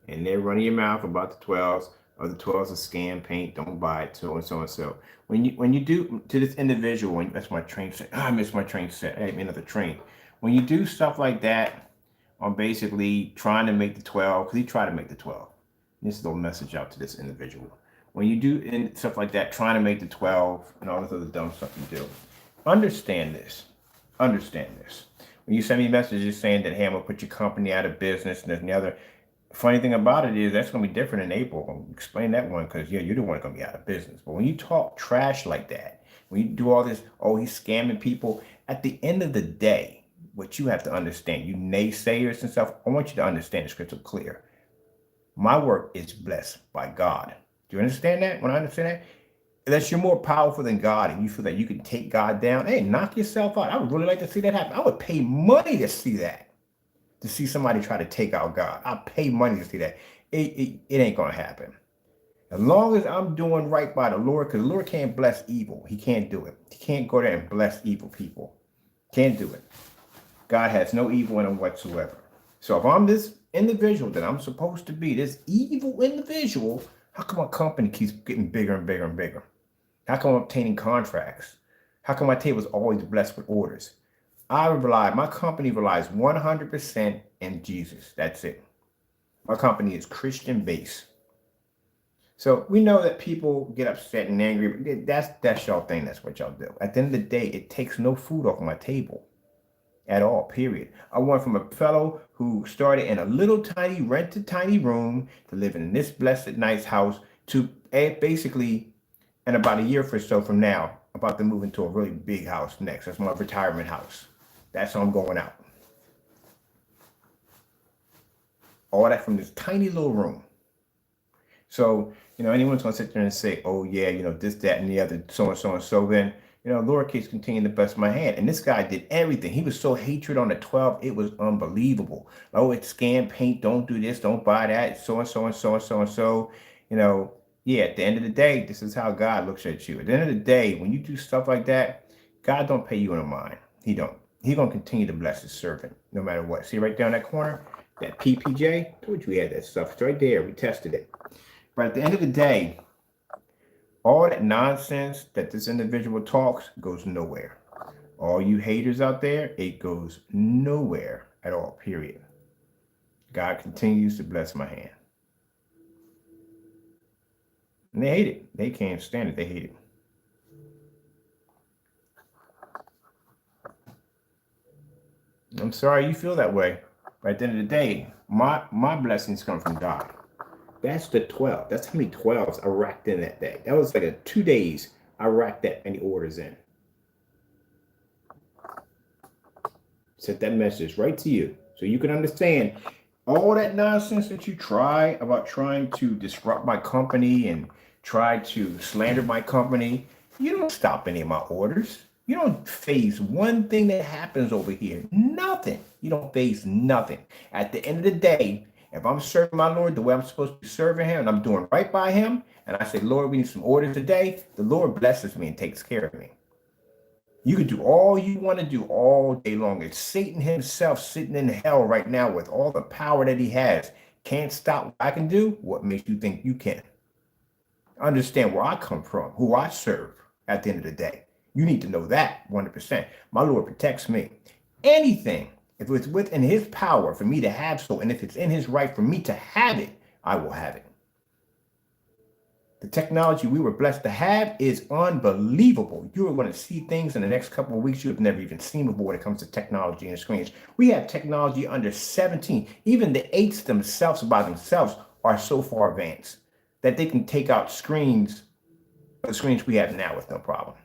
And they're running your mouth about the 12s. Or the 12s are scam paint. Don't buy it. So and so and so. When you do to this individual, that's my train set. I missed my train set. I made another train. When you do stuff like that, on basically trying to make the 12, because he tried to make the 12. This is a little message out to this individual. when you do and stuff like that, trying to make the 12 and all this other dumb stuff you do, understand this. Understand this. When you send me messages saying that, hey, I'm gonna put your company out of business and this and the other, funny thing about it is that's gonna be different in April. I'll explain that one because yeah, you're the one gonna be out of business. But when you talk trash like that, when you do all this, oh, he's scamming people, at the end of the day, what you have to understand, you naysayers and stuff, I want you to understand the scripture clear. My work is blessed by God. Do you understand that? When I understand that, unless you're more powerful than God and you feel that you can take God down, hey, knock yourself out. I would really like to see that happen. I would pay money to see that, to see somebody try to take out God. I'll pay money to see that. It ain't going to happen. As long as I'm doing right by the Lord, because the Lord can't bless evil. He can't do it. He can't go there and bless evil people. Can't do it. God has no evil in him whatsoever. So if I'm this individual that I'm supposed to be, this evil individual, how come my company keeps getting bigger and bigger and bigger? How come I'm obtaining contracts? How come my table is always blessed with orders? My company relies 100% in Jesus. That's it. My company is Christian based. So we know that people get upset and angry, but that's y'all thing. That's what y'all do. At the end of the day, it takes no food off my table at all, period. I went from a fellow who started in a little tiny, rented tiny room to living in this blessed, nice house to basically, in about a year or so from now, about to move into a really big house next. That's my retirement house. That's how I'm going out. All that from this tiny little room. So, anyone's going to sit there and say, oh, yeah, this, that, and the other, so and so and so, then, lowercase continue to bless my hand. And this guy did everything. He was so hatred on the 12. It was unbelievable. Oh, it's scam paint. Don't do this. Don't buy that. So and so and so and so and so. Yeah, at the end of the day, this is how God looks at you. At the end of the day, when you do stuff like that, God don't pay you in a mind. He don't. He's going to continue to bless his servant no matter what. See right down that corner? That PPJ? Told you we had that stuff. It's right there. We tested it. But at the end of the day, all that nonsense that this individual talks goes nowhere. All you haters out there, it goes nowhere at all, period. God continues to bless my hand. And they hate it. They can't stand it. They hate it. I'm sorry you feel that way. But at the end of the day, my blessings come from God. That's the 12. That's how many 12s I racked in that day. That was like 2 days I racked that many orders in. Sent that message right to you so you can understand all that nonsense that you try about trying to disrupt my company and try to slander my company. You don't stop any of my orders. You don't phase one thing that happens over here. Nothing. You don't phase nothing. At the end of the day, if I'm serving my Lord the way I'm supposed to be serving him and I'm doing right by him, and I say, Lord, we need some orders today, the Lord blesses me and takes care of me. You can do all you want to do all day long. It's Satan himself sitting in hell right now with all the power that he has. Can't stop what I can do. What makes you think you can? Understand where I come from, who I serve at the end of the day. You need to know that 100%. My Lord protects me. Anything, if it's within his power for me to have so, and if it's in his right for me to have it, I will have it. The technology we were blessed to have is unbelievable. You are going to see things in the next couple of weeks you have never even seen before when it comes to technology and screens. We have technology under 17. Even the 8s themselves by themselves are so far advanced that they can take out screens, the screens we have now with no problem.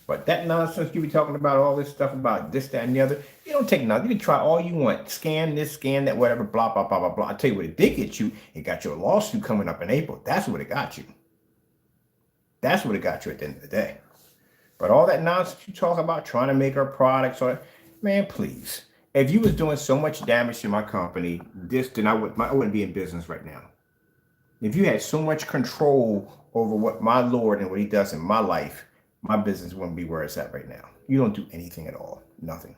But that nonsense you be talking about, all this stuff about this, that, and the other, you don't take nothing. You can try all you want. Scan this, scan that, whatever, blah, blah, blah, blah, blah. I tell you what it did get you. It got you a lawsuit coming up in April. That's what it got you. That's what it got you at the end of the day. But all that nonsense you talk about, trying to make our products, man, please. If you was doing so much damage to my company, then I wouldn't be in business right now. If you had so much control over what my Lord and what he does in my life, my business wouldn't be where it's at right now. You don't do anything at all. Nothing.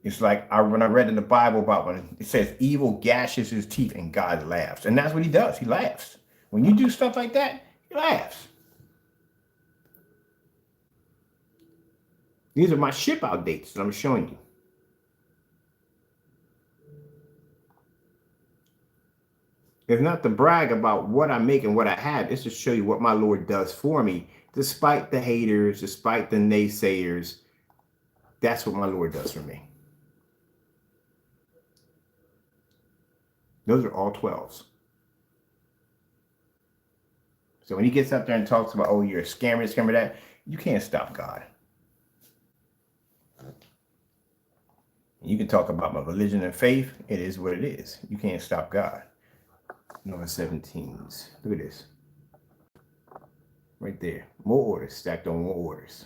It's like when I read in the Bible about when it says evil gashes his teeth and God laughs. And that's what he does. He laughs. When you do stuff like that, he laughs. These are my ship out dates that I'm showing you. It's not to brag about what I make and what I have. It's to show you what my Lord does for me, despite the haters, despite the naysayers. That's what my Lord does for me. Those are all 12s. So when he gets up there and talks about, oh, you're a scammer, that, you can't stop God. You can talk about my religion and faith. It is what it is. You can't stop God. Number 17s. Look at this. Right there. More orders stacked on more orders.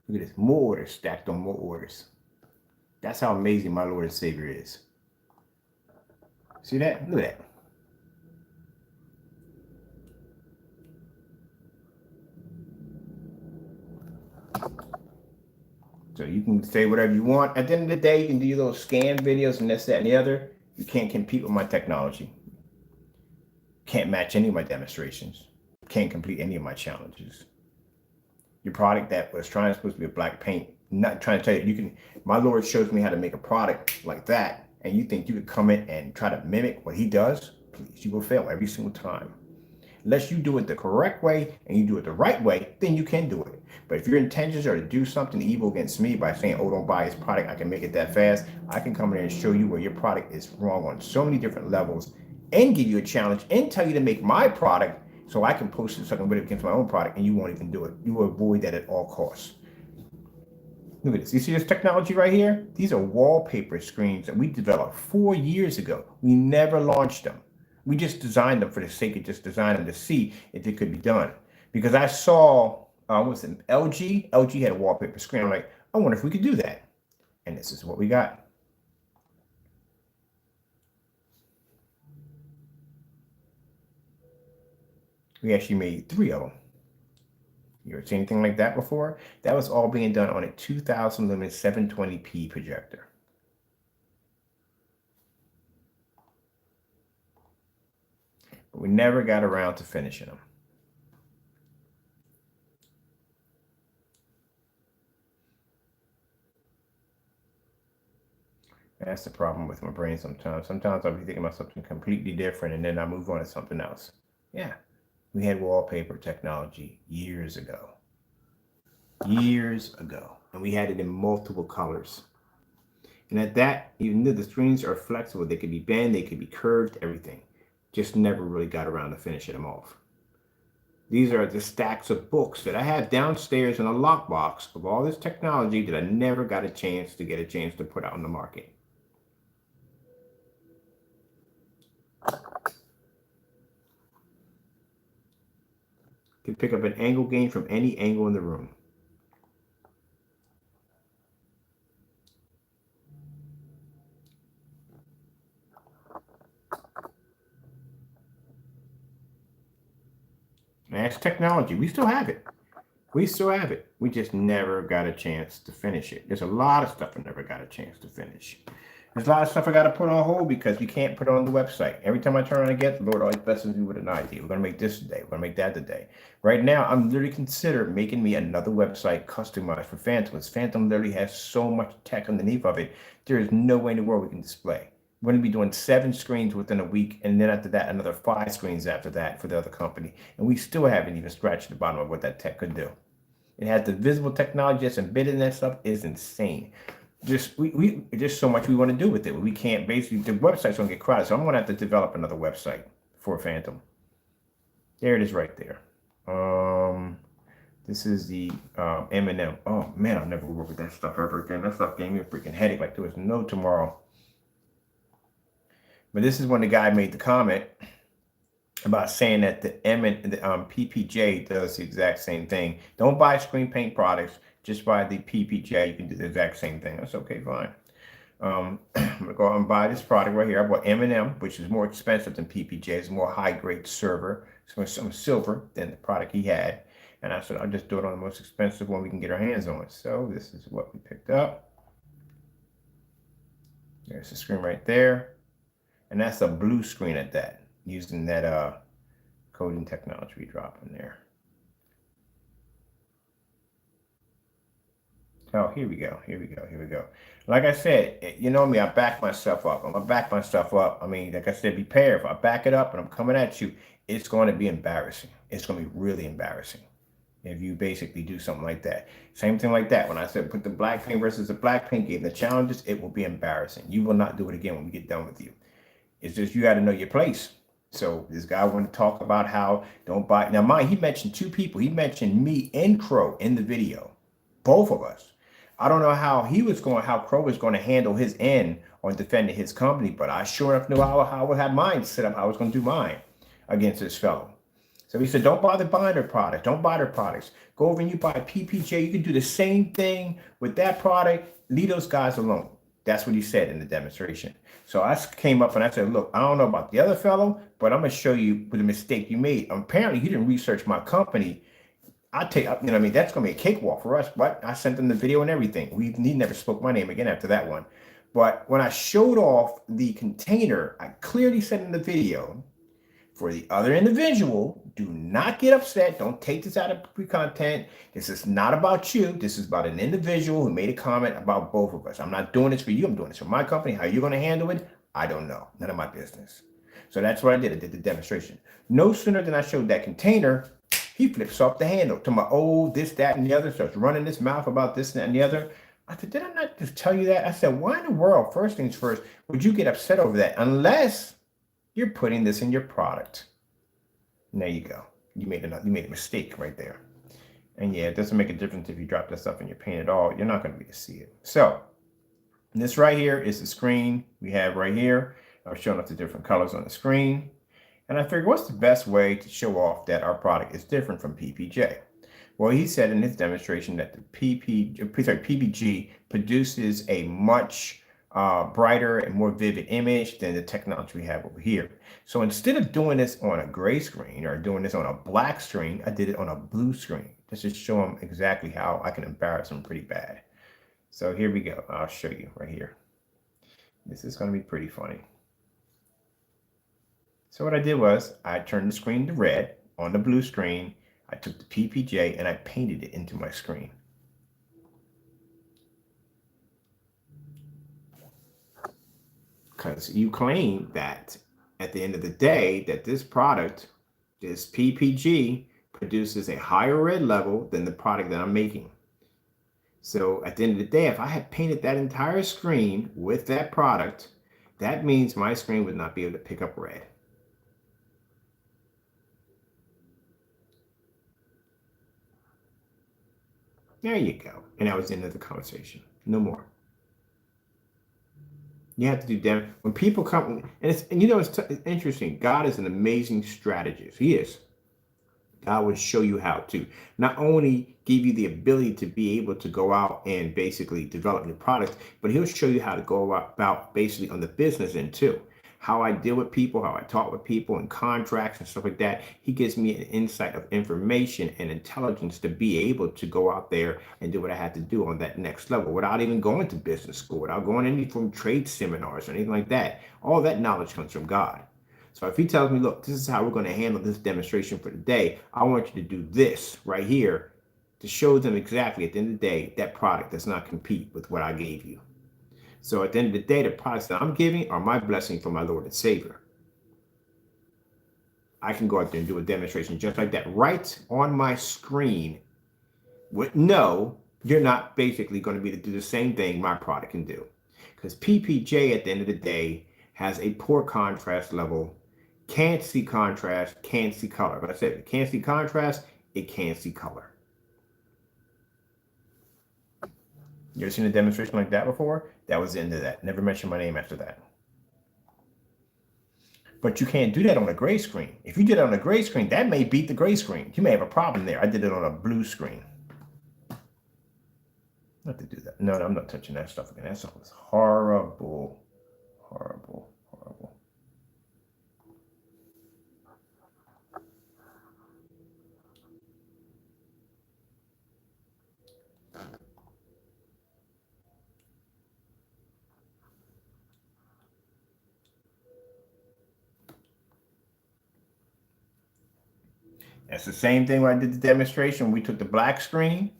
Look at this. More orders stacked on more orders. That's how amazing my Lord and Savior is. See that? Look at that. So you can say whatever you want. At the end of the day, you can do your little scam videos and this, that, and the other. You can't compete with my technology. Can't match any of my demonstrations. Can't complete any of my challenges. Your product that was supposed to be a black paint, not trying to tell you can. My Lord shows me how to make a product like that, and you think you could come in and try to mimic what he does? Please, you will fail every single time. Unless you do it the correct way and you do it the right way, then you can do it. But if your intentions are to do something evil against me by saying, oh, don't buy his product, I can make it that fast, I can come in there and show you where your product is wrong on so many different levels and give you a challenge and tell you to make my product so I can post it something against my own product and you won't even do it. You will avoid that at all costs. Look at this. You see this technology right here? These are wallpaper screens that we developed 4 years ago. We never launched them. We just designed them for the sake of just designing them to see if it could be done. Because I saw, what was it, LG? LG had a wallpaper screen. I'm like, I wonder if we could do that. And this is what we got. We actually made 3 of them. You ever seen anything like that before? That was all being done on a 2000 lumen 720p projector. But we never got around to finishing them. That's the problem with my brain sometimes. Sometimes I'll be thinking about something completely different and then I move on to something else. Yeah, we had wallpaper technology years ago. Years ago. And we had it in multiple colors. And at that, even though the screens are flexible, they could be bent, they could be curved, everything. Just never really got around to finishing them off. These are the stacks of books that I have downstairs in a lockbox of all this technology that I never got a chance to put out on the market. Can pick up an angle gain from any angle in the room. And that's technology. We still have it. We still have it. We just never got a chance to finish it. There's a lot of stuff I never got a chance to finish. There's a lot of stuff I got to put on hold because we can't put it on the website. Every time I turn around again, the Lord always blesses me with an idea. We're going to make this today. We're going to make that today. Right now, I'm literally considering making me another website customized for Phantom. Because Phantom literally has so much tech underneath of it. There is no way in the world we can display. We're going to be doing 7 screens within a week. And then after that, another 5 screens after that for the other company. And we still haven't even scratched the bottom of what that tech could do. It has the visible technology that's embedded in that stuff is insane. Just there's so much we want to do with it. We can't basically, the website's gonna get crowded. So I'm gonna have to develop another website for Phantom. There it is right there. This is the M&M. Oh man, I'll never work with that stuff ever again. That stuff gave me a freaking headache like there was no tomorrow. But this is when the guy made the comment about saying that the PPJ does the exact same thing. Don't buy screen paint products. Just buy the PPJ. You can do the exact same thing. That's okay, fine. I'm gonna go out and buy this product right here. I bought M&M, which is more expensive than PPJ. It's more high-grade silver. It's some silver than the product he had. And I said, I'll just do it on the most expensive one we can get our hands on. So this is what we picked up. There's the screen right there. And that's a blue screen at that, using that coding technology we dropped in there. Oh, here we go. Here we go. Here we go. Like I said, you know me, I back myself up. I'm gonna back myself up. I mean, like I said, be prepared. If I back it up and I'm coming at you, it's going to be embarrassing. It's going to be really embarrassing if you basically do something like that. Same thing like that. When I said put the black paint versus the black paint game, the challenges, it will be embarrassing. You will not do it again when we get done with you. It's just you got to know your place. So this guy wanted to talk about how don't buy. Now, mind, he mentioned two people. He mentioned me and Crow in the video, both of us. I don't know how Crow was going to handle his end on defending his company, but I sure enough knew how I would have mine set up. How I was going to do mine against this fellow. So he said, don't bother buying their products. Don't buy their products. Go over and you buy PPJ. You can do the same thing with that product. Leave those guys alone. That's what he said in the demonstration. So I came up and I said, look, I don't know about the other fellow, but I'm going to show you the mistake you made. Apparently, he didn't research my company. I take, you know what I mean? That's going to be a cakewalk for us. But I sent him the video and everything. He never spoke my name again after that one. But when I showed off the container, I clearly said in the video, for the other individual, do not get upset. Don't take this out of pre-content. This is not about you. This is about an individual who made a comment about both of us. I'm not doing this for you. I'm doing this for my company. How you're going to handle it, I don't know. None of my business. So that's what I did. I did the demonstration. No sooner than I showed that container, he flips off the handle to my, oh, this, that, and the other. Starts running his mouth about this, that, and the other. I said, did I not just tell you that? I said, why in the world, first things first, would you get upset over that? Unless you're putting this in your product. And there you go. You made a mistake right there. And yeah, it doesn't make a difference if you drop that stuff in your paint at all. You're not going to be able to see it. So this right here is the screen we have right here. I'm showing up the different colors on the screen. And I figured, what's the best way to show off that our product is different from PPJ? Well, he said in his demonstration that the PPG produces a much brighter and more vivid image than the technology we have over here. So instead of doing this on a gray screen or doing this on a black screen, I did it on a blue screen just to show them exactly how I can embarrass them pretty bad. So here we go. I'll show you right here. This is going to be pretty funny. So what I did was I turned the screen to red on the blue screen. I took the PPJ and I painted it into my screen. Because you claim that at the end of the day that this product, this PPG, produces a higher red level than the product that I'm making. So at the end of the day, if I had painted that entire screen with that product, that means my screen would not be able to pick up red. There you go. And that was the end of the conversation. No more. You have to do damage. When people come, and you know, it's interesting. God is an amazing strategist. He is. God will show you how to not only give you the ability to be able to go out and basically develop new products, but he'll show you how to go about basically on the business end too. How I deal with people, how I talk with people and contracts and stuff like that. He gives me an insight of information and intelligence to be able to go out there and do what I had to do on that next level without even going to business school, without going any from trade seminars or anything like that. All that knowledge comes from God. So if he tells me, look, this is how we're going to handle this demonstration for the day, I want you to do this right here to show them exactly at the end of the day that product does not compete with what I gave you. So at the end of the day, the products that I'm giving are my blessing from my Lord and Savior. I can go out there and do a demonstration just like that right on my screen with no, you're not basically going to be able to do the same thing my product can do. Because PPJ at the end of the day has a poor contrast level, can't see contrast, can't see color. But I said, it can't see contrast, it can't see color. You ever seen a demonstration like that before? That was the end of that. Never mentioned my name after that. But you can't do that on a gray screen. If you did it on a gray screen, that may beat the gray screen. You may have a problem there. I did it on a blue screen. Not to do that. No, I'm not touching that stuff again. That stuff was horrible. Horrible. Horrible. That's the same thing when I did the demonstration. We took the black screen.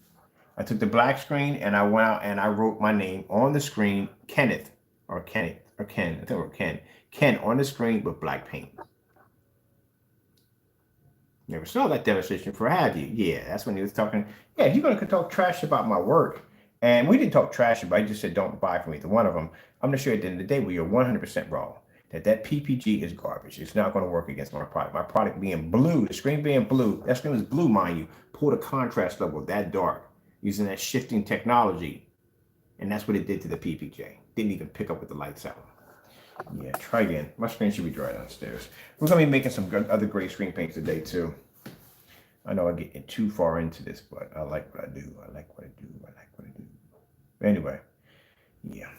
I took the black screen and I went out and I wrote my name on the screen, Ken, I think it was Ken on the screen with black paint. Never saw that demonstration before, have you? Yeah, that's when he was talking. Yeah, you're going to talk trash about my work. And we didn't talk trash about it. I just said, don't buy from either one of them. I'm going to show you at the end of the day where you're 100% wrong. That PPG is garbage. It's not going to work against my product. My product being blue, the screen being blue, that screen is blue, mind you. Pull the contrast level that dark using that shifting technology. And that's what it did to the PPJ. Didn't even pick up with the lights out. Yeah, try again. My screen should be dry downstairs. We're going to be making some other great screen paints today, too. I know I get too far into this, but I like what I do. I like what I do. I like what I do. Anyway, yeah.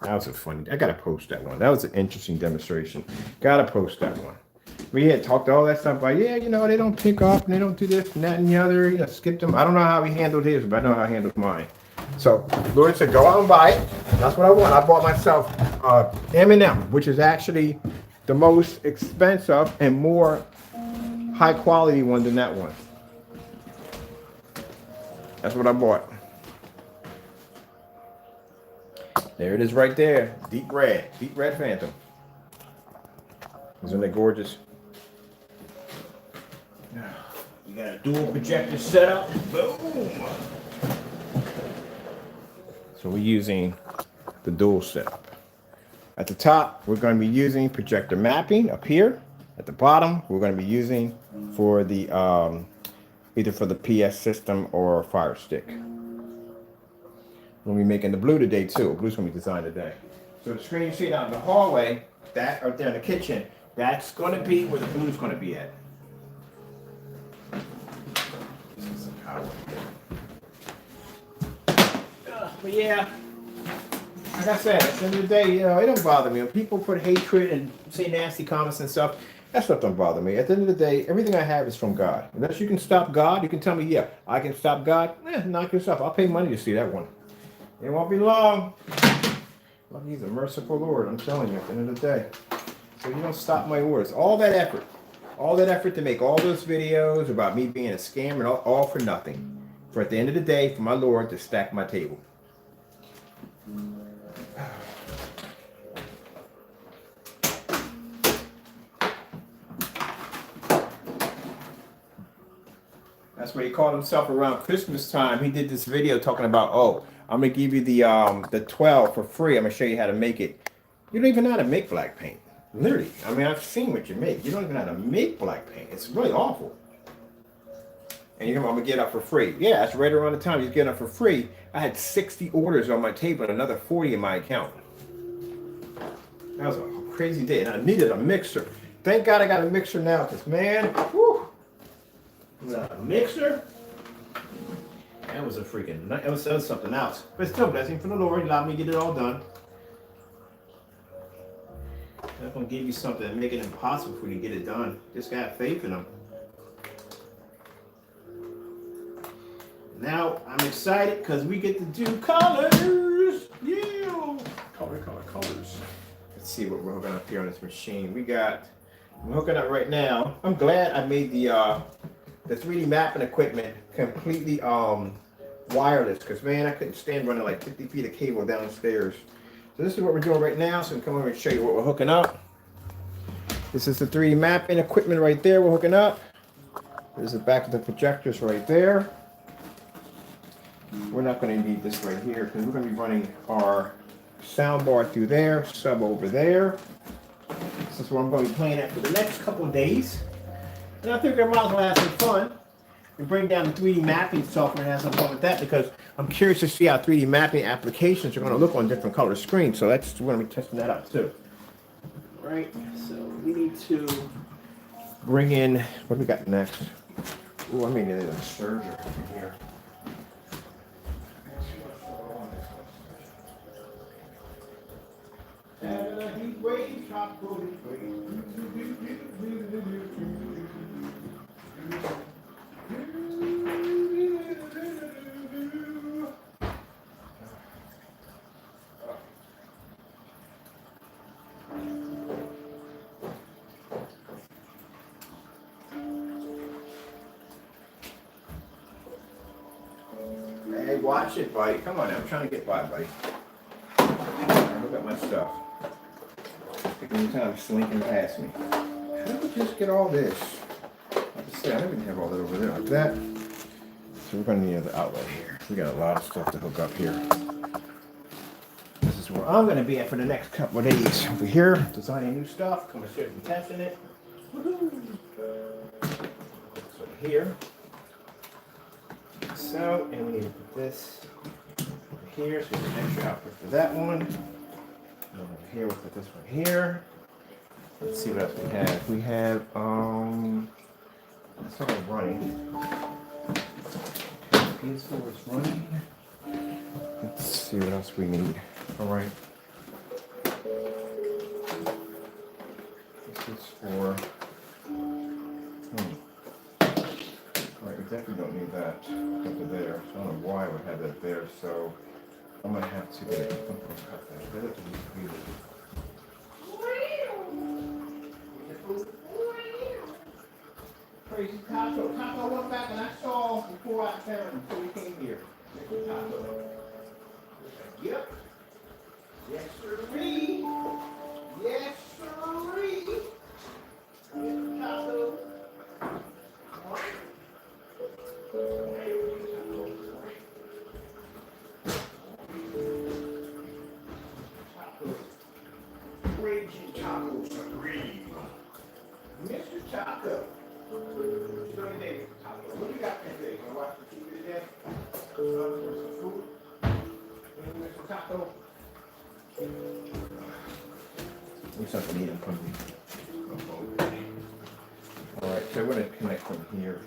That was a funny. I got to post that one. That was an interesting demonstration. Got to post that one. We had talked all that stuff about, yeah, you know, they don't pick up and they don't do this and that and the other. You know, skip them. I don't know how he handled his, but I know how I handled mine. So Lord said, go out and buy it. That's what I want. I bought myself M&M, which is actually the most expensive and more high quality one than that one. That's what I bought. There it is right there. Deep red Phantom. Isn't that gorgeous? You got a dual projector setup. Boom. So we're using the dual setup. At the top, we're going to be using projector mapping up here. At the bottom, we're going to be using for the either for the PS system or Fire Stick. We'll be making the blue today too. Blue's going to be designed today. So the screen you see out in the hallway, that right there in the kitchen, that's going to be where the blue's going to be at. But yeah, like I said, at the end of the day, you know, it don't bother me. When people put hatred and say nasty comments and stuff, that stuff don't bother me. At the end of the day, everything I have is from God. Unless you can stop God, you can tell me, yeah, I can stop God. Knock yourself. I'll pay money to see that one. It won't be long. Well, he's a merciful Lord, I'm telling you, at the end of the day. So you don't stop my orders. All that effort to make all those videos about me being a scam and all for nothing. For at the end of the day, for my Lord to stack my table. That's what he called himself around Christmas time. He did this video talking about, oh, I'm gonna give you the 12 for free. I'm gonna show you how to make it. You don't even know how to make black paint. Literally. I mean, I've seen what you make. You don't even know how to make black paint. It's really awful. And you're I'm gonna get it up for free. Yeah, that's right around the time you get it up for free. I had 60 orders on my table and another 40 in my account. That was a crazy day. And I needed a mixer. Thank God I got a mixer now, because man, whew, without a mixer, that was a freaking, that was something else. But still, blessing from the Lord. He allowed me to get it all done. I'm not going to give you something and make it impossible for you to get it done. Just got faith in him. Now, I'm excited because we get to do colors. Yeah. Colors. Let's see what we're hooking up here on this machine. I'm hooking up right now. I'm glad I made the 3D mapping equipment completely wireless, because man, I couldn't stand running like 50 feet of cable downstairs. So this is what we're doing right now. So I'm coming over and show you what we're hooking up. This is the 3D mapping equipment right there we're hooking up. There's the back of the projectors right there. We're not going to need this right here because we're going to be running our sound bar through there, sub over there. This is where I'm going to be playing at for the next couple of days. And I figured I might as well have some fun and bring down the 3D mapping software and have some fun with that, because I'm curious to see how 3D mapping applications are going to look on different color screens. So that's, we're going to be testing that out too. Right, so we need to bring in, what do we got next? Oh, I mean, there's a surger here. watch it, buddy. Come on now, I'm trying to get by, buddy. Look at my stuff. Taking your time slinking past me. How did we just get all this? I have to say, I don't even have all that over there like that. So we're going to need the outlet here. We got a lot of stuff to hook up here. This is where I'm going to be at for the next couple of days. Over here, designing new stuff, coming straight from testing it. Woohoo! So here. So, and we need to put this over here, so we have an extra output for that one. And over here, we'll put this one here. Let's see what else we have. We have, it's all running. PS4 is running. Let's see what else we need. All right. This is for, all right, we definitely don't need that over there. So I don't know why I would have that there. So I'm going to have to get it. I'm going to cut that. Crazy Taco. Taco went back and I saw before I came before we came here. Taco. Yep. Yes, sirree. Yes, sirree. Taco. Raging Taco Supreme. Mr. Taco. What you doing today, Mr. Taco? What you got today? You gonna watch the TV today? Some food? Mr. Taco? We something to eat. I'm hungry. All right, so we're gonna connect from here.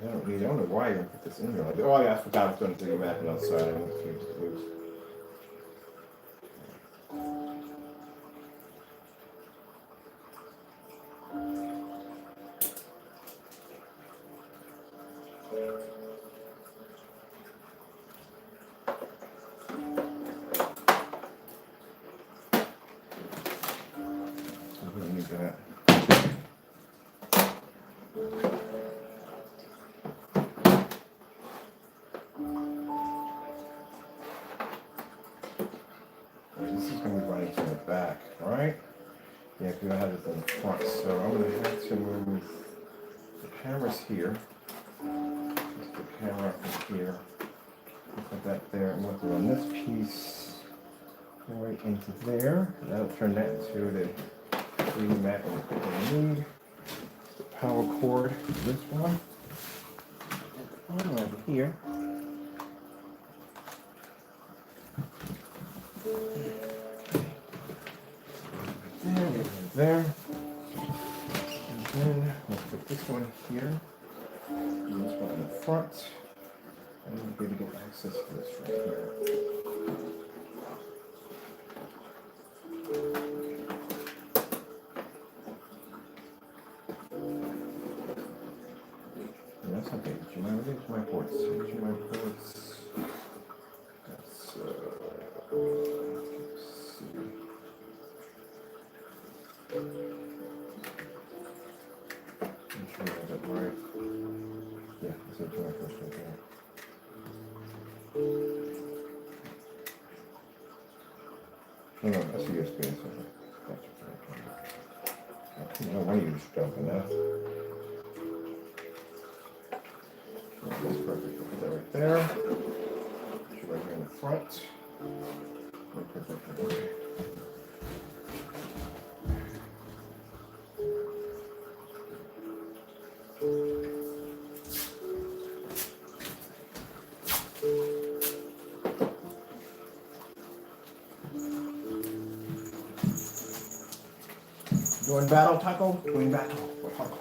I don't know why I even put this in here. Oh yeah, I forgot I was going to do the mapping outside. I went to loose. We don't need that. This is going to be running to the back, all right? Yeah, because we don't have this in the front, so I'm going to have to move the cameras here. Just the camera from here. Put that there, and we'll have to run this piece right into there. That'll turn that into the 3D map we need. The power cord for this one. And over here. There. And then we'll put this one here. And this one in the front. And we'll be able to get access to this right here. And that's okay. Here's my ports. Here's my ports. That's let's see. Make sure I have that right. Yeah, this is my first right there. No, that's a USB. That's I don't want to use stuff in that. That's perfect. Put that right there. Put it right here in the front. Okay. Doing battle, Taco? Doing battle. Taco.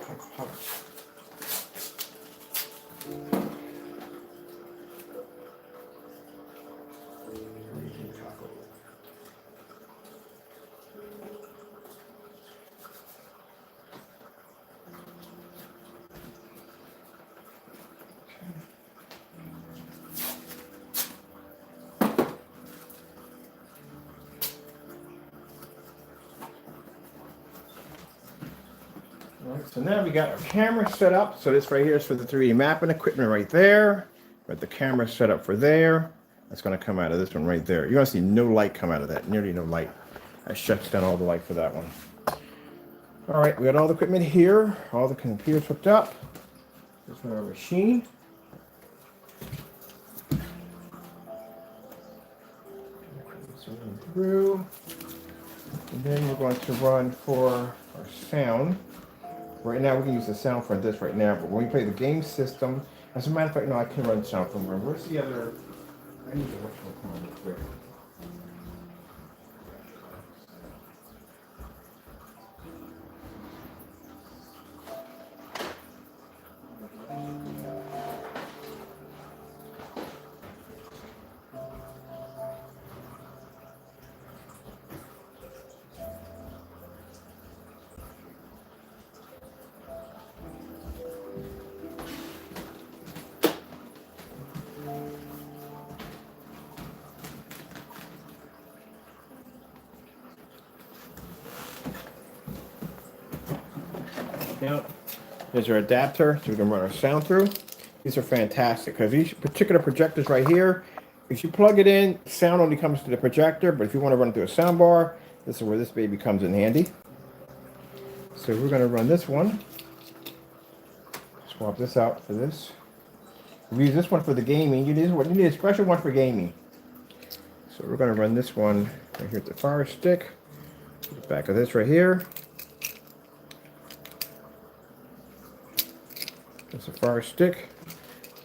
All right, so now we got our camera set up. So this right here is for the 3D mapping equipment right there. Got the camera set up for there. That's going to come out of this one right there. You're going to see no light come out of that. Nearly no light. That shuts down all the light for that one. All right, we got all the equipment here. All the computers hooked up. This is our machine. Through. And then we're going to run for our sound. Right now we can use the sound for this right now, but when we play the game system, as a matter of fact, no, I can run sound from where. Where's the other? I need to watch my phone real quick. Now, there's our adapter so we can run our sound through. These are fantastic because these particular projectors right here, if you plug it in, sound only comes to the projector, but if you want to run it through a sound bar, this is where this baby comes in handy. So we're going to run this one. Swap this out for this. We use this one for the gaming. You need a special one for gaming. So we're going to run this one right here at the Fire Stick. The back of this right here. There's a Fire Stick.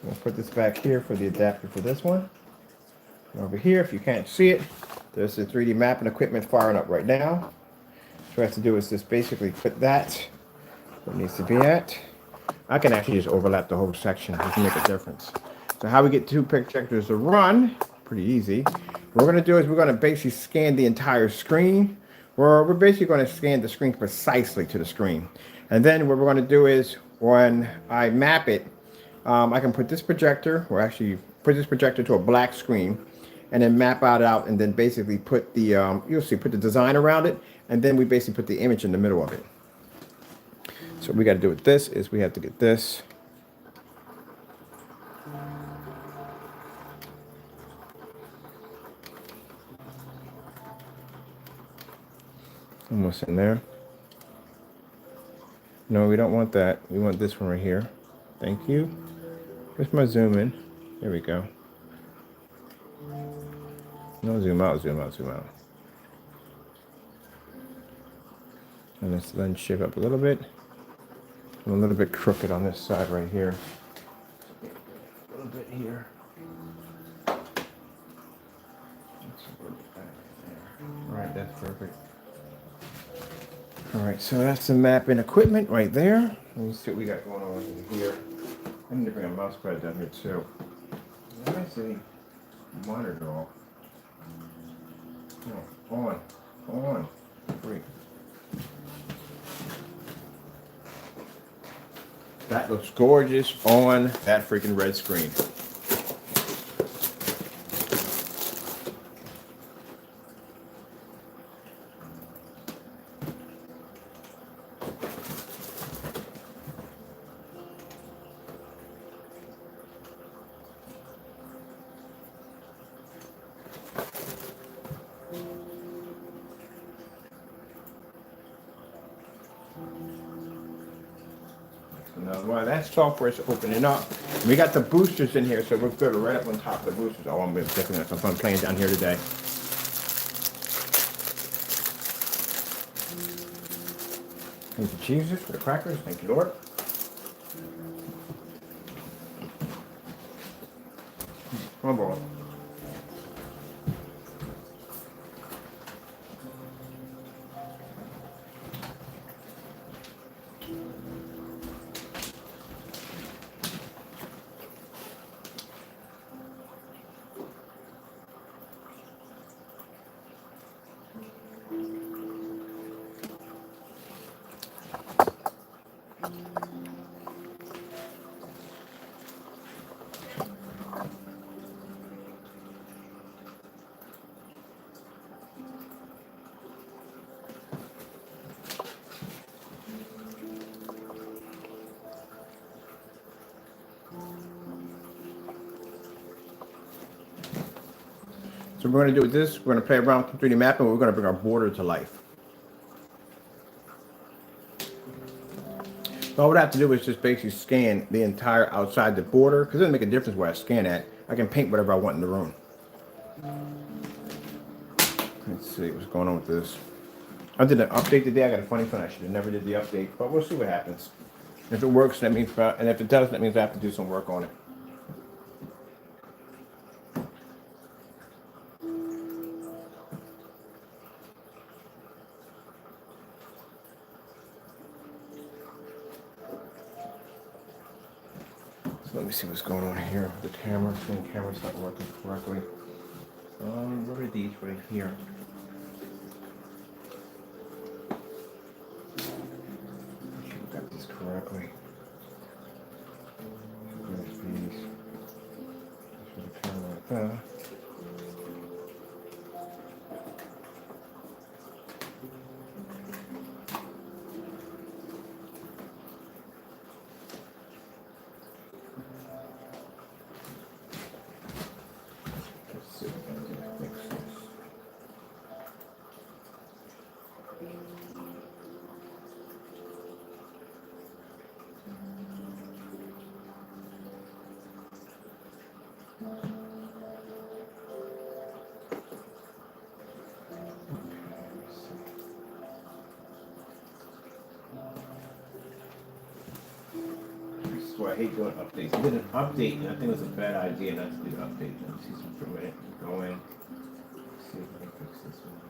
We'll put this back here for the adapter for this one. And over here, if you can't see it, there's the 3D mapping equipment firing up right now. So what I have to do is just basically put that where it needs to be at. I can actually just overlap the whole section. It doesn't make a difference. So how we get two projectors to run, pretty easy. What we're going to do is we're going to basically scan the entire screen. We're basically going to scan the screen precisely to the screen. And then what we're going to do is when I map it, I can put this projector, or actually put this projector to a black screen, and then map out, and then basically put the, you'll see, put the design around it, and then we basically put the image in the middle of it. So what we got to do with this is we have to get this. Almost in there. No, we don't want that. We want this one right here. Thank you. Where's my zoom in? There we go. No, zoom out, zoom out, zoom out. And let's then shift up a little bit. I'm a little bit crooked on this side right here. A little bit here. All right, that's perfect. All right, so that's the mapping equipment right there. Let me see what we got going on here. I need to bring a mouse pad down here too. Let me see. Monitor off. No, on. Great. That looks gorgeous on that freaking red screen. Now, while that software is opening up, we got the boosters in here, so we're good right up on top of the boosters. Oh, I'm going to have some fun playing down here today. Thank you, Jesus, for the crackers. Thank you, Lord. Come on, boy. So we're going to do with this, we're going to play around with 3D mapping, we're going to bring our border to life. So all I would have to do is just basically scan the entire outside the border, because it doesn't make a difference where I scan at. I can paint whatever I want in the room. Let's see what's going on with this. I did an update today. I got a funny feeling I should have never did the update, but we'll see what happens. If it works, that means, and if it doesn't, that means I have to do some work on it. So let me see what's going on here. The camera's not working correctly. What are these right here? I should have got this correctly. There's these. That's for the camera right there. Let's see if I can fix this. This is why I hate doing updates. I did an update and I think it was a bad idea not to do an update. Let me see some for a minute. Go in. See if I can fix this one.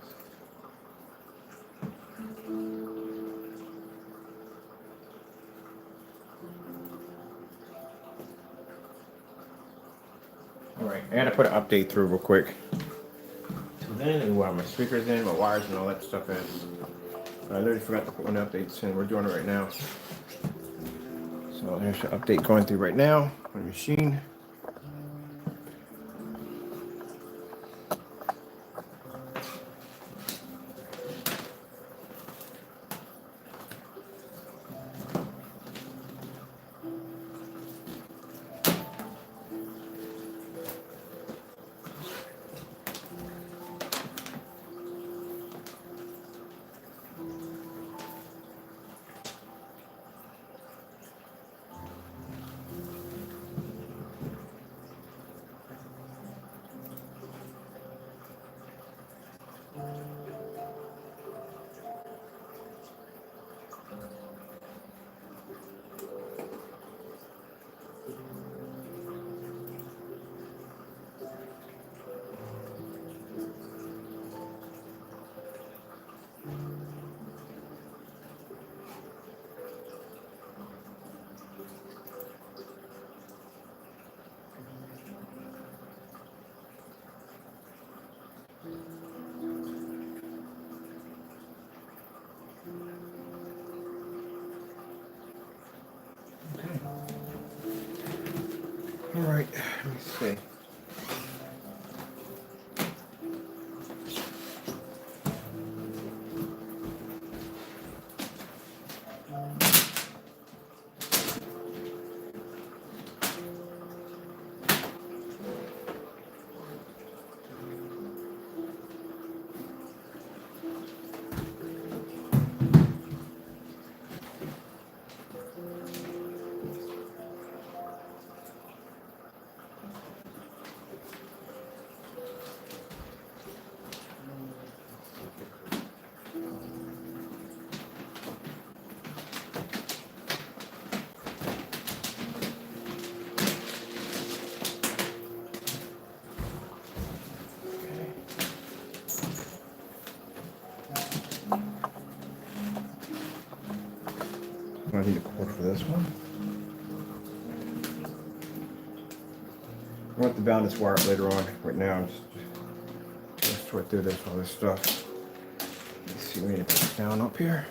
Alright, I gotta put an update through real quick. So then, and where my speakers in, my wires and all that stuff in. I literally forgot to put one of the updates in. We're doing it right now. So there's an update going through right now on the machine. All right, let me see. I need a cord for this one. I want the balance wire up later on. Right now, I'm just sort through all this stuff. Let's see, we need to put it down up here.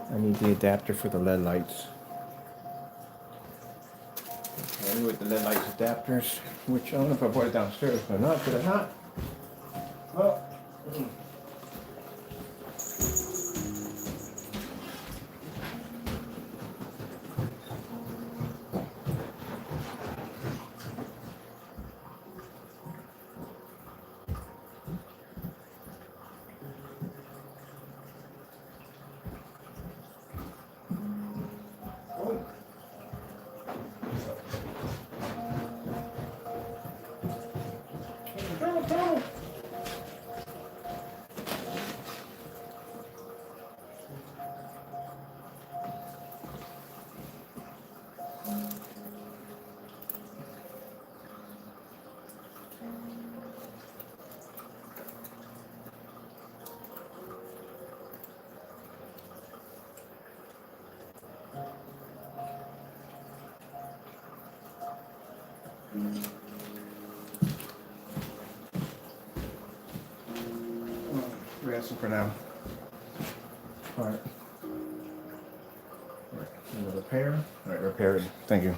I need the adapter for the LED lights. I knew with the LED lights adapters, which I don't know if I brought it downstairs or not. Did I not? Well, guessing for now. All right. All right. Repair. All right, repaired. Thank you.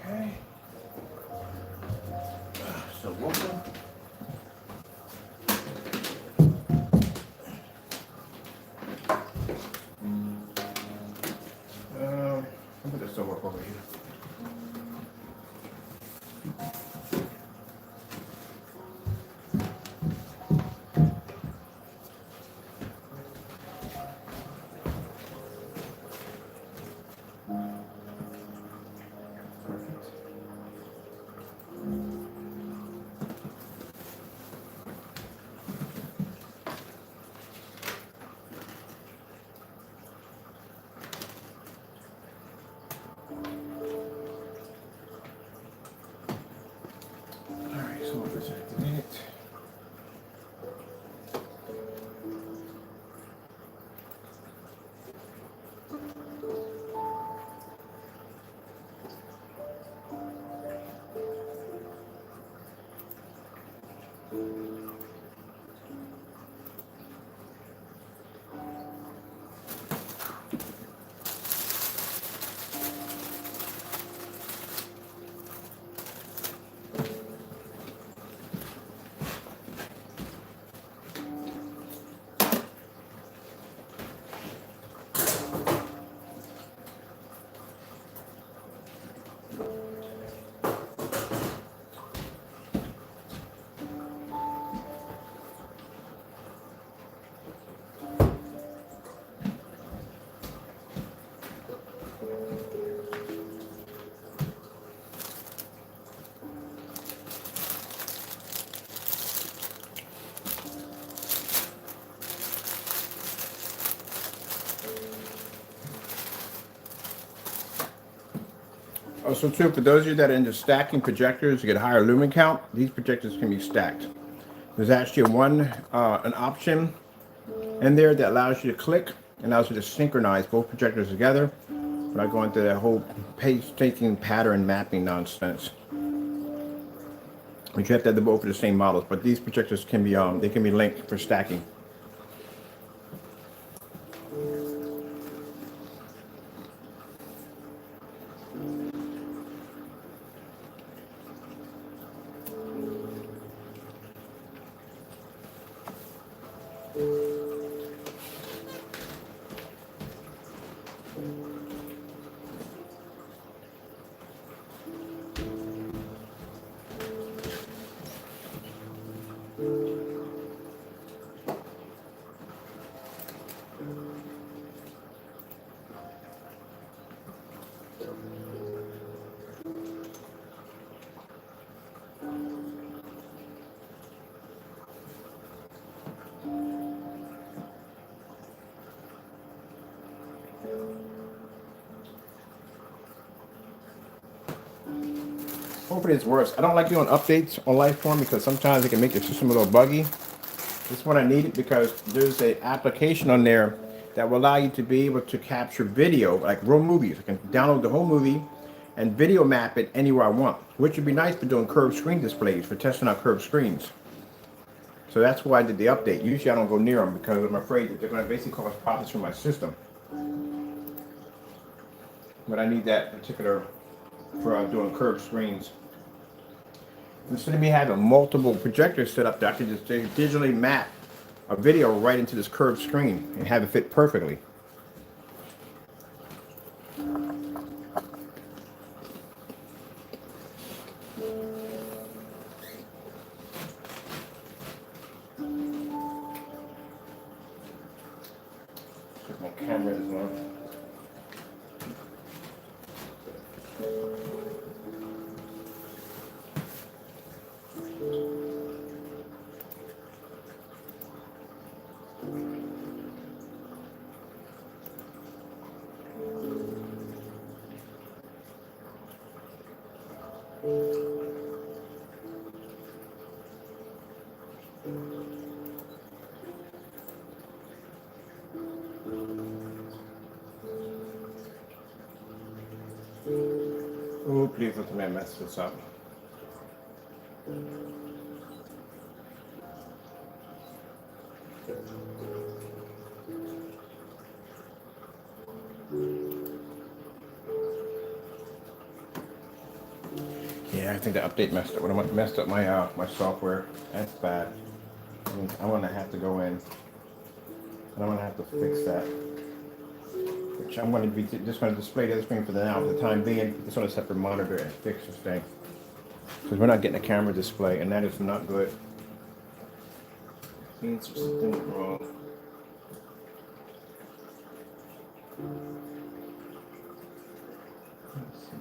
Okay. So welcome. I'll put this over here. All right, so I'll disactivate it. Also, too, for those of you that are into stacking projectors to get a higher lumen count, these projectors can be stacked. There's actually an option in there that allows you to click and allows you to synchronize both projectors together without going through that whole painstaking pattern mapping nonsense. But you have to have the both of the same models. But these projectors can be they can be linked for stacking. Hopefully it's worse. I don't like doing updates on Lifeform because sometimes it can make your system a little buggy. This one I need it because there's an application on there that will allow you to be able to capture video, like real movies. I can download the whole movie and video map it anywhere I want, which would be nice for doing curved screen displays, for testing out curved screens. So that's why I did the update. Usually I don't go near them because I'm afraid that they're going to basically cause problems for my system. But I need that particular for doing curved screens. Instead of me having multiple projectors set up, I can just digitally map a video right into this curved screen and have it fit perfectly. Put my camera as well. Oh, please let me mess this up. Yeah, I think the update messed up. When I messed up my my software, that's bad. I'm gonna have to go in and I'm gonna have to fix that. Which I'm gonna be just gonna display the other screen for the now. For the time being, it's on a separate monitor and fix this thing because we're not getting a camera display, and that is not good. Means something wrong. Let's see.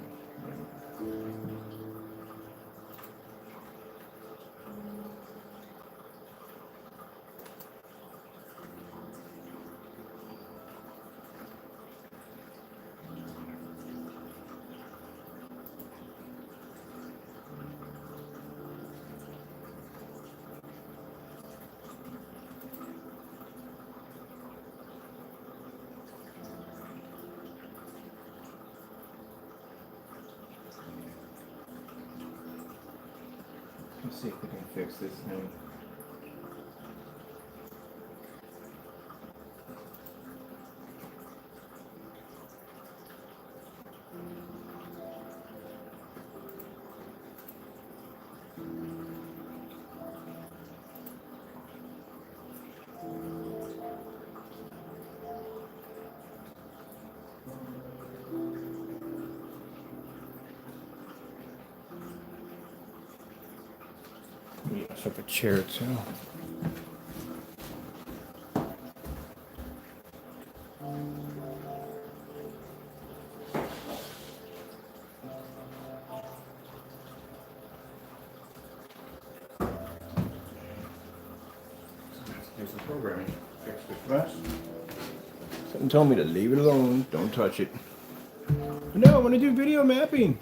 Let's see if we can fix this thing. Yeah, set up a chair too. Here's the programming. Fix this mess. Something told me to leave it alone. Don't touch it. No, I want to do video mapping.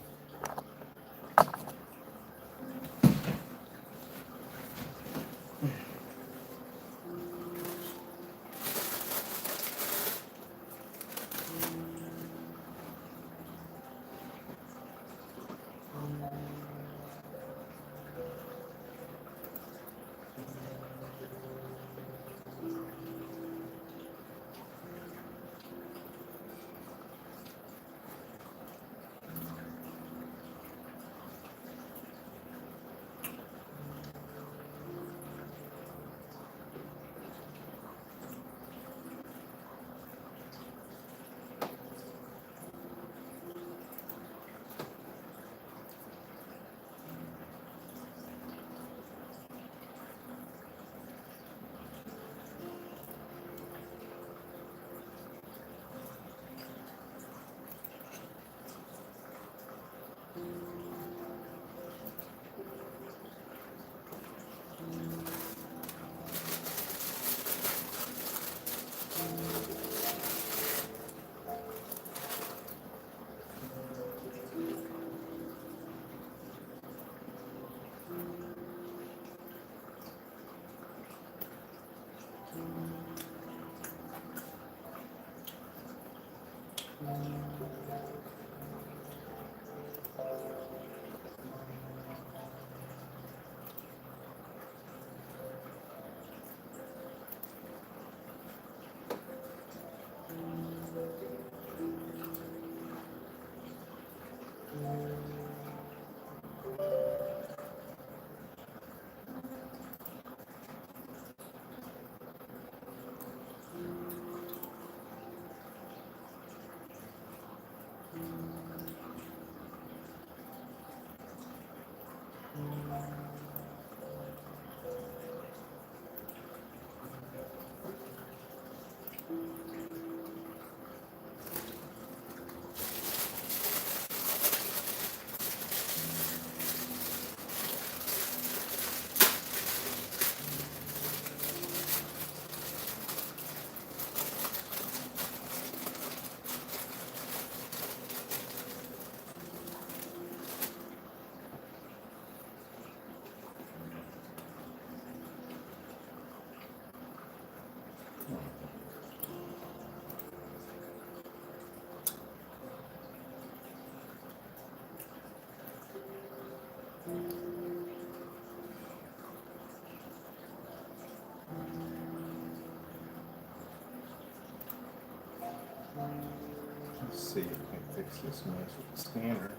Let's see if I can fix this mess with the scanner.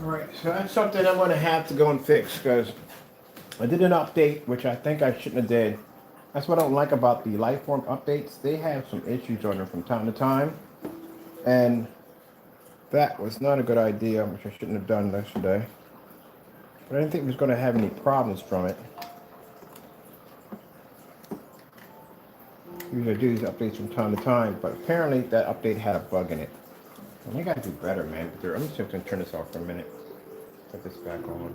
Alright, so that's something I'm going to have to go and fix because I did an update, which I think I shouldn't have did. That's what I don't like about the Lifeform updates. They have some issues on them from time to time. And that was not a good idea, which I shouldn't have done yesterday. But I didn't think it was going to have any problems from it. Usually I do these updates from time to time, but apparently that update had a bug in it. And you gotta do better, man. But I'm just gonna turn this off for a minute. Put this back on.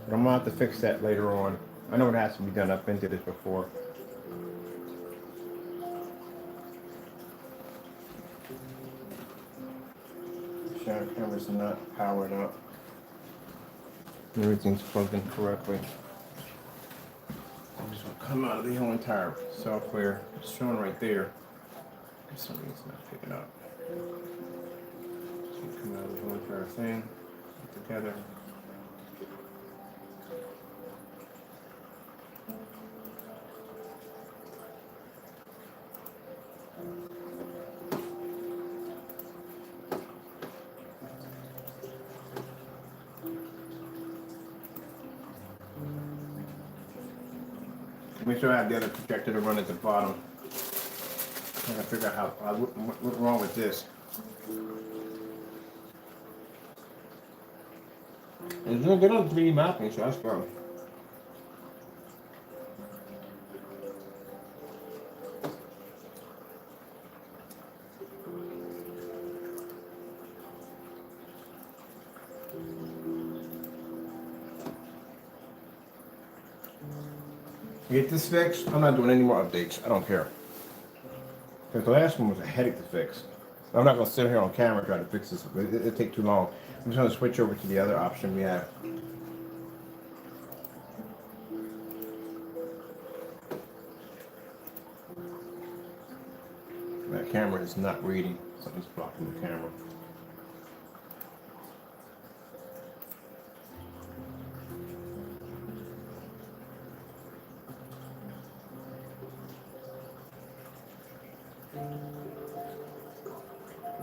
But I'm gonna have to fix that later on. I know it has to be done. I've been through this before. Shadow camera's not powered up. Everything's plugged in correctly. I'm just gonna come out of the whole entire software. It's showing right there. For some reason, it's not picking up. So come out of the whole entire thing together. Make sure I have the other projector to run at the bottom. I gotta figure out what's wrong with this. It's doing good on 3D mapping, so that's good. Get this fixed. I'm not doing any more updates. I don't care. Because the last one was a headache to fix. I'm not going to sit here on camera trying to fix this. It'll take too long. I'm just going to switch over to the other option we have. That camera is not reading. Something's blocking the camera.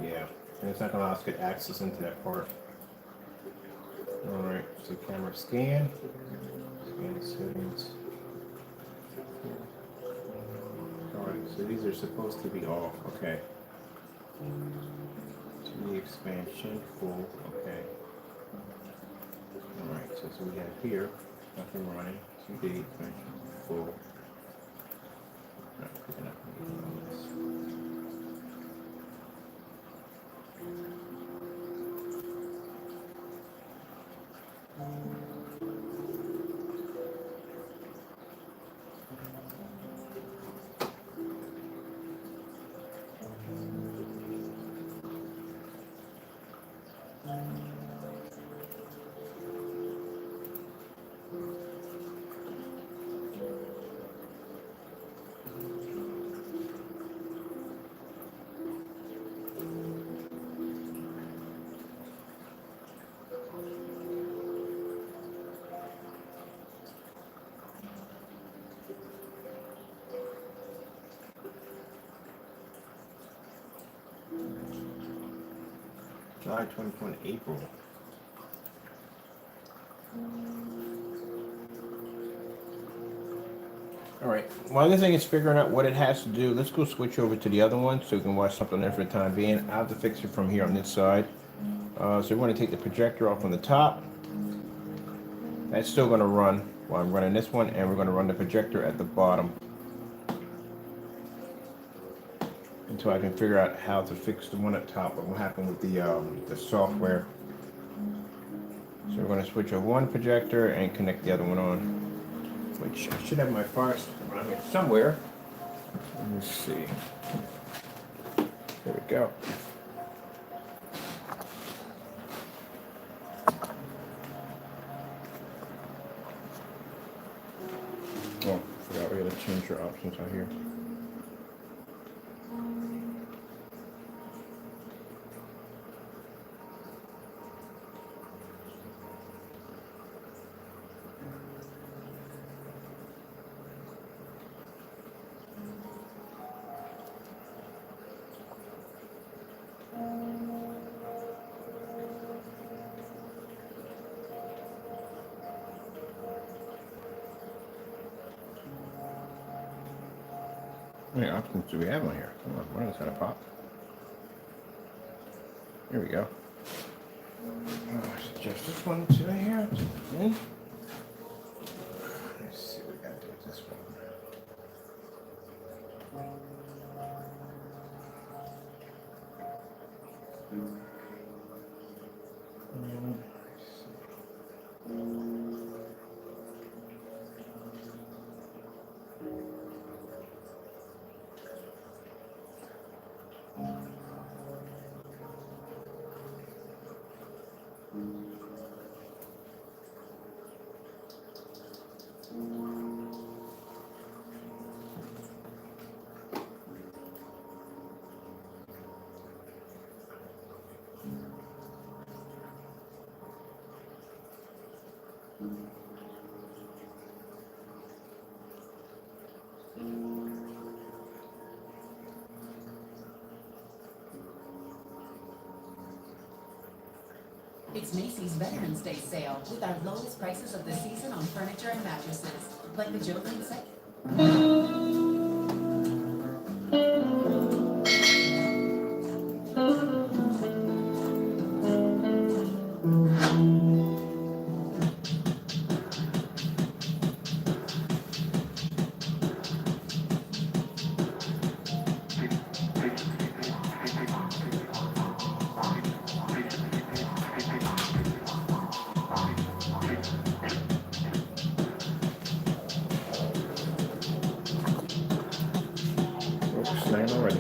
Yeah, and it's not going to allow us to get access into that part. Alright, so camera scan. Scan settings. Alright, so these are supposed to be off. Okay. 2D expansion, full. Okay. Alright, so we have here, nothing running. 2D expansion, full. Not picking up anything on this. July 2020, April. Alright, while this thing is figuring out what it has to do, let's go switch over to the other one so we can watch something there for the time being. I have to fix it from here on this side. So we want to take the projector off on the top. That's still going to run while I'm running this one, and we're going to run the projector at the bottom until I can figure out how to fix the one at top. What will happen with the software? So we're going to switch over one projector and connect the other one on, which I should have my fire around here somewhere. Let me see. There we go. Oh, forgot we gotta change your options out here. How many options do we have on here? Come on, one of us gotta pop. Here we go. Suggest this one to here. Let's see what we gotta do with this one. It's Macy's Veterans Day sale with our lowest prices of the season on furniture and mattresses, like the Jovan set. Snagged already.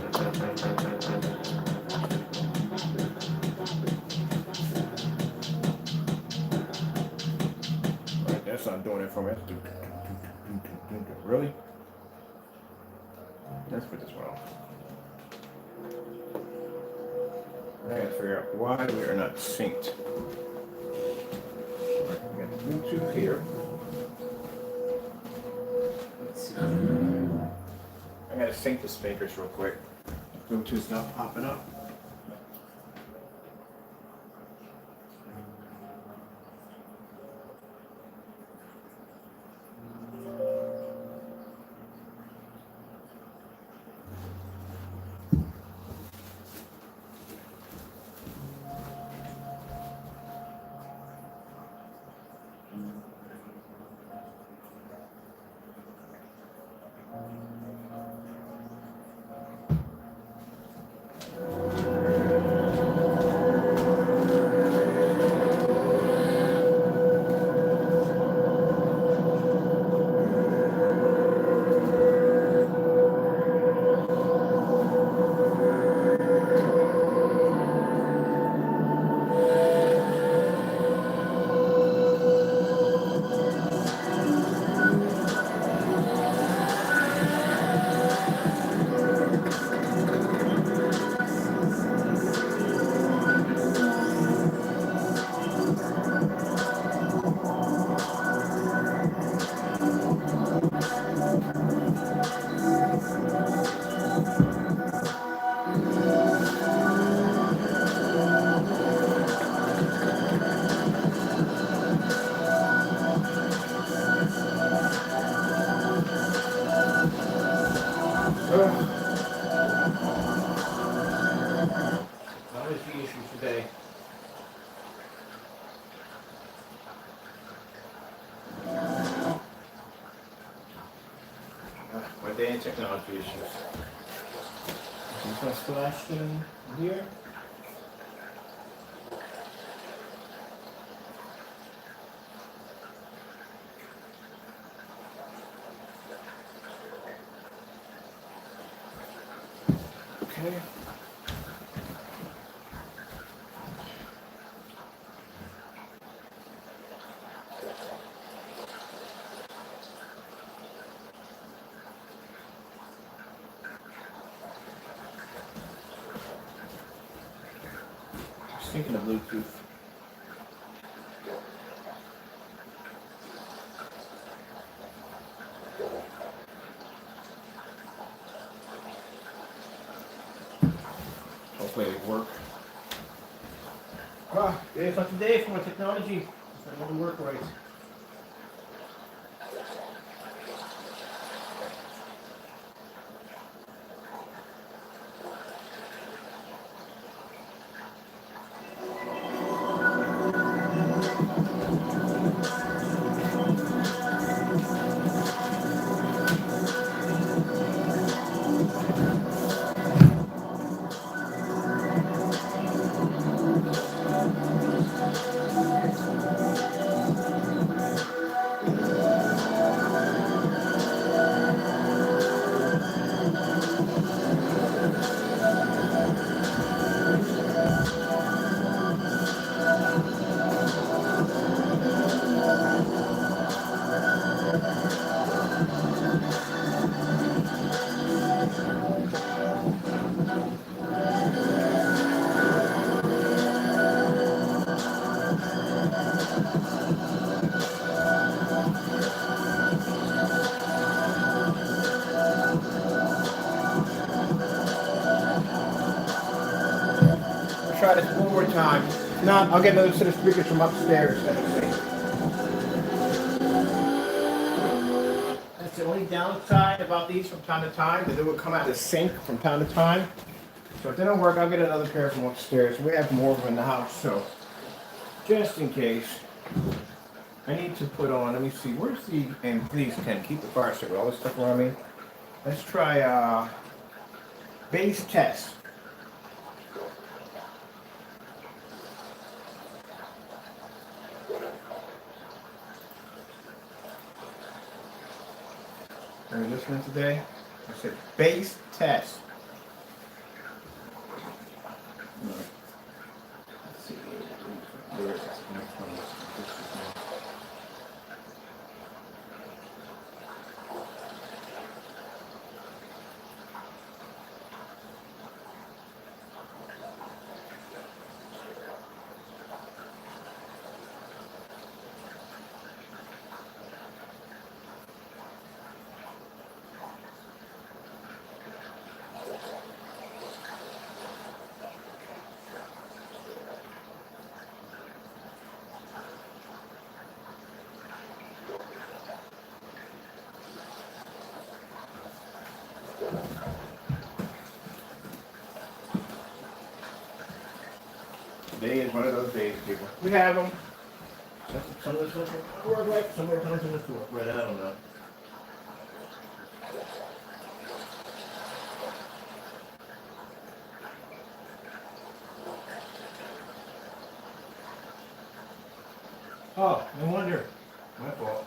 Alright, that's not doing it for me. Really? Let's put this one on. I gotta figure out why we are not synced. All right, we got Bluetooth here. Let's see. I gotta sync the speakers real quick. Bluetooth's not popping up. That was the issue today. My day in technology issues. Is my splash in here? Okay. Just thinking of Bluetooth. Hopefully it work. Ah, it's not today for my technology. It's not going to work right. Try this one more time. If not, I'll get another set of speakers from upstairs. That's the only downside about these from time to time, that they will come out of sync from time to time. So if they don't work, I'll get another pair from upstairs. We have more of them in the house, so just in case. I need to put on, let me see, where's the, and please, Ken, keep the fire stick with all this stuff around me. Let's try bass test. Are you listening today? I said bass test. Let's see. Where is this? Next one. one of those days, people. We have them. Some of the stuff work right, some of the times in the store. Right, I don't know. Oh, no wonder. My fault.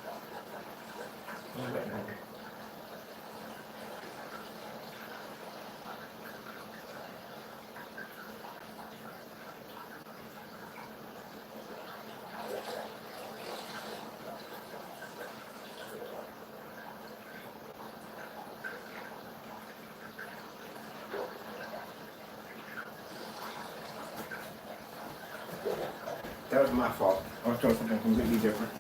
That was my fault. I was doing something completely different.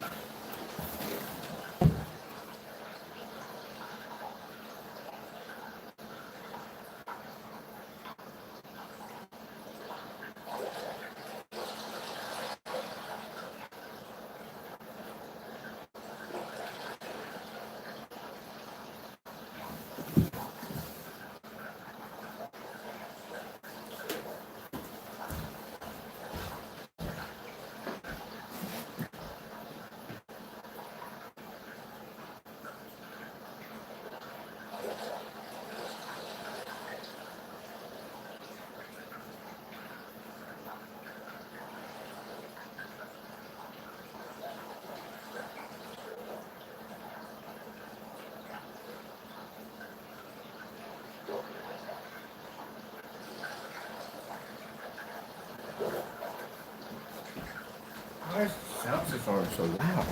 Why is the sound system so loud?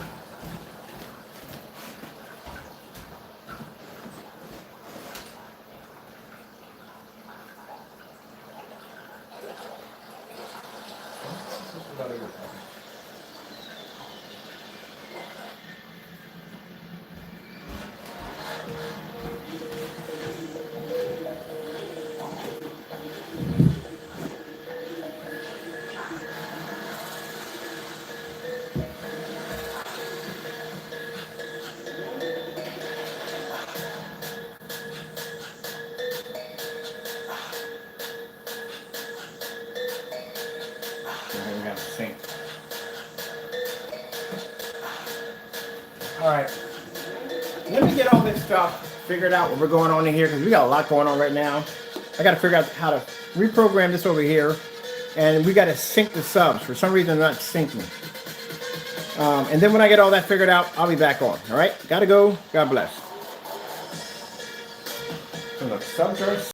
I got to sync. All right. Let me get all this stuff figured out what we're going on in here because we got a lot going on right now. I got to figure out how to reprogram this over here, and we got to sync the subs. For some reason, they're not syncing. And then when I get all that figured out, I'll be back on. All right. Got to go. God bless. So the subs are